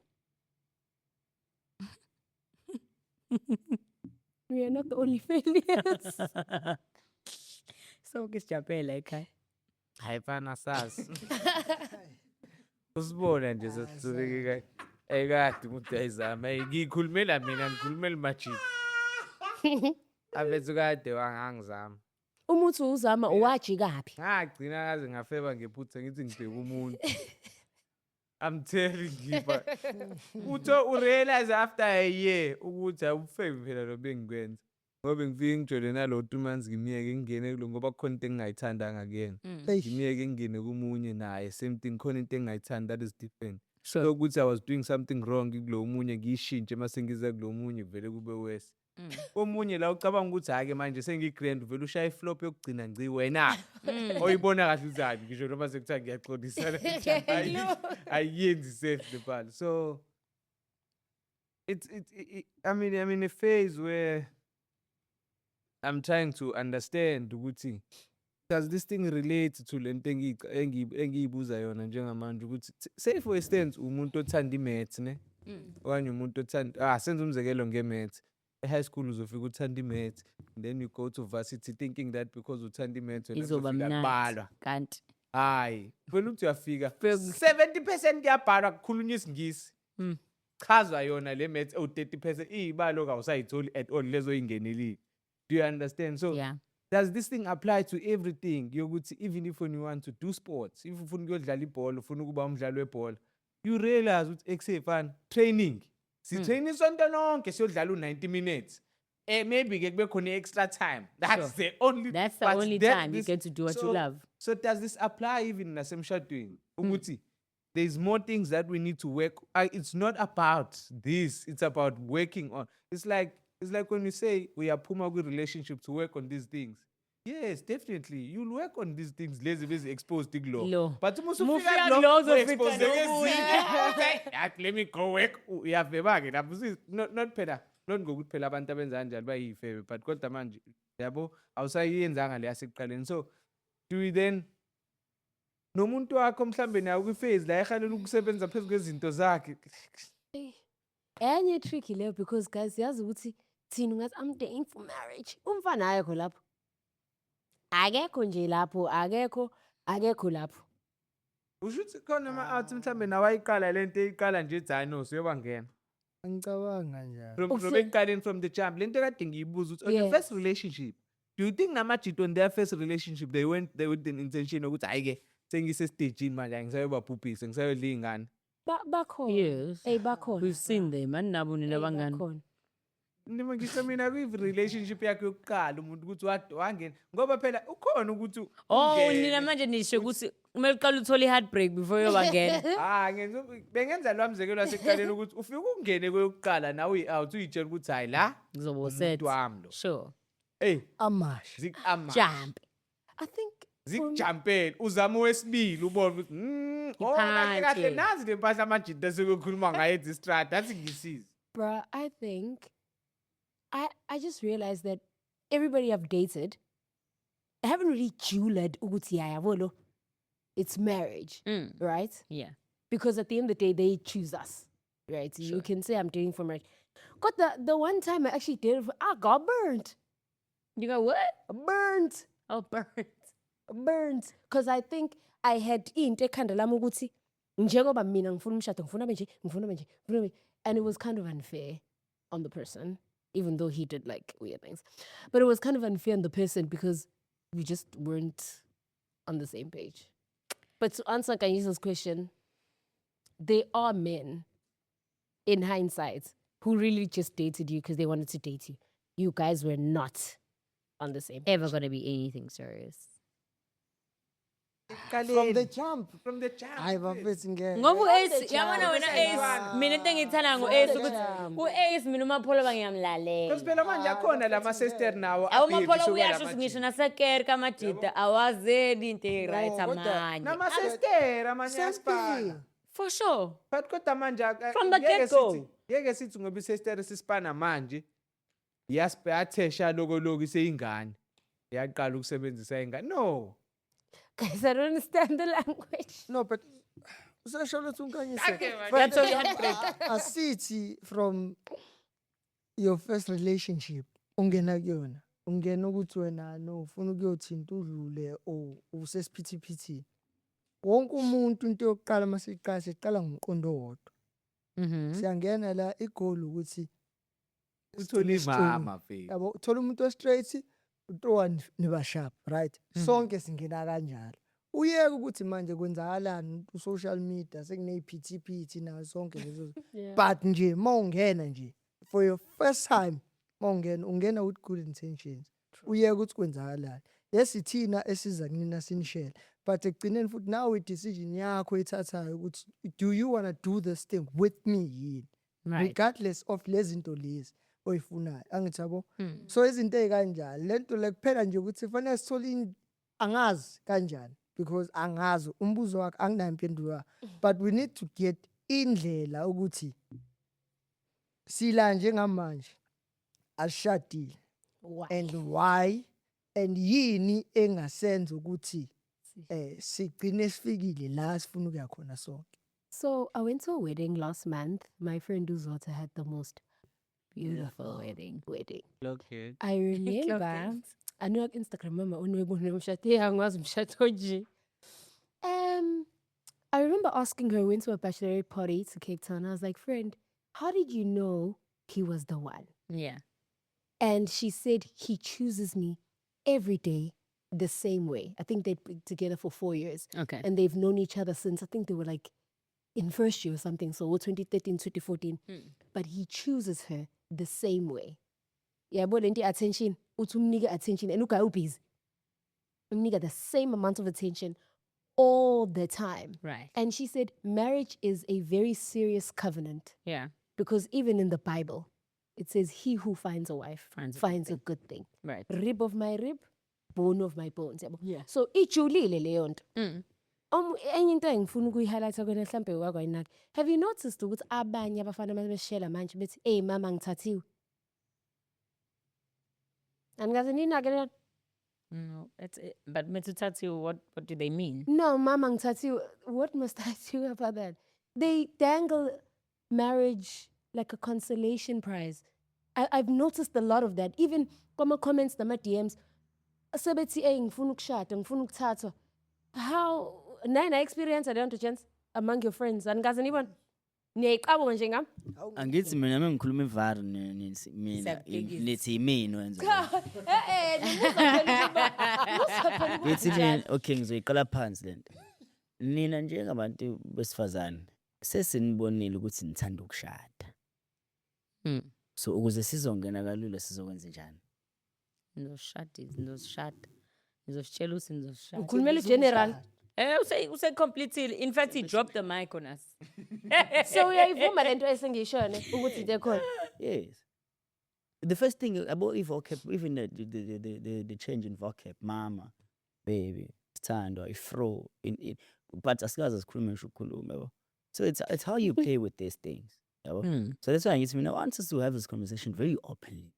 [SPEAKER 2] We are not the only failures.
[SPEAKER 1] So kisijabele ekhaya.
[SPEAKER 6] hayi fana sazi usibona nje sesibeke ekade ukuthi ayizama ngikhulumela mina ngikhulumela majini abethu kade wangangizama
[SPEAKER 2] Umuthi uzama uwajikaphi?
[SPEAKER 6] ngagcina kaze ngafeba ngephutha ngithi ngibheka umuntu I'm telling you but utho urealize after a year ukuthi awufebi phela lo bengikwenza ngoba ngifike ngijole nalo 2 months ngimiyeke ngingene kulo ngoba khona into engingayithandanga kuyena ngimiyeke ngingene kumunye naye same thing khona into engingayithanda that is different so ukuthi I was doing something wrong kulo munye ngiyishintshe mase ngiza kulo munye vele kube worse omunye la ucabanga ukuthi hake manje sengigrand vele ushaya iflop yokugcina ngci wena oyibona kahle uzani ngisho noma sekuthiwa ngiyaxolisa ayenzi safe the ball so I mean a phase where I'm trying to understand ukuthi does this thing relate to lento engiyibuza yona njengamanje ukuthi say for instance umuntu othanda imaths ne okanye umuntu othanda senze umzekelo ngemaths high school uzofika uthanda imaths then you go to varsity thinking that because uthanda imaths
[SPEAKER 1] Izoba mnandi kanti
[SPEAKER 6] hayi vele uthi uyafika 70% kuyabhalwa kukhulunywa isingisi chaza yona le maths 30% izibalo kawusayitholi at all lezo ingenelile. Do you understand? So
[SPEAKER 1] yeah.
[SPEAKER 6] Does this thing apply to everything? Yokuthi even if when you want to do sports, if ufuna ukuyodlala ibhola, ufuna ukuba umdlali webhola, you realize ukuthi eksefana training. Si train isonto lonke siyodlala u90 minutes. Maybe ke kube khona extra time. That's the only
[SPEAKER 1] time you get to do what you love.
[SPEAKER 6] So does this apply even nasemshadweni? Ukuthi there's more things that we need to work. It's not about this. It's about working on. It's like when you say we are puma good relationship to work on these things. Yes, definitely. You'll work on these things. Lazy exposed to glow. But let me go work. We have a bag. Not peda. Not go with pela banta benzanja by favor. But got the man. Yabo. Outside yenzanga le asik. So do we then? No muntu wakho mhlambe nawe kwiphase la ekhale ukusebenza phezulu kwezinto zakhe.
[SPEAKER 2] Enye tricky leyo because guys yazi ukuthi thina ungathi I'm dating for marriage. Umfana ayekho lapho. Akekho nje lapho, akekho lapho.
[SPEAKER 6] Ushuthi khona ama-out mhlambe nawe ayiqala lento eyiqala nje ethi no siyobangena.
[SPEAKER 4] Angicabanga njalo.
[SPEAKER 6] From ekuqaleni from the jump lento kade ngiyibuza ukuthi on your first relationship do you think namajito on their first relationship they went with an intention ukuthi ayike sengise stage manje ngisayobabhubhisa ngisayodla ingane.
[SPEAKER 2] Bakhona.
[SPEAKER 1] Yes.
[SPEAKER 2] Bakhona.
[SPEAKER 1] We've seen them anabo nina bangani.
[SPEAKER 2] Bakhona.
[SPEAKER 6] Nima ngisho mina kwi-relationship yakhe yokuqala umuntu ukuthi wangena ngoba phela ukhona ukuthi
[SPEAKER 1] nina manje nisho ukuthi kumele uqale uthole i-heartbreak before yobangena.
[SPEAKER 6] Bengenza lwa mzekelo wasekuqaleni ukuthi ufike ungene kweyokuqala nawe uyi-out uyitshela ukuthi hayi la
[SPEAKER 1] kuzoba set.
[SPEAKER 6] Wami
[SPEAKER 1] Sure.
[SPEAKER 6] Hey
[SPEAKER 4] Amash.
[SPEAKER 1] Jump.
[SPEAKER 2] I think
[SPEAKER 6] zikujampela uzama wesibili ubone ukuthi kahle nazi le mpahla amajita sekukhuluma ngayo distract that's ngisiza.
[SPEAKER 2] Bruh, I think I just realized that everybody I've dated, I haven't really jeweled ukuthi yayabolo. It's marriage, right?
[SPEAKER 1] Yeah.
[SPEAKER 2] Because at the end of the day, they choose us, right?
[SPEAKER 1] Sure.
[SPEAKER 2] You can say I'm dating for marriage. Got the one time I actually dated, I got burnt.
[SPEAKER 1] You got what?
[SPEAKER 2] Burnt.
[SPEAKER 1] Oh,
[SPEAKER 2] Burnt. Because I think I had into ekhanda lami ukuthi njengoba mina ngifuna umshado ngifuna manje. And it was kind of unfair on the person, even though he did like weird things. But it was kind of unfair on the person because we just weren't on the same page. But to answer Kanyisa's question, there are men, in hindsight, who really just dated you because they wanted to date you. You guys were not on the same page.
[SPEAKER 1] Ever gonna be anything serious.
[SPEAKER 4] From the jump. Hayi
[SPEAKER 6] Ngoba
[SPEAKER 4] bafethu ngeke.
[SPEAKER 1] Ngoba u-Ace yabona wena Ace mina into engiyithanda ngo-Ace ukuthi u-Ace mina uMaphola bangiyamlalela.
[SPEAKER 6] Because phela manje akhona lama sister nawo
[SPEAKER 1] uMaphola uyasho ngisho nasekere kamajita awazeli into right amanye.
[SPEAKER 6] nama sister amanye asipana.
[SPEAKER 1] For sure.
[SPEAKER 6] But kodwa manje
[SPEAKER 1] From the get-go.
[SPEAKER 6] Yeke sithi ngoba isister sisipana manje yathesha lokho iseyingane. Yaqala ukusebenzisa ingane. No.
[SPEAKER 2] Guys, I don't understand the language.
[SPEAKER 4] No, but usasho lethu unkanyise.
[SPEAKER 1] That's all you had break.
[SPEAKER 4] Asithi from your first relationship ungena kuyona ungena ukuthi wena no ufuna ukuyothinta udlule usesiphithiphithi. Wonke umuntu into yokuqala masiqala siqala ngomqondo owodwa. Siyangena la igoli ukuthi
[SPEAKER 6] Uthole imama mfethu.
[SPEAKER 4] yabo uthola umuntu ostraight uTowan niba sharp right sonke singena kanjalo uyeke ukuthi manje kwenzakalani ku-social media sekuneyiphithiphithi nazo sonke lezo but nje mawungena nje for your first time ungena with good intentions uyeke ukuthi kwenzakalani lesithina esiza kunina sinishela but ekugcineni futhi nawe i-decision yakho ethathayo ukuthi do you want to do this thing with me yini regardless of lezinto lezi oyifunayo angithi yabo so izinto ezikanjalo lento lekuphela nje ukuthi fanele sithole angazi kanjani because angazi umbuzo wakhe anginayo impendulo but we need to get indlela ukuthi sila njengamanje asishadile and why and yini engasenza ukuthi sigcine sifikile la sifuna ukuya khona sonke.
[SPEAKER 2] So I went to a wedding last month. My friend Uzota had the most beautiful wedding.
[SPEAKER 6] Okay.
[SPEAKER 2] I remember, I know Instagram mama unwebona umshado yangazi umshado nje. I remember asking her, we went to a bachelorette party to Cape Town. I was like, friend, how did you know he was the one?
[SPEAKER 1] Yeah.
[SPEAKER 2] And she said he chooses me every day the same way. I think they'd been together for 4 years.
[SPEAKER 1] Okay.
[SPEAKER 2] And they've known each other since, I think they were like in first year or something. So 2013, 2014. But he chooses her the same way. Yeah, but the attention, utumniga attention, and look how busy. Umniga the same amount of attention all the time.
[SPEAKER 1] Right.
[SPEAKER 2] And she said marriage is a very serious covenant
[SPEAKER 1] Yeah.
[SPEAKER 2] because even in the Bible, it says he who finds a wife
[SPEAKER 1] Finds a
[SPEAKER 2] a good thing.
[SPEAKER 1] Right.
[SPEAKER 2] Rib of my rib, bone of my bones.
[SPEAKER 1] Yeah.
[SPEAKER 2] So ijulile leyo nto.
[SPEAKER 1] Mm.
[SPEAKER 2] Enye into engifuna ukuyi-highlight kwena mhlambe wakwayinaki. Have you noticed ukuthi abanye abafana mabeshela manje bethi hey mama ngithathiwe? Angazi ninake leyo.
[SPEAKER 1] No, that's it. But Metsutatu, what do they mean?
[SPEAKER 2] No, mama ngithathiwe. What must I do about that? They dangle marriage like a consolation prize. I've noticed a lot of that. Even kwama comments nama DMs. Sebethi ngifuna ukushada, ngifuna ukuthathwa. How nina experience adonto chance among your friends angazi nibona niyayiqabonga nje ngami
[SPEAKER 3] Angithi mina mengikhuluma ivar mina nithi yimini wenza. Ngithi mina okay ngizoyiqala phansi lento. Nina njengabantu besifazane sesinibonile ukuthi nithanda ukushada. So ukuze sizongena kalula sizokwenza njani?
[SPEAKER 1] Nizosishada. Nizosishada.
[SPEAKER 2] ukhulumela general
[SPEAKER 1] Say completely. In fact, he dropped the mic on us.
[SPEAKER 2] so uyayivuma lento esengiyishone ukuthi into ekhona
[SPEAKER 3] Yes. The first thing about vocab, even the change in vocab, mama, baby, stand or fro in it, but as far as khuluma. So it's how you play with these things. So that's why I want us to have this conversation very openly.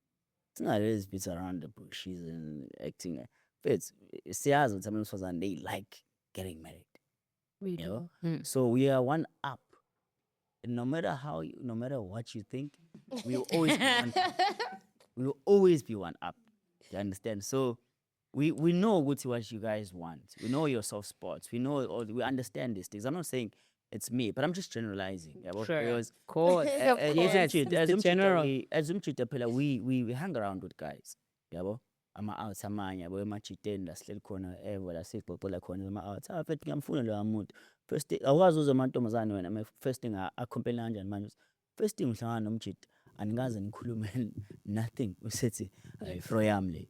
[SPEAKER 3] It's not always beats around the bushes and acting. But they like getting married. You know? So we are one up. And no matter what you think, we will always be one up. We will always be one up. You understand? So we know what you guys want. We know your soft spots. We understand these things. I'm not saying it's me, but I'm just generalizing.
[SPEAKER 1] Sure.
[SPEAKER 3] Because
[SPEAKER 1] Of course.
[SPEAKER 3] yes,
[SPEAKER 1] it's general.
[SPEAKER 3] We hang around with guys. Yabo? Ama-outs amanye yabo emachiteni la sihleli khona ever la sixoxela khona ama-outs afethu ngiyamfuna lo muntu first thing awazi uzamantombazane wena first thing accompany kanjani manje first thing uhlangana nomjiti anikaze nikhulume nothing usethi fro yami le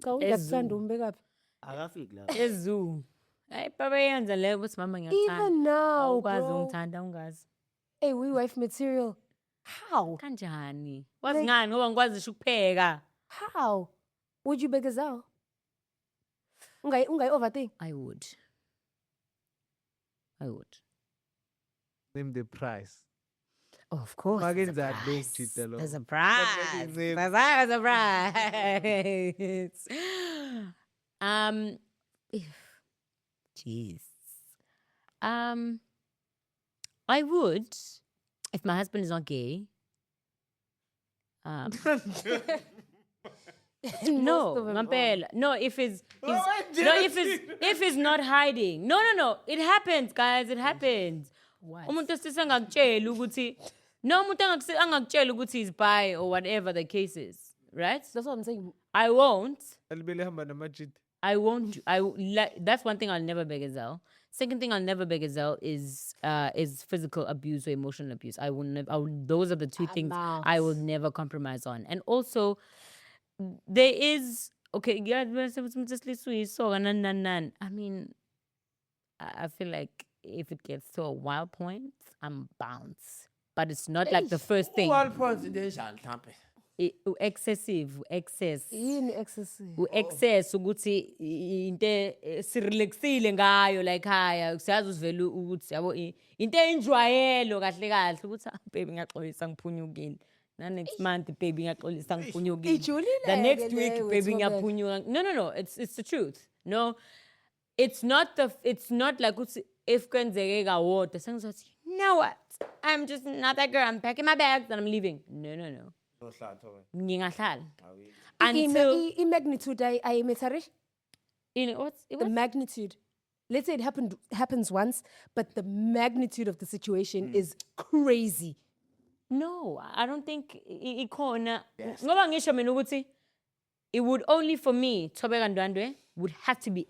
[SPEAKER 2] cha ungakuthanda umbekaphi
[SPEAKER 3] akafiki la
[SPEAKER 1] Ezu. Hey, baba yenza leyo ukuthi mama ngiyakuthanda.
[SPEAKER 2] even now
[SPEAKER 1] Ukwazi
[SPEAKER 2] bro.
[SPEAKER 1] ungithanda ungazi.
[SPEAKER 2] Hey, we wife material how
[SPEAKER 1] Kanjani? Wazi ngani ngoba ngikwazi ukupheka.
[SPEAKER 2] how would you beg out ungayi overthink
[SPEAKER 1] I would.
[SPEAKER 6] Name the price.
[SPEAKER 1] Oh, of course.
[SPEAKER 6] Makenza
[SPEAKER 1] there's a
[SPEAKER 6] lokhu
[SPEAKER 1] price.
[SPEAKER 6] jita lo.
[SPEAKER 1] There's a price.
[SPEAKER 6] Name.
[SPEAKER 1] There's a price. Jeez. I would, if my husband is not gay. No,
[SPEAKER 2] of them are.
[SPEAKER 1] ngampela. No, if he's not hiding. No. It happens, guys. It happens.
[SPEAKER 2] What?
[SPEAKER 1] Umuntu sisangakutshela ukuthi no umuntu angakutshela ukuthi he's bi or whatever the case is, right?
[SPEAKER 2] That's what I'm saying.
[SPEAKER 1] I won't.
[SPEAKER 5] Alibele hamba namajita.
[SPEAKER 1] I won't. That's one thing I'll never begazelle. Second thing I'll never begazelle is physical abuse or emotional abuse. I will never. Those are the two things I will never compromise on. And also, there is okay. Yeah, I mean, I feel like if it gets to a wild point, I'm bounce. But it's not like the first thing. Excess.
[SPEAKER 2] Yini excessive?
[SPEAKER 1] Excess ukuthi into sirelaxile ngayo like haya siyazi usivela ukuthi yabo into enjwayelo kahle kahle ukuthi baby ngiyaxolisa ngiphunyukile na next month baby ngiyaxolisa ngiphunyukile the next week baby ngiyaphunyuka no it's the truth no it's not like ukuthi if kwenzeke kawodwa sengizothi you know what I'm just not that girl I'm packing my bags and I'm leaving no ngingahlala until
[SPEAKER 2] magnitude I metarish.
[SPEAKER 1] You know what's
[SPEAKER 2] The magnitude. Let's say it happens once, but the magnitude of the situation is crazy.
[SPEAKER 1] No, I don't think ikhona. Ngoba ngisho mina ukuthi it would only for me Thobeka Ndwandwe would have to be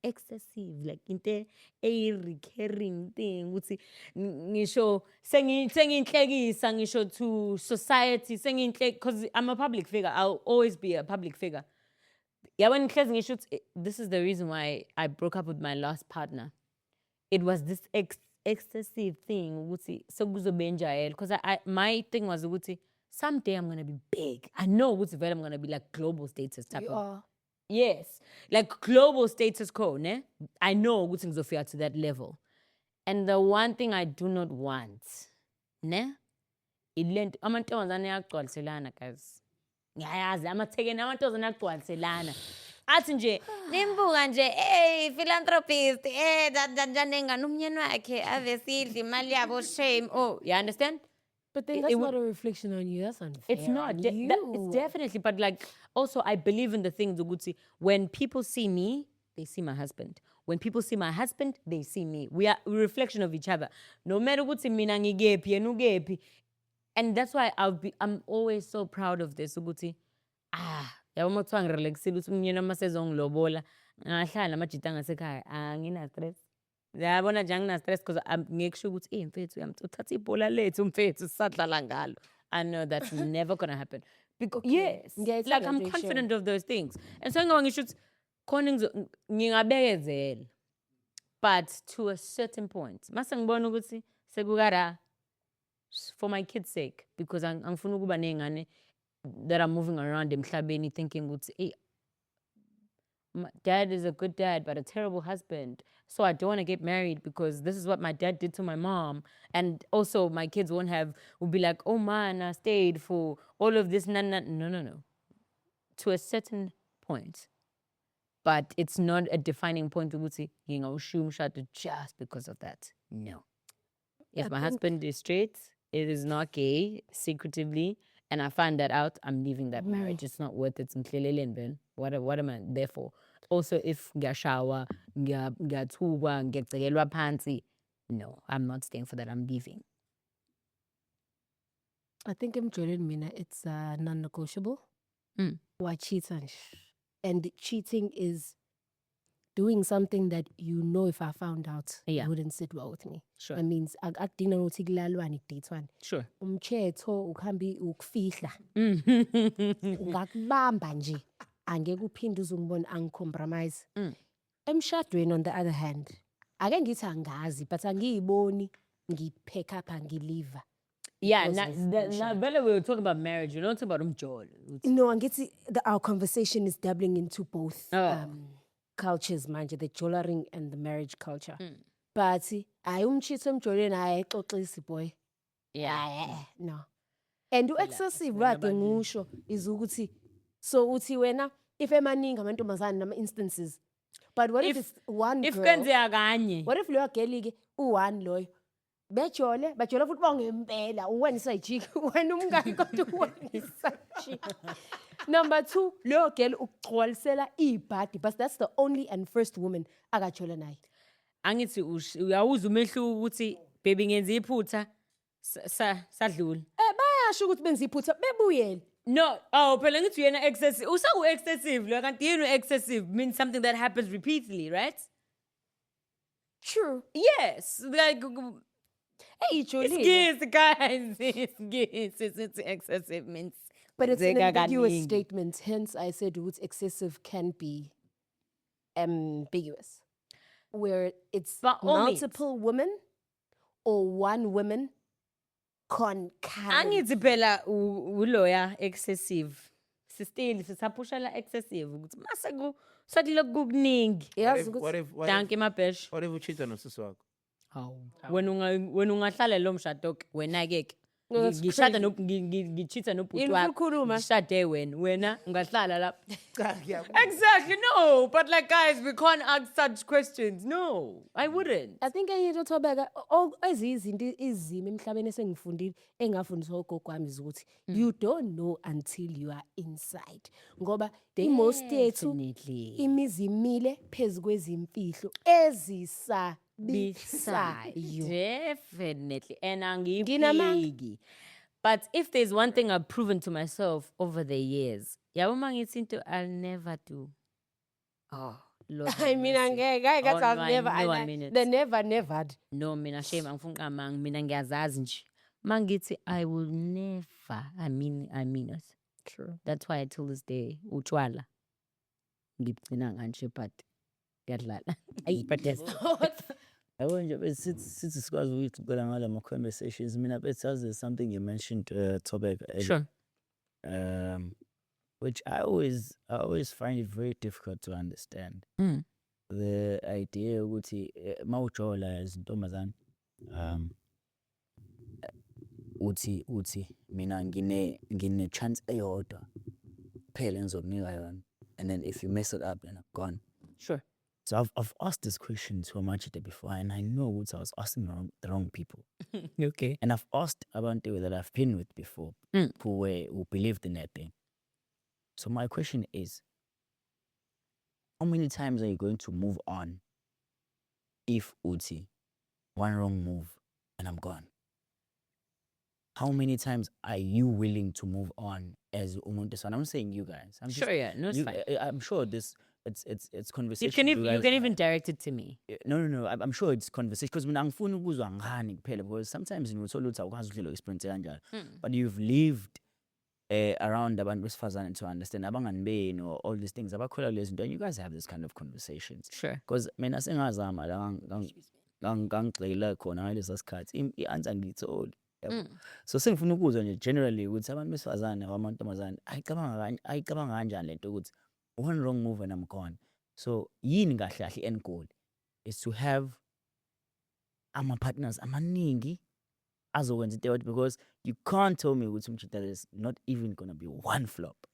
[SPEAKER 1] excessive like into a recurring thing ukuthi ngisho sengiyinhlekisa ngisho to society because I'm a public figure. I'll always be a public figure. Yeah, when this is the reason why I broke up with my last partner. It was this excessive thing because my thing was someday I'm gonna be big. I know I'm gonna be like global status type of. Yes, like global status quo, ne? I know ukuthi ngizofika to that level. And the one thing I do not want, ne? Amantombazane ayagcwaliselana guys. Ngiyayazi amathekeni amantombazane ayagcwaliselana. Athi nje nimbuka nje philanthropist njani ngani umnyeni wakhe ave sidla imali yabo shame. Oh, you understand?
[SPEAKER 2] But then that's not a reflection on you. That's unfair.
[SPEAKER 1] It's not. It's definitely. But like, also, I believe in the thing, Zuguti. When people see me, they see my husband. When people see my husband, they see me. We are a reflection of each other. No matter what's in me, and that's why I'm always so proud of this, Zuguti. Yabo motwang relaxile uthi umnyeni amasezongilobola. Ngahlala amajita ngasekhaya. Angina stress. Yabona nje angina stress because ngiyekusho ukuthi mfethu uyamthatha ibhola lethu mfethu sisadlala ngalo. I know that's never going to happen. Because yes, like I'm confident of those things. And so ngoba ngisho ukuthi khona ngingabekezela. But to a certain point. Mase ngibona ukuthi sekukara for my kids' sake because angifuna ukuba nengane that are moving around emhlabeni thinking ukuthi my dad is a good dad but a terrible husband. So I don't want to get married because this is what my dad did to my mom. And also my kids will be like, oh man, I stayed for all of this. No. To a certain point. But it's not a defining point to say, just because of that. No. If my husband is straight, it is not gay, secretively, and I find that out, I'm leaving that marriage. It's not worth it. What am I there for? Also, if ngiyashawa, ngiyathuba, ngiyecekelwa phansi, no, I'm not staying for that. I'm leaving.
[SPEAKER 2] I think mina it's non-negotiable. Why cheat and cheating is doing something that you know if I found out it wouldn't sit well with me.
[SPEAKER 1] Sure.
[SPEAKER 2] That means akudinga ukuthi kulalwane kudethwane.
[SPEAKER 1] Sure.
[SPEAKER 2] Umthetho ukhambi ukufihla. Ngakubamba nje. Angeke uphinde uzungibona angicompromise. Emshadweni on the other hand, ake ngithi angazi but angiyiboni ngipick up ngiliva.
[SPEAKER 1] Yeah, now better we were talking about marriage. You don't talk about umjolo.
[SPEAKER 2] No, angithi our conversation is doubling into both cultures manje, the jolering and the marriage culture. But ayi umchitho emjolweni ayixoxisi boy.
[SPEAKER 1] Yeah.
[SPEAKER 2] No. And excessive right ngisho is ukuthi so uthi wena if emaningi amantombazane nama instances. But what if it's one girl?
[SPEAKER 1] If kwenzeka kanye.
[SPEAKER 2] What if leyo girl ke u1 loyo? Bajola futhi bongempela uwena isayijiki wena umngani kodwa uwena isayijiki. Number 2, leyo girl ukugcwalisela ibhadi, but that's the only and first woman akajola naye.
[SPEAKER 1] Angithi uyawuza umehluko ukuthi baby ngenza iphutha sadlula.
[SPEAKER 2] Bayasho ukuthi benza iphutha bebuyele.
[SPEAKER 1] No, phela ngithi uyena excessive. Usaku excessive lo kanti yena excessive means something that happens repeatedly, right?
[SPEAKER 2] True.
[SPEAKER 1] Yes, like
[SPEAKER 2] Hey, Jolene.
[SPEAKER 1] yes, guys, it's excessive means.
[SPEAKER 2] But it's an ambiguous
[SPEAKER 1] Zekaningi.
[SPEAKER 2] statement. Hence, I said what's excessive can be ambiguous. Where it's
[SPEAKER 1] By all means.
[SPEAKER 2] multiple women or one woman concurrent.
[SPEAKER 1] Angithi phela uloya excessive. Still sisapusha la excessive ukuthi mase ku sadile kukuningi.
[SPEAKER 2] Yazi
[SPEAKER 5] What
[SPEAKER 2] ukuthi-
[SPEAKER 5] if
[SPEAKER 1] Danke mabhesh.
[SPEAKER 5] what if ucheat on usisi wakho?
[SPEAKER 1] Hawu. Wena ungahlala lo mshado wena ke.
[SPEAKER 2] No, that's
[SPEAKER 1] Ngishada
[SPEAKER 2] crazy.
[SPEAKER 1] ngichitha nobhuti
[SPEAKER 2] Yini
[SPEAKER 1] wakho.
[SPEAKER 2] ukhuluma?
[SPEAKER 1] Ngishade wena ungahlala la.
[SPEAKER 5] Cha, ngiyabona.
[SPEAKER 1] Exactly, no. But like, guys, we can't ask such questions. No, I wouldn't.
[SPEAKER 2] I think enye into Thobeka ezizinto izimo emhlabeni esengifundile engafundiswa ugogo wami ukuthi you don't know until you are inside. Ngoba most yethu
[SPEAKER 1] Definitely.
[SPEAKER 2] imizi imile phezu kwezimfihlo ezisabisayo.
[SPEAKER 1] Definitely. And
[SPEAKER 2] Nginamanga.
[SPEAKER 1] angiyipiki. But if there's one thing I've proven to myself over the years, yabo mangithi into I'll never do. Oh, Lord.
[SPEAKER 2] I mean, angeke
[SPEAKER 1] Oh,
[SPEAKER 2] I've
[SPEAKER 1] no, I
[SPEAKER 2] never,
[SPEAKER 1] know I mean it.
[SPEAKER 2] the nevered.
[SPEAKER 1] No, mina shame angifuni uqamanga, mina ngiyazazi nje. Mangithi I will never. I mean it.
[SPEAKER 2] True.
[SPEAKER 1] That's why till this day utshwala ngibugcina kanje but ngiyadlala. Ayi but yes.
[SPEAKER 3] Yabo nje sithi sikwazi ukucela ngala ma conversations mina bethi there's something you mentioned Tobek earlier.
[SPEAKER 1] Sure.
[SPEAKER 3] Which I always find it very difficult to understand.
[SPEAKER 1] Mm.
[SPEAKER 3] The idea ukuthi mawujola izintombazana uthi mina ngine chance eyodwa phela ngizokunika yona, and then if you mess it up then I'm gone.
[SPEAKER 1] Sure.
[SPEAKER 3] So I've asked this question to Amachite before, and I know what I was asking the wrong people.
[SPEAKER 1] Okay.
[SPEAKER 3] And I've asked abantu that I've been with before
[SPEAKER 1] Mm.
[SPEAKER 3] who believed in that thing. So my question is, how many times are you going to move on if Uti, one wrong move and I'm gone? How many times are you willing to move on as umuntu? So I'm not saying you guys. I'm
[SPEAKER 1] Sure, yeah. No, it's fine.
[SPEAKER 3] I'm sure this it's conversation.
[SPEAKER 1] You can even direct it to me.
[SPEAKER 3] No. I'm sure it's conversation because mina angifuni ukuzwa ngani kuphela, because sometimes ngithola ukuthi awukwazi ukudlula experience kanjalo. But you've lived around abantu besifazane to understand abangani benu or all these things abakhola lezi zinto, and you guys have this kind of conversations.
[SPEAKER 1] Sure.
[SPEAKER 3] Because mina sengazama la ngangigxila khona ngalesa sikhathi i-answer ngiyitholi. So sengifuna ukuzwa nje generally ukuthi abantu besifazane abamantombazane ayicabanga kanjani lento ukuthi one wrong move and I'm gone. So yini kahle kahle end goal is to have ama-partners amaningi azokwenza into eyodwa, because you can't tell me ukuthi umchita there's not even gonna be one flop.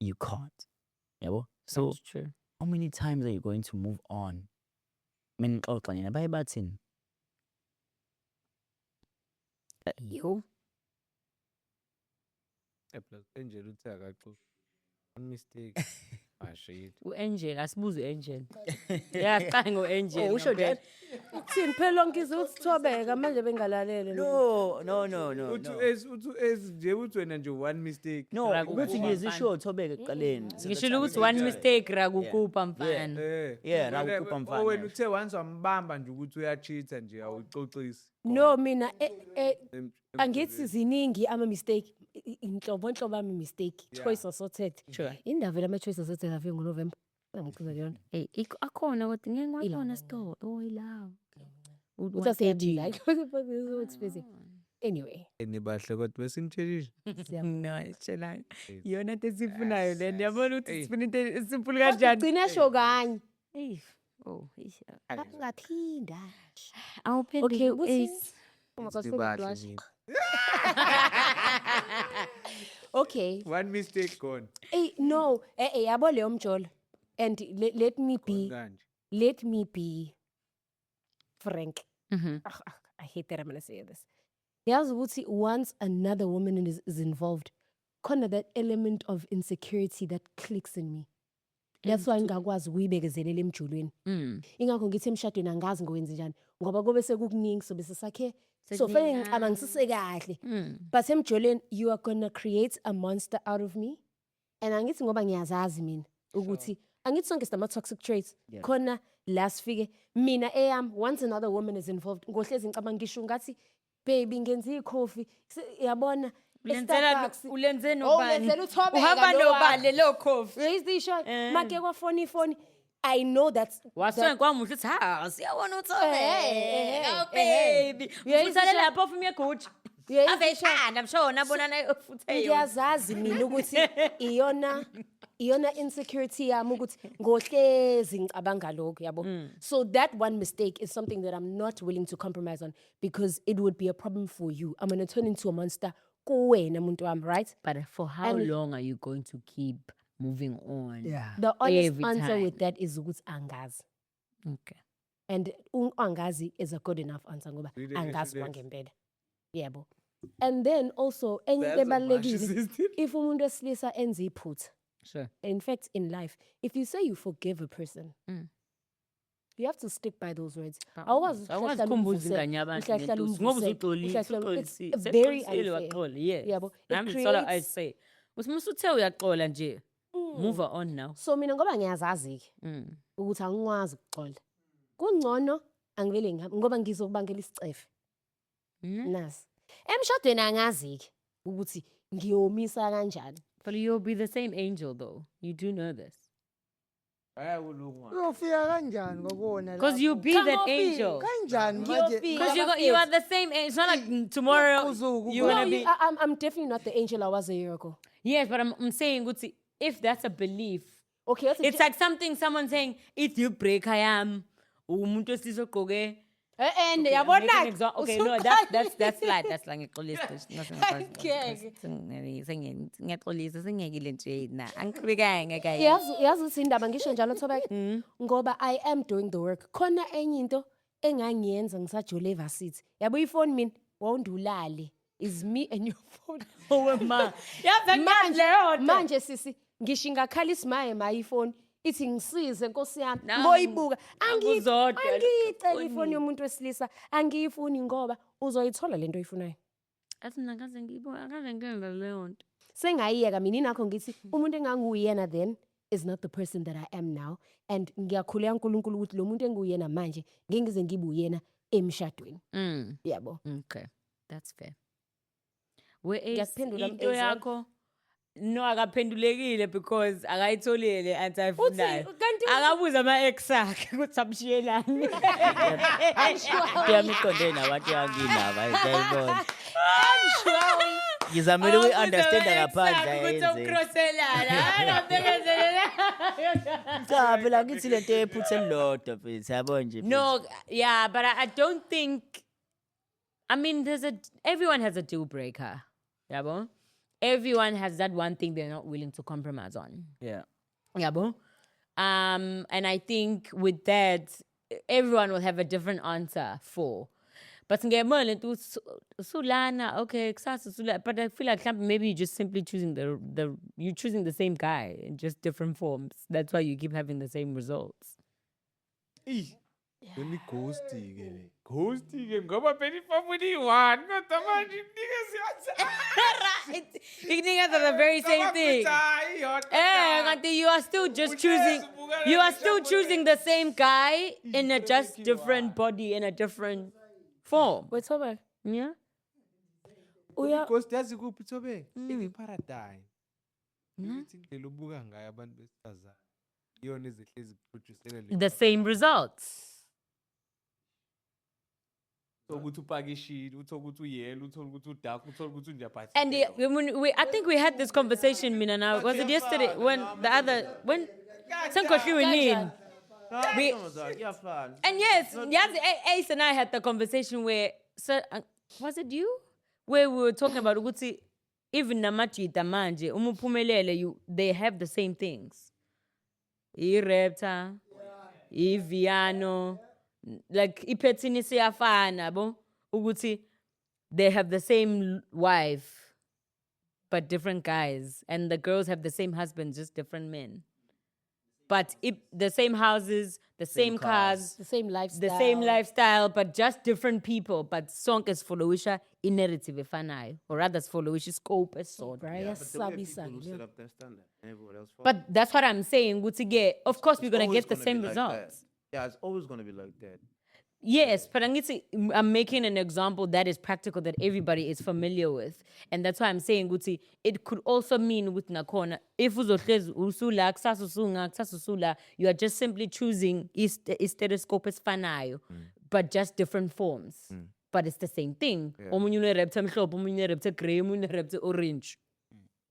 [SPEAKER 3] You can't. Yabo? So
[SPEAKER 1] That's true.
[SPEAKER 3] how many times are you going to move on? Mina ngixoxa nina baye bathini?
[SPEAKER 1] You?
[SPEAKER 6] Plus Angel uthi akaxoxa. One mistake. Shit.
[SPEAKER 1] U-Angel, asibuze u-Angel. Yeah, qala ngo-Angel.
[SPEAKER 3] usho
[SPEAKER 1] ngampela.
[SPEAKER 2] Uthini phela lonke izuthi Thobeka manje bengalalele.
[SPEAKER 3] No.
[SPEAKER 6] Uthi ez nje uthi wena nje one mistake.
[SPEAKER 3] No,
[SPEAKER 1] Ragu
[SPEAKER 3] ukuthi
[SPEAKER 1] kupha
[SPEAKER 3] ngiyizisho Thobeka ekuqaleni.
[SPEAKER 1] Ngishilo ukuthi one mistake rakukupa mfana.
[SPEAKER 3] Yeah, nakupha mfana.
[SPEAKER 6] Wena uthe once wambamba nje ukuthi uyacheata nje awuxoxisi.
[SPEAKER 2] No, mina angithi ziningi ama-mistake. Inhlobo ama-mistake. Choice assorted.
[SPEAKER 1] Sure.
[SPEAKER 2] Indaba lama-choice assorted afike ngoNovember. Angichiza kuyona.
[SPEAKER 1] Hey, akhona kodwa ngeke ngiwabona store. Oh, ilawo.
[SPEAKER 2] Utaseyadila. So expensive. Anyway.
[SPEAKER 6] Nibahle kodwa besinitshelile.
[SPEAKER 1] No, shelanga. Yona into esifunayo le. Yabona ukuthi
[SPEAKER 6] Hey.
[SPEAKER 1] sifuna into esimpulu kanjani.
[SPEAKER 2] Gcina sho kanye.
[SPEAKER 1] Hey. Oh,
[SPEAKER 2] Ngaphinda.
[SPEAKER 1] awuphendule
[SPEAKER 2] Okay,
[SPEAKER 1] u-Ace.
[SPEAKER 2] Oh my God,
[SPEAKER 6] Sibahle
[SPEAKER 2] blush.
[SPEAKER 6] nini.
[SPEAKER 2] Okay.
[SPEAKER 6] One mistake gone.
[SPEAKER 2] Hey, no. Yabo leyo mjolo. And let me
[SPEAKER 6] Kanje.
[SPEAKER 2] be frank.
[SPEAKER 1] Mhm.
[SPEAKER 2] I hate that I'm gonna say this. Yazi ukuthi once another woman is involved, khona that element of insecurity that clicks in me. That's why ngakwazi ukuyibekezelela emjulweni. Ingakho ngithi emshadweni angazi ngowenza njani ngoba kube sekukuningi sobe sisakhe so fanele ngicabangisise kahle. But emjulweni you are going to create a monster out of me. And angithi ngoba ngiyazazi mina ukuthi angithi sonke sama toxic traits khona last figure mina once another woman is involved ngohlezi ngicabanga ngisho ngathi baby ngenza icoffee yabona
[SPEAKER 1] ulenze nobani
[SPEAKER 2] uhamba
[SPEAKER 1] nobani lo coffee
[SPEAKER 2] uyizisho make kwa phone I know that's
[SPEAKER 1] kwamuhle uthi ha siyabona uThobe baby usale lapho ufuna yegutsha aveshana mshona bonana ufuthe
[SPEAKER 2] ngiyazazi mina ukuthi iyona insecurity yami ukuthi ngohlezi ngicabanga lokho yabo. So that one mistake is something that I'm not willing to compromise on because it would be a problem for you. I'm going to turn into a monster kuwena muntu wami, right?
[SPEAKER 1] But for how long are you going to keep moving on?
[SPEAKER 4] Yeah.
[SPEAKER 2] The honest
[SPEAKER 1] Every
[SPEAKER 2] answer
[SPEAKER 1] time.
[SPEAKER 2] with that is ukuthi angazi.
[SPEAKER 1] Okay.
[SPEAKER 2] And angazi is a good enough answer ngoba angazi kwangempela. Yebo. And then also enye ebalekile if umuntu wesilisa enza iphutha.
[SPEAKER 1] Sure.
[SPEAKER 2] In fact, in life, if you say you forgive a person, you have to stick by those words.
[SPEAKER 1] Awuzikhumbuza ingane yabantu ngentusi ngoba uzuxolile
[SPEAKER 2] It's very unfair.
[SPEAKER 1] uyaxola yes
[SPEAKER 2] Yabo, it
[SPEAKER 1] nami sola I
[SPEAKER 2] creates-
[SPEAKER 1] say usuthe uyaxola nje move on now.
[SPEAKER 2] So mina ngoba ngiyazazi ukuthi angikwazi ukuxola. Kungcono angivele ngihambe ngoba ngizokubangela isicefe. Nasi. Emshadweni angazi ke ukuthi ngiyomisa kanjani.
[SPEAKER 1] But you'll be the same angel though. You do know this.
[SPEAKER 4] Uyofika kanjani ngokona
[SPEAKER 1] Because you be that angel.
[SPEAKER 4] kanjani manje
[SPEAKER 1] Because you are the same angel. It's not like tomorrow you're
[SPEAKER 2] No,
[SPEAKER 1] gonna be.
[SPEAKER 2] I'm definitely not the angel I was a year ago.
[SPEAKER 1] Yes, but I'm saying Guti, if that's a belief,
[SPEAKER 2] Okay,
[SPEAKER 1] it's like someone saying, if you break I am umuntu wesilisa
[SPEAKER 2] and
[SPEAKER 1] Okay, I'm making an
[SPEAKER 2] yabona.
[SPEAKER 1] example. Okay, no, that's like ngixolisa ngiyaqolisa sengiyekile nje na angiqhubekayo ngeke
[SPEAKER 2] Yazi ukuthi indaba ngisho njalo Thobeka ngoba I am doing the work. Khona enye into engangiyenza ngisajole eVarsity. Yabo ifone mina wawundulale. Is me and your phone.
[SPEAKER 1] oh ma yaze
[SPEAKER 2] Manje sisi ngisho ngakhala isimaye my iPhone ithi ngisize Nkosi yami
[SPEAKER 1] Nawu,
[SPEAKER 2] ngoyibuka
[SPEAKER 1] akuzodwa
[SPEAKER 2] angicela ifoni yomuntu wesilisa angiyifuni ngoba uzoyithola lento oyifunayo.
[SPEAKER 1] athi mina akaze ngenza leyo nto
[SPEAKER 2] Sengayiyeka mina inakho ngithi umuntu enganguyena then is not the person that I am now and ngiyakhuleka uNkulunkulu ukuthi lo muntu enguyena manje ngingize ngibuyena emshadweni. Yabo.
[SPEAKER 1] Okay, that's fair. Where is
[SPEAKER 2] Ngiyaphendula
[SPEAKER 1] into
[SPEAKER 2] Ezra.
[SPEAKER 1] yakho? No, akaphendulekile because akayitholile answer ayifunayo.
[SPEAKER 2] kanti-
[SPEAKER 1] Akabuza ama-ex akhe ukuthi amshiyelani.
[SPEAKER 3] Kuyamiqonde nabantu yanginaba ayibona. Ngizamela uyi-understanda ngaphandle
[SPEAKER 1] ukuthi
[SPEAKER 3] ayenze.
[SPEAKER 1] ukroselana.
[SPEAKER 3] Cha phela ngithi lento ephutha elilodwa mfethu yabona nje.
[SPEAKER 1] No, yeah, but I don't think. I mean, everyone has a deal breaker. Yabo? Everyone has that one thing they're not willing to compromise on.
[SPEAKER 3] Yeah.
[SPEAKER 1] Yabo? And I think with that, everyone will have a different answer for. But sulana, okay, but I feel like maybe you're just simply choosing you're choosing the same guy in just different forms. That's why you keep having the same results.
[SPEAKER 5] Yoni ghosti ke le. Ghosti ke ngoba phela ifamily one kodwa manje nike siyathi.
[SPEAKER 1] Right. You niggas are the very same thing. Kanti you are still just choosing. You are still choosing the same guy in a just different body in a different form.
[SPEAKER 2] Wait Thobeka.
[SPEAKER 1] Yeah.
[SPEAKER 6] Ghost yazi kuphi Thobeka? Paradigm. Ukuthi indlela ubuka ngayo abantu besifazane. Iyona ezihlezi producer le.
[SPEAKER 1] The same results.
[SPEAKER 5] Ukuthi upakishile, uthola ukuthi uyelo, uthola ukuthi udark, uthola ukuthi unjaphathi.
[SPEAKER 1] And I think we had this conversation, Mina. Now was it yesterday when Sankoshi Winin. And yes, Ace and I had the conversation where was it you? Where we were talking about ukuthi even namachita manje umuphumelele they have the same things. I-Repta, i-Viano, like iphethini siyafana bo ukuthi they have the same wife. but different guys, and the girls have the same husbands, just different men. But the same houses, the same cars,
[SPEAKER 2] The same lifestyle.
[SPEAKER 1] the same lifestyle, but just different people. But sonke sifollowisha i-narrative efanayo, or rather sifollowisha scope esisodwa.
[SPEAKER 2] Brian
[SPEAKER 7] But the way people
[SPEAKER 2] Sabisa.
[SPEAKER 7] who set up their standard and everyone else follows.
[SPEAKER 1] But that's what I'm saying. Ukuthi-ke, of course, we're
[SPEAKER 7] It's
[SPEAKER 1] gonna
[SPEAKER 7] always
[SPEAKER 1] get the
[SPEAKER 7] gonna
[SPEAKER 1] same
[SPEAKER 7] be like that.
[SPEAKER 1] results.
[SPEAKER 7] Yeah, it's always gonna be like that.
[SPEAKER 1] Yes, but I'm making an example that is practical, that everybody is familiar with. And that's why I'm saying, Guti, it could also mean with Nakona, if uzohlezi usula, kusasa usunga, kusasa usula, you are just simply choosing stethoscope esifanayo, but just different forms. But it's the same thing. Omunye unerepta mhlophe, omunye unerepta grey, omunye unerepta orange.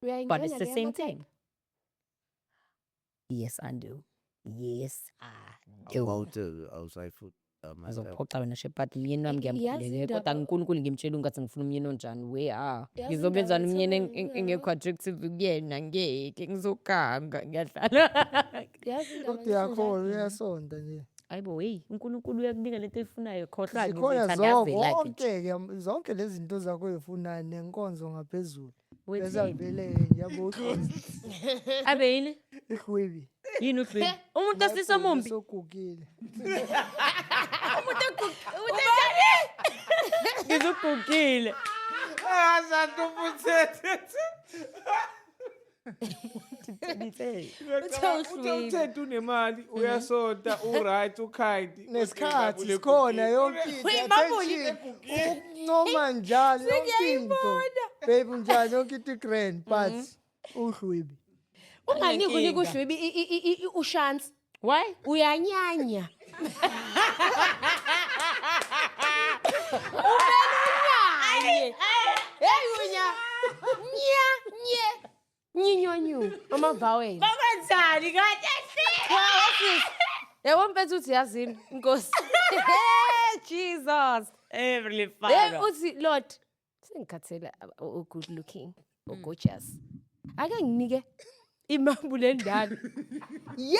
[SPEAKER 1] But it's the same thing. Yes, I do. Yes, I do.
[SPEAKER 7] About the outside food. Myself.
[SPEAKER 1] Azophoxa wena shepherd umyeni wami ngiyamkhuleke kodwa uNkulunkulu ngimtshela ukuthi ngifuna umyeni onjani we
[SPEAKER 2] Yazi
[SPEAKER 1] ngizobenzana
[SPEAKER 2] indaba
[SPEAKER 1] umyeni
[SPEAKER 2] ethobekile.
[SPEAKER 1] engekho attractive kuyena ngeke ngizoganga ngiyahlala
[SPEAKER 4] Kodwa uyakholwa uyasonda nje.
[SPEAKER 1] ayibo hey uNkulunkulu uyakunika lento eyifunayo khohlwa
[SPEAKER 4] Zikhona
[SPEAKER 1] ngizithandazela
[SPEAKER 4] zonke lezi zinto zakho ezifunayo nenkonzo ngaphezulu.
[SPEAKER 1] Wethi?
[SPEAKER 4] Bese vele nje yabo
[SPEAKER 1] abe yini
[SPEAKER 4] ihwebi.
[SPEAKER 1] yini uhlwi umuntu osisomumbi
[SPEAKER 4] Sokugile.
[SPEAKER 1] ngizugugile
[SPEAKER 5] Umthetho unemali, uyasonta, uright, ukind.
[SPEAKER 4] Nesikhathi sikhona yonke into. Ukuncoma njalo yonke into. Baby njalo yonke into grand but uhwebi.
[SPEAKER 2] Unganiki unika uhlwibi ushansi.
[SPEAKER 1] why
[SPEAKER 2] Uyanyanya. Hey unya. Nya nye. Nyinyonyu. Ama vowels.
[SPEAKER 1] bakwenzani kade
[SPEAKER 2] Yabo mfethu uthi yazini Nkosi. Jesus.
[SPEAKER 1] every
[SPEAKER 2] Then uthi Lord, sengikhathela good looking, gorgeous. Ake nginike imambu lendalo. Yey!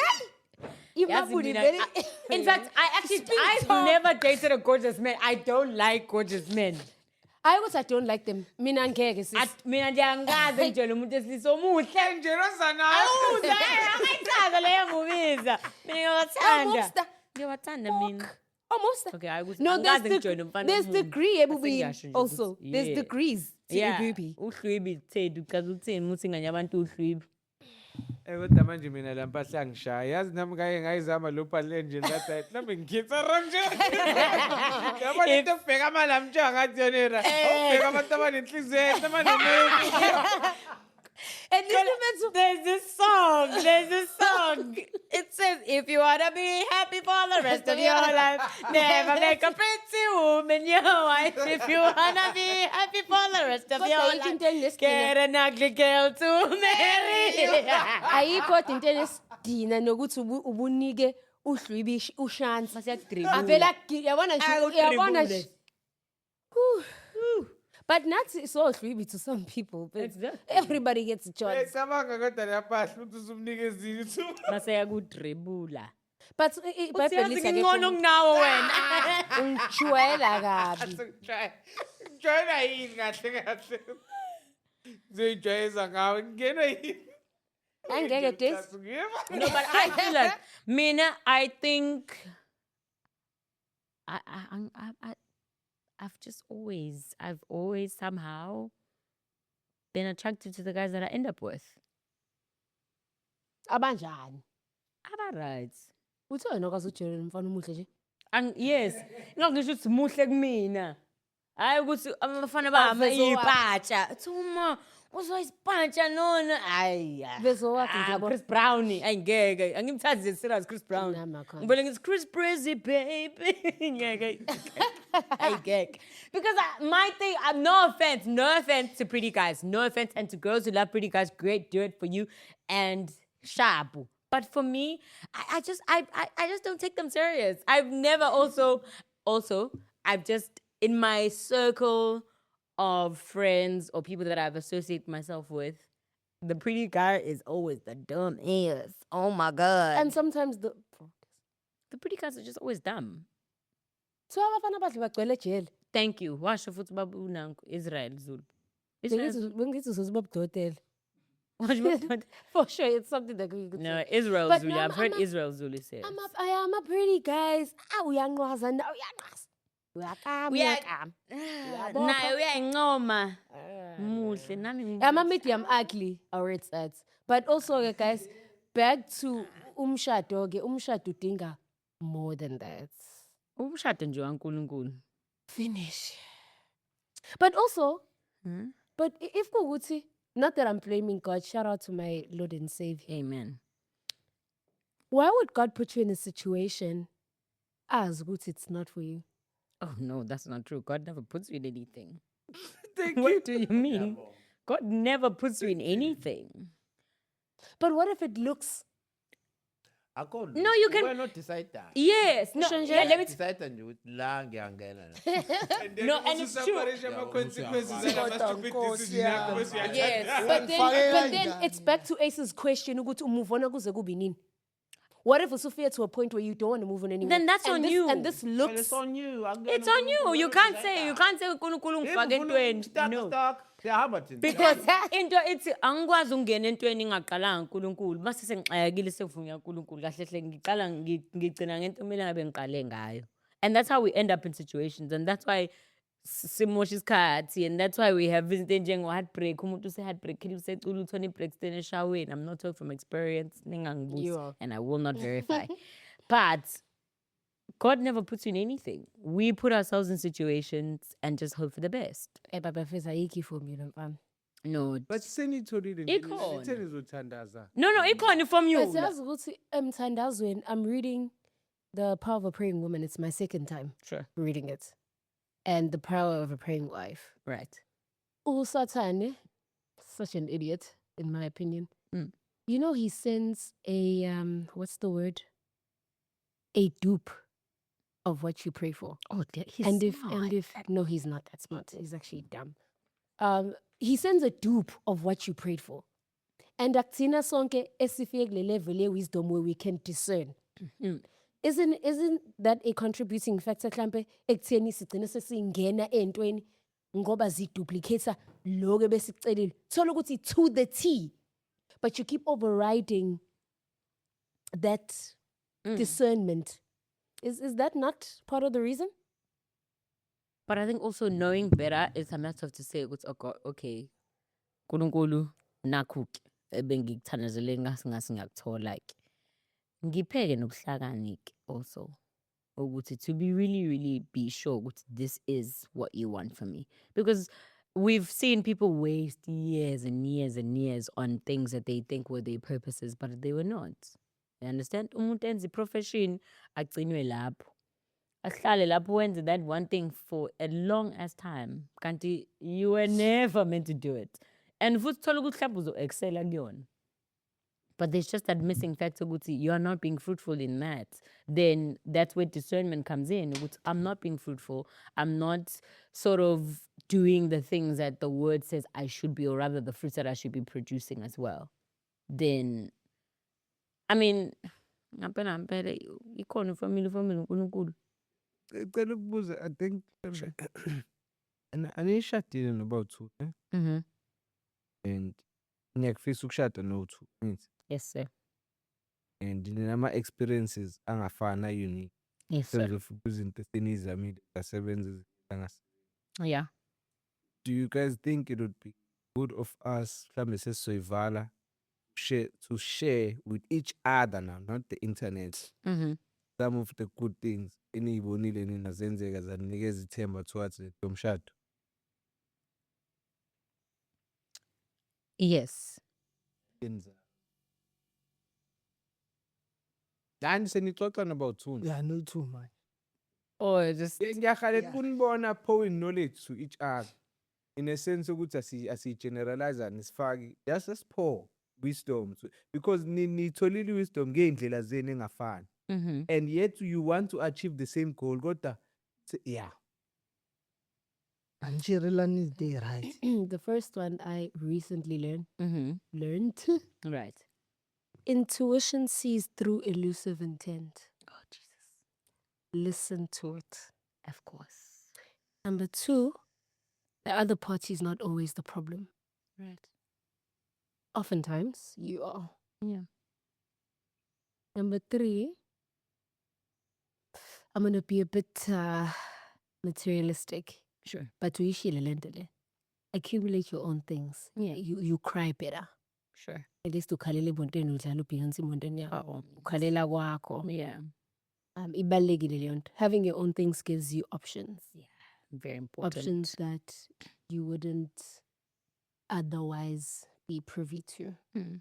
[SPEAKER 2] Imambu
[SPEAKER 1] Yazi
[SPEAKER 2] very
[SPEAKER 1] mina- in fact, I've never dated a gorgeous man. I don't like gorgeous men.
[SPEAKER 2] I ukuthi I don't like them. Mina ngeke sis.
[SPEAKER 1] Mina ndiyangazi ngitshela umuntu esilisa omuhle
[SPEAKER 5] Njalo sana.
[SPEAKER 1] awuza akayichaza leyo mubiza mina ngiyawathanda ngiyawathanda mina
[SPEAKER 2] Almost.
[SPEAKER 1] okay ayikuthi
[SPEAKER 2] No,
[SPEAKER 1] angazi ngitshela umfana
[SPEAKER 2] there's degree ebubini
[SPEAKER 1] Asengiyasho nje
[SPEAKER 2] also.
[SPEAKER 1] ukuthi,
[SPEAKER 2] There's
[SPEAKER 1] yeah.
[SPEAKER 2] degrees to
[SPEAKER 1] yeah
[SPEAKER 2] ebubi.
[SPEAKER 1] uhlwibi thethu uchaza ukutheni ukuthi nganye abantu uhlwibi
[SPEAKER 5] Kodwa manje mina la mpahla angishaya. Yazi nami ngake ngayizama lo pale nje ngathi nami ngikhetha ranje. Yabo lento ubheka mala mtshanga ngathi yona era. Ubheka abantu abanenhliziyo, abanemali.
[SPEAKER 2] And this
[SPEAKER 1] there's this song it says if you wanna be happy for the rest of your life never make a pretty woman your wife if you wanna be happy for the rest of your life get an ugly girl to marry
[SPEAKER 2] ayikho into enesidina nokuthi ubunike uhlwibi ushansi.
[SPEAKER 1] Basiyakudribula.
[SPEAKER 2] Avela yabona nje uyabona
[SPEAKER 1] Akudribule.
[SPEAKER 2] nje. Whew. But not so hlwibi to some people. But
[SPEAKER 1] Exactly.
[SPEAKER 2] everybody gets a choice.
[SPEAKER 5] Cabanga kodwa la mpahla ukuthi usumnikeza ithu.
[SPEAKER 1] Basiyakudribula
[SPEAKER 2] But
[SPEAKER 1] uyazi ngingcono kunawe wena
[SPEAKER 2] ungijwayela kabi.
[SPEAKER 5] Joyina yini kahle kahle. Zoyijwayeza ngawe ngena yini.
[SPEAKER 2] Angeke this.
[SPEAKER 1] no but I feel like mina I think I've always somehow been attracted to the guys that I end up with.
[SPEAKER 2] Abanjani?
[SPEAKER 1] Right.
[SPEAKER 2] Uthi wena kwazi uJerry mfana umuhle nje.
[SPEAKER 1] Yes. Ngingasho ukuthi muhle kumina. Hayi ukuthi abafana bami
[SPEAKER 2] Avezo
[SPEAKER 1] ipatsha. Thuma uzoyisipatsha nona. Hayi.
[SPEAKER 2] Vezo wakhe nje yabo.
[SPEAKER 1] Chris Brown ayingeke. Angimthathi serious Chris Brown.
[SPEAKER 2] Nami akhona.
[SPEAKER 1] Ngibele ngithi Chris Breezy baby. Ngeke. Ayingeke. Because my thing, no offense to pretty guys. No offense and to girls who love pretty guys. Great, do it for you and shabu. But for me, I just don't take them serious. I've never also I've just in my circle of friends or people that I've associated myself with, the pretty guy is always the dumb ass. Oh my god.
[SPEAKER 2] And sometimes the
[SPEAKER 1] pretty guys are just always dumb.
[SPEAKER 2] so abafana badle bagcwele jail.
[SPEAKER 1] Thank you. Washo futhi babu nanku Israel Zulu. Israel.
[SPEAKER 2] Bengithi uzosibabudodela.
[SPEAKER 1] What you mean?
[SPEAKER 2] For sure, it's something that we could
[SPEAKER 1] No,
[SPEAKER 2] say.
[SPEAKER 1] Israel
[SPEAKER 2] But
[SPEAKER 1] Zulu.
[SPEAKER 2] no,
[SPEAKER 1] I've heard
[SPEAKER 2] I'm a-
[SPEAKER 1] Israel Zulu say.
[SPEAKER 2] I am a pretty guys. Uyanqwaza na uyanqwaza. Uyakama.
[SPEAKER 1] Naye uyayincoma. Muhle nami.
[SPEAKER 2] I'm a medium ugly, or it's that. But also, guys, back to umshado. Umshado udinga more than that.
[SPEAKER 1] Umshado nje waNkulunkulu.
[SPEAKER 2] Finish. But also,
[SPEAKER 1] Hmm?
[SPEAKER 2] but if kuguti, not that I'm blaming God, shout out to my Lord and Savior.
[SPEAKER 1] Amen.
[SPEAKER 2] Why would God put you in a situation as good it's not for you?
[SPEAKER 1] Oh no, that's not true. God never puts you in anything.
[SPEAKER 5] Thank
[SPEAKER 1] What
[SPEAKER 5] you.
[SPEAKER 1] do you mean? God never puts you in anything.
[SPEAKER 2] But what if it looks
[SPEAKER 1] No, you can-
[SPEAKER 7] We're not decide that.
[SPEAKER 1] Yes. No,
[SPEAKER 2] Shanje-
[SPEAKER 1] yeah, let me
[SPEAKER 7] Decide nje ukuthi la ngiyangena la.
[SPEAKER 1] No, and it's true.
[SPEAKER 5] Consequences
[SPEAKER 4] Kodwa Nkosi yami.
[SPEAKER 1] Yes.
[SPEAKER 2] but then,
[SPEAKER 4] Ufake
[SPEAKER 2] but then
[SPEAKER 4] kanjani?
[SPEAKER 2] it's back to Ace's question ukuthi move on kuze kube nini? What if usufika to a point where you don't want to move on anymore?
[SPEAKER 1] Then that's
[SPEAKER 2] and
[SPEAKER 1] on
[SPEAKER 2] this,
[SPEAKER 1] you.
[SPEAKER 2] And this
[SPEAKER 7] Well,
[SPEAKER 2] looks
[SPEAKER 7] it's on you.
[SPEAKER 1] It's on you. You can't say uNkulunkulu ngifake entweni. No.
[SPEAKER 7] Siyahamba thina.
[SPEAKER 1] Because into ithi angikwazi ukungena entweni engaqalanga uNkulunkulu base sengixayekile sekuvunya uNkulunkulu kahle hle ngiqala ngigcina ngento mina ngabe ngiqale ngayo. And that's how we end up in situations, and that's why simosha isikhathi, and that's why we have izinto enjengo heartbreak. Umuntu use heartbreak usecula uthona ibreaks then eshaweni. I'm not talking from experience,
[SPEAKER 2] You
[SPEAKER 1] ningangibuzi,
[SPEAKER 2] are.
[SPEAKER 1] and I will not verify. But God never puts you in anything. We put ourselves in situations and just hope for the best.
[SPEAKER 2] Baba Feza ayikho formula mfana.
[SPEAKER 1] No,
[SPEAKER 6] But senitholile
[SPEAKER 1] Ikhona.
[SPEAKER 6] nje nizothandaza.
[SPEAKER 1] no, ikhona from you.
[SPEAKER 2] But siyazi ukuthi emthandazweni, I'm reading The Power of a Praying Woman. It's my second time
[SPEAKER 1] Sure.
[SPEAKER 2] reading it. And The Power of a Praying Wife.
[SPEAKER 1] Right.
[SPEAKER 2] Usatane, such an idiot, in my opinion.
[SPEAKER 1] Mm.
[SPEAKER 2] You know, he sends a what's the word? A dupe of what you pray for.
[SPEAKER 1] Oh, he's
[SPEAKER 2] and if
[SPEAKER 1] smart.
[SPEAKER 2] no, he's not that smart. He's actually dumb. He sends a dupe of what you prayed for. And akthina sonke esifike kule level of wisdom where we can discern.
[SPEAKER 1] Mm.
[SPEAKER 2] Isn't that a contributing factor mhlambe ekutheni sigcine sesingena entweni ngoba ziduplicate lokho besikucelile. Thola ukuthi to the T. But you keep overriding that discernment. Is that not part of the reason?
[SPEAKER 1] But I think also knowing better is a matter of to say, okay, Nkulunkulu nakhu-ke ebengikuthandazele ngase ngiyakuthola like ngipheke nobuhlakani-ke also ukuthi to be really be sure ukuthi this is what you want from me, because we've seen people waste years and years and years on things that they think were their purposes but they were not. You understand? Umuntu enza i-profession agcinwe lapho, ahlale lapho wenze that one thing for a long as time kanti you were never meant to do it, and futhi thola ukuthi mhlawumbe uzo-excela kuyona, but there's just that missing factor ukuthi you are not being fruitful in that. Then that's where discernment comes in, ukuthi I'm not being fruitful, I'm not sort of doing the things that the word says I should be, or rather the fruits that I should be producing as well. Then I mean ngampela ikhona ifamily uNkulunkulu.
[SPEAKER 6] Ngicela ukubuza, I think anishadile noba-2 ne?
[SPEAKER 1] Mhm.
[SPEAKER 6] And ngiyakufisa ukushada no-2 angithi?
[SPEAKER 1] Yes sir.
[SPEAKER 6] And ninama-experiences angafana unique.
[SPEAKER 1] Yes
[SPEAKER 6] In
[SPEAKER 1] sir.
[SPEAKER 6] terms of izinto eseniyizamile zasebenza
[SPEAKER 1] Yeah.
[SPEAKER 6] Do you guys think it would be good of us mhlambe sesizoyivala to share with each other now, not the internet,
[SPEAKER 1] Mhm.
[SPEAKER 6] some of the good things eniyibonile nina zenzeka zanikeza ithemba towards lo mshado?
[SPEAKER 1] Yes.
[SPEAKER 6] Yenzani? Lani senixoxa about 2 nje.
[SPEAKER 4] Yeah, no too much.
[SPEAKER 1] Or just
[SPEAKER 6] Ngiyakhala
[SPEAKER 4] Yeah.
[SPEAKER 6] kunibona pouring knowledge to each other in a sense ukuthi asiyi-generalize sifake just pour wisdom because nitholile wisdom ngey'ndlela zenu engafani,
[SPEAKER 1] mhm.
[SPEAKER 6] and yet you want to achieve the same goal kodwa yeah.
[SPEAKER 4] Anjirelani is there, right?
[SPEAKER 2] The first one I recently
[SPEAKER 1] Mhm.
[SPEAKER 2] learned.
[SPEAKER 1] Right.
[SPEAKER 2] Intuition sees through elusive intent.
[SPEAKER 1] Oh Jesus.
[SPEAKER 2] Listen to it.
[SPEAKER 1] Of course.
[SPEAKER 2] Number 2, The other party is not always the problem.
[SPEAKER 1] Right.
[SPEAKER 2] Oftentimes, you are.
[SPEAKER 1] Yeah.
[SPEAKER 2] Number 3, I'm going to be a bit materialistic.
[SPEAKER 1] Sure.
[SPEAKER 2] But uyishile le nto le. Accumulate your own things.
[SPEAKER 1] Yeah.
[SPEAKER 2] You cry better.
[SPEAKER 1] Sure.
[SPEAKER 2] At least ukhalela emontweni udlala ubhihansi emontweni yakho.
[SPEAKER 1] Oh,
[SPEAKER 2] Ukhalela kwakho.
[SPEAKER 1] yeah.
[SPEAKER 2] Ibalulekile leyo nto. Having your own things gives you options.
[SPEAKER 1] Very important.
[SPEAKER 2] Options that you wouldn't otherwise be privy to.
[SPEAKER 1] Mm.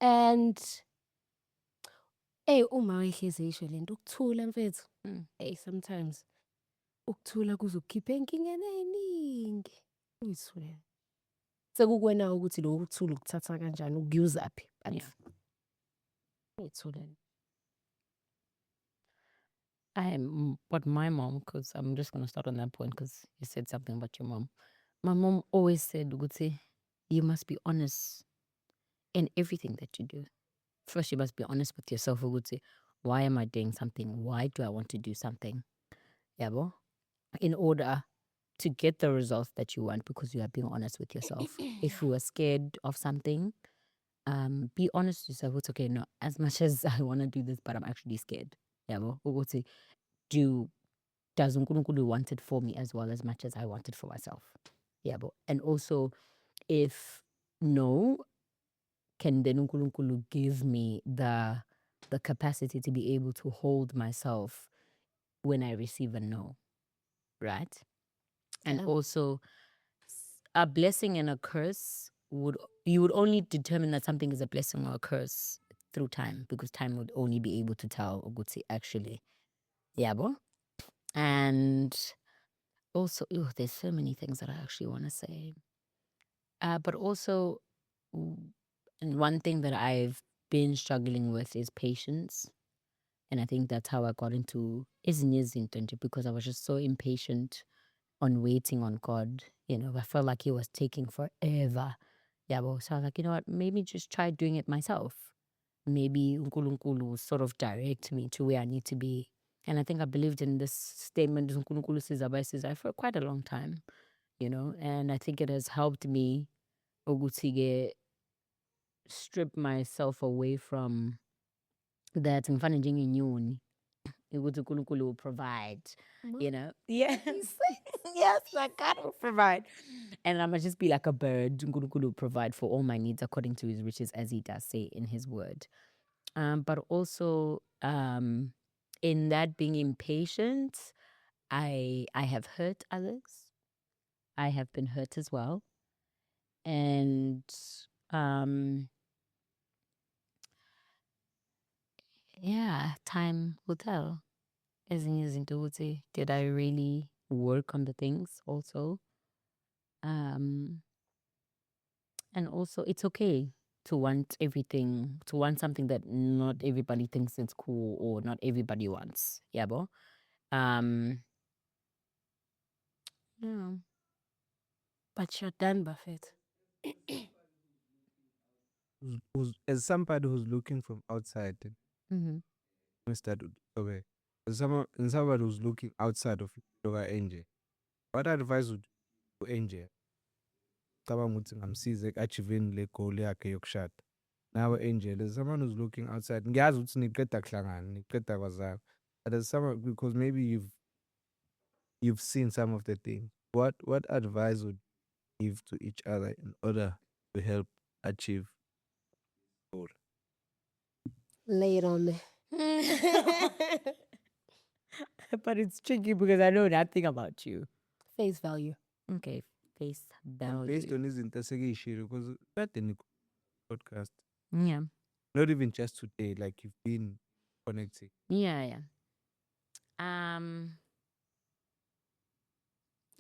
[SPEAKER 2] And uma wehleze isho lento ukuthula mfethu. Sometimes ukuthula kuzokukhipha enkingeni eziningi. Uyithulele. Sekukwena ukuthi lo ukuthula ukuthatha kanjani ukuyuzaphi.
[SPEAKER 1] Yeah.
[SPEAKER 2] Uyithulele.
[SPEAKER 1] But my mom, because I'm just going to start on that point because you said something about your mom. My mom always said, Guti, you must be honest in everything that you do. First, you must be honest with yourself, Guti. Why am I doing something? Why do I want to do something? Yabo? In order to get the results that you want because you are being honest with yourself. If you are scared of something, be honest with yourself. It's okay, no, as much as I want to do this, but I'm actually scared. Yabo? Uguti, does uNkulunkulu want it for me as well as much as I want it for myself? Yabo? And also, if no, can then uNkulunkulu give me the capacity to be able to hold myself when I receive a no, right? And also, a blessing and a curse you would only determine that something is a blessing or a curse through time, because time would only be able to tell Uguti actually. Yabo? And also, there's so many things that I actually want to say. But also, and one thing that I've been struggling with is patience. And I think that's how I got into Izinyezinto, because I was just so impatient on waiting on God. You know, I felt like He was taking forever. Yeah, well, so I was like, you know what, maybe just try doing it myself. Maybe uNkulunkulu will sort of direct me to where I need to be. And I think I believed in this statement, uNkulunkulu says for quite a long time, you know, and I think it has helped me ukuthi strip myself away from that ngifana njengenyoni ukuthi uNkulunkulu will provide, you know. Yes. Yes, like God will provide. And I'm going to just be like a bird. uNkulunkulu will provide for all my needs according to His riches, as He does say in His word. But also, in that being impatient, I have hurt others. I have been hurt as well. And yeah, time will tell. Did I really work on the things also? And also, it's okay to want everything, to want something that not everybody thinks it's cool or not everybody wants. Yeah, bo? Yeah.
[SPEAKER 2] But you're done, Buffett.
[SPEAKER 6] As somebody who's looking from outside,
[SPEAKER 1] Mm-hmm.
[SPEAKER 6] okay. As somebody who's looking outside of Yoga Angel, what advice would you Angel? Cabanga ukuthi ngamsiza achieving le goal yakhe yokushada. Nawe Angel, as someone who's looking outside, ngiyazi ukuthi niqeda kuhlangana, niqeda kwazana. But as someone, because maybe you've seen some of the things. What advice would you give to each other in order to help achieve goal?
[SPEAKER 2] Lay it on me.
[SPEAKER 1] But it's tricky because I know nothing about you.
[SPEAKER 2] Face value.
[SPEAKER 1] Okay, face
[SPEAKER 6] And
[SPEAKER 1] value.
[SPEAKER 6] based on his intersection, because that the podcast,
[SPEAKER 1] Yeah.
[SPEAKER 6] not even just today, like you've been connecting.
[SPEAKER 1] Yeah.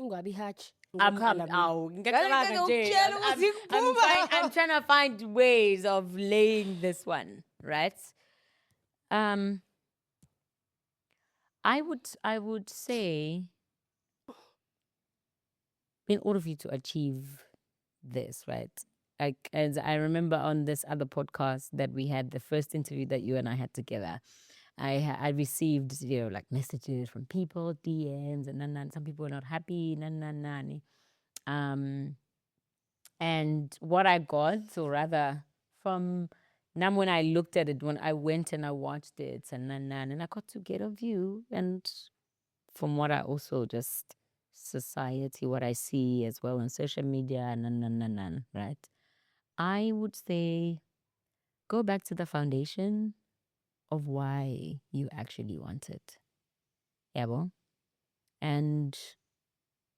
[SPEAKER 2] Ungabi hatch.
[SPEAKER 1] I'm
[SPEAKER 2] Ngokhala
[SPEAKER 1] trying to find ways of laying this one, right? I would say, in order for you to achieve this, right? Like, as I remember on this other podcast that we had, the first interview that you and I had together, I received, like messages from people, DMs, and some people were not happy, And what I got, or rather, from now when I looked at it, when I went and I watched it, and I got to get a view, and from what I also just society, what I see as well on social media, right? I would say go back to the foundation of why you actually want it. Yeah, well? And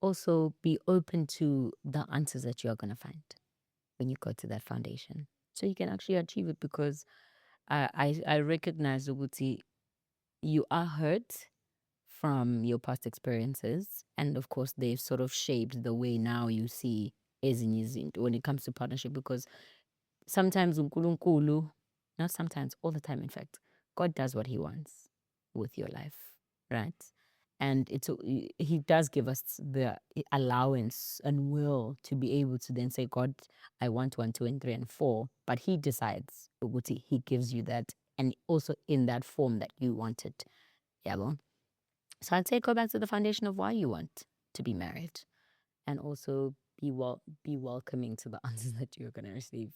[SPEAKER 1] also be open to the answers that you're going to find when you go to that foundation. So you can actually achieve it, because I recognize, Uguti, you are hurt from your past experiences. And of course, they've sort of shaped the way now you see ezinye when it comes to partnership, because sometimes uNkulunkulu, not sometimes, all the time, in fact, God does what he wants with your life, right? And he does give us the allowance and will to be able to then say, God, I want 1, 2, and 3, and 4. But he decides, Uguti, he gives you that, and also in that form that you wanted. Yeah, well. So I'd say go back to the foundation of why you want to be married, and also be welcoming to the answers that you're gonna receive.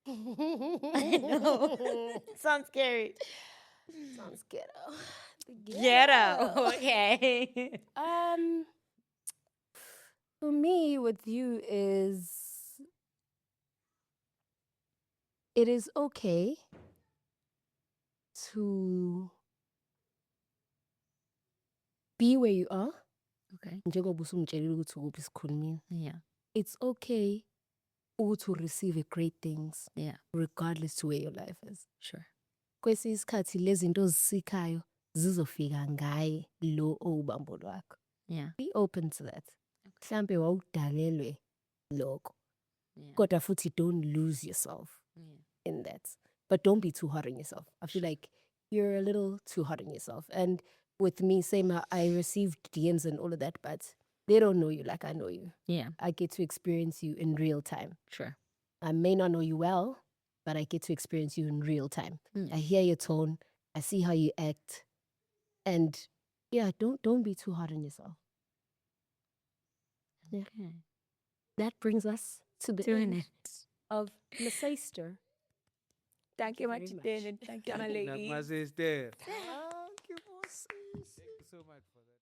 [SPEAKER 1] I know. Sounds scary.
[SPEAKER 2] Sounds ghetto. The
[SPEAKER 1] Ghetto. Okay.
[SPEAKER 2] For me, with you is it is okay to be where you are.
[SPEAKER 1] Okay.
[SPEAKER 2] Njengoba usungitshelile ukuthi ukuphi isikhulumile.
[SPEAKER 1] Yeah.
[SPEAKER 2] It's okay to receive great things,
[SPEAKER 1] Yeah.
[SPEAKER 2] regardless to where your life is.
[SPEAKER 1] Sure.
[SPEAKER 2] Kwesinye isikhathi lezi zinto ozisikayo zizofika ngaye lo owubambo lwakho.
[SPEAKER 1] Yeah.
[SPEAKER 2] Be open to that. Mhlambe wawudalelwe lokho.
[SPEAKER 1] Yeah.
[SPEAKER 2] Kodwa futhi don't lose yourself in that. But don't be too hard on yourself. I feel like you're a little too hard on yourself. And with me, same, I received DMs and all of that, but they don't know you like I know you.
[SPEAKER 1] Yeah.
[SPEAKER 2] I get to experience you in real time.
[SPEAKER 1] Sure.
[SPEAKER 2] I may not know you well, but I get to experience you in real time. I hear your tone. I see how you act. And yeah, don't be too hard on yourself. Yeah.
[SPEAKER 1] Okay.
[SPEAKER 2] That brings us to the
[SPEAKER 1] Doing
[SPEAKER 2] end
[SPEAKER 1] it.
[SPEAKER 2] of the sister.
[SPEAKER 1] Thank you,
[SPEAKER 2] very
[SPEAKER 1] much,
[SPEAKER 2] much.
[SPEAKER 1] Thank you, my lady.
[SPEAKER 6] My sister.
[SPEAKER 4] Thank you, boss.
[SPEAKER 6] Thank you so much.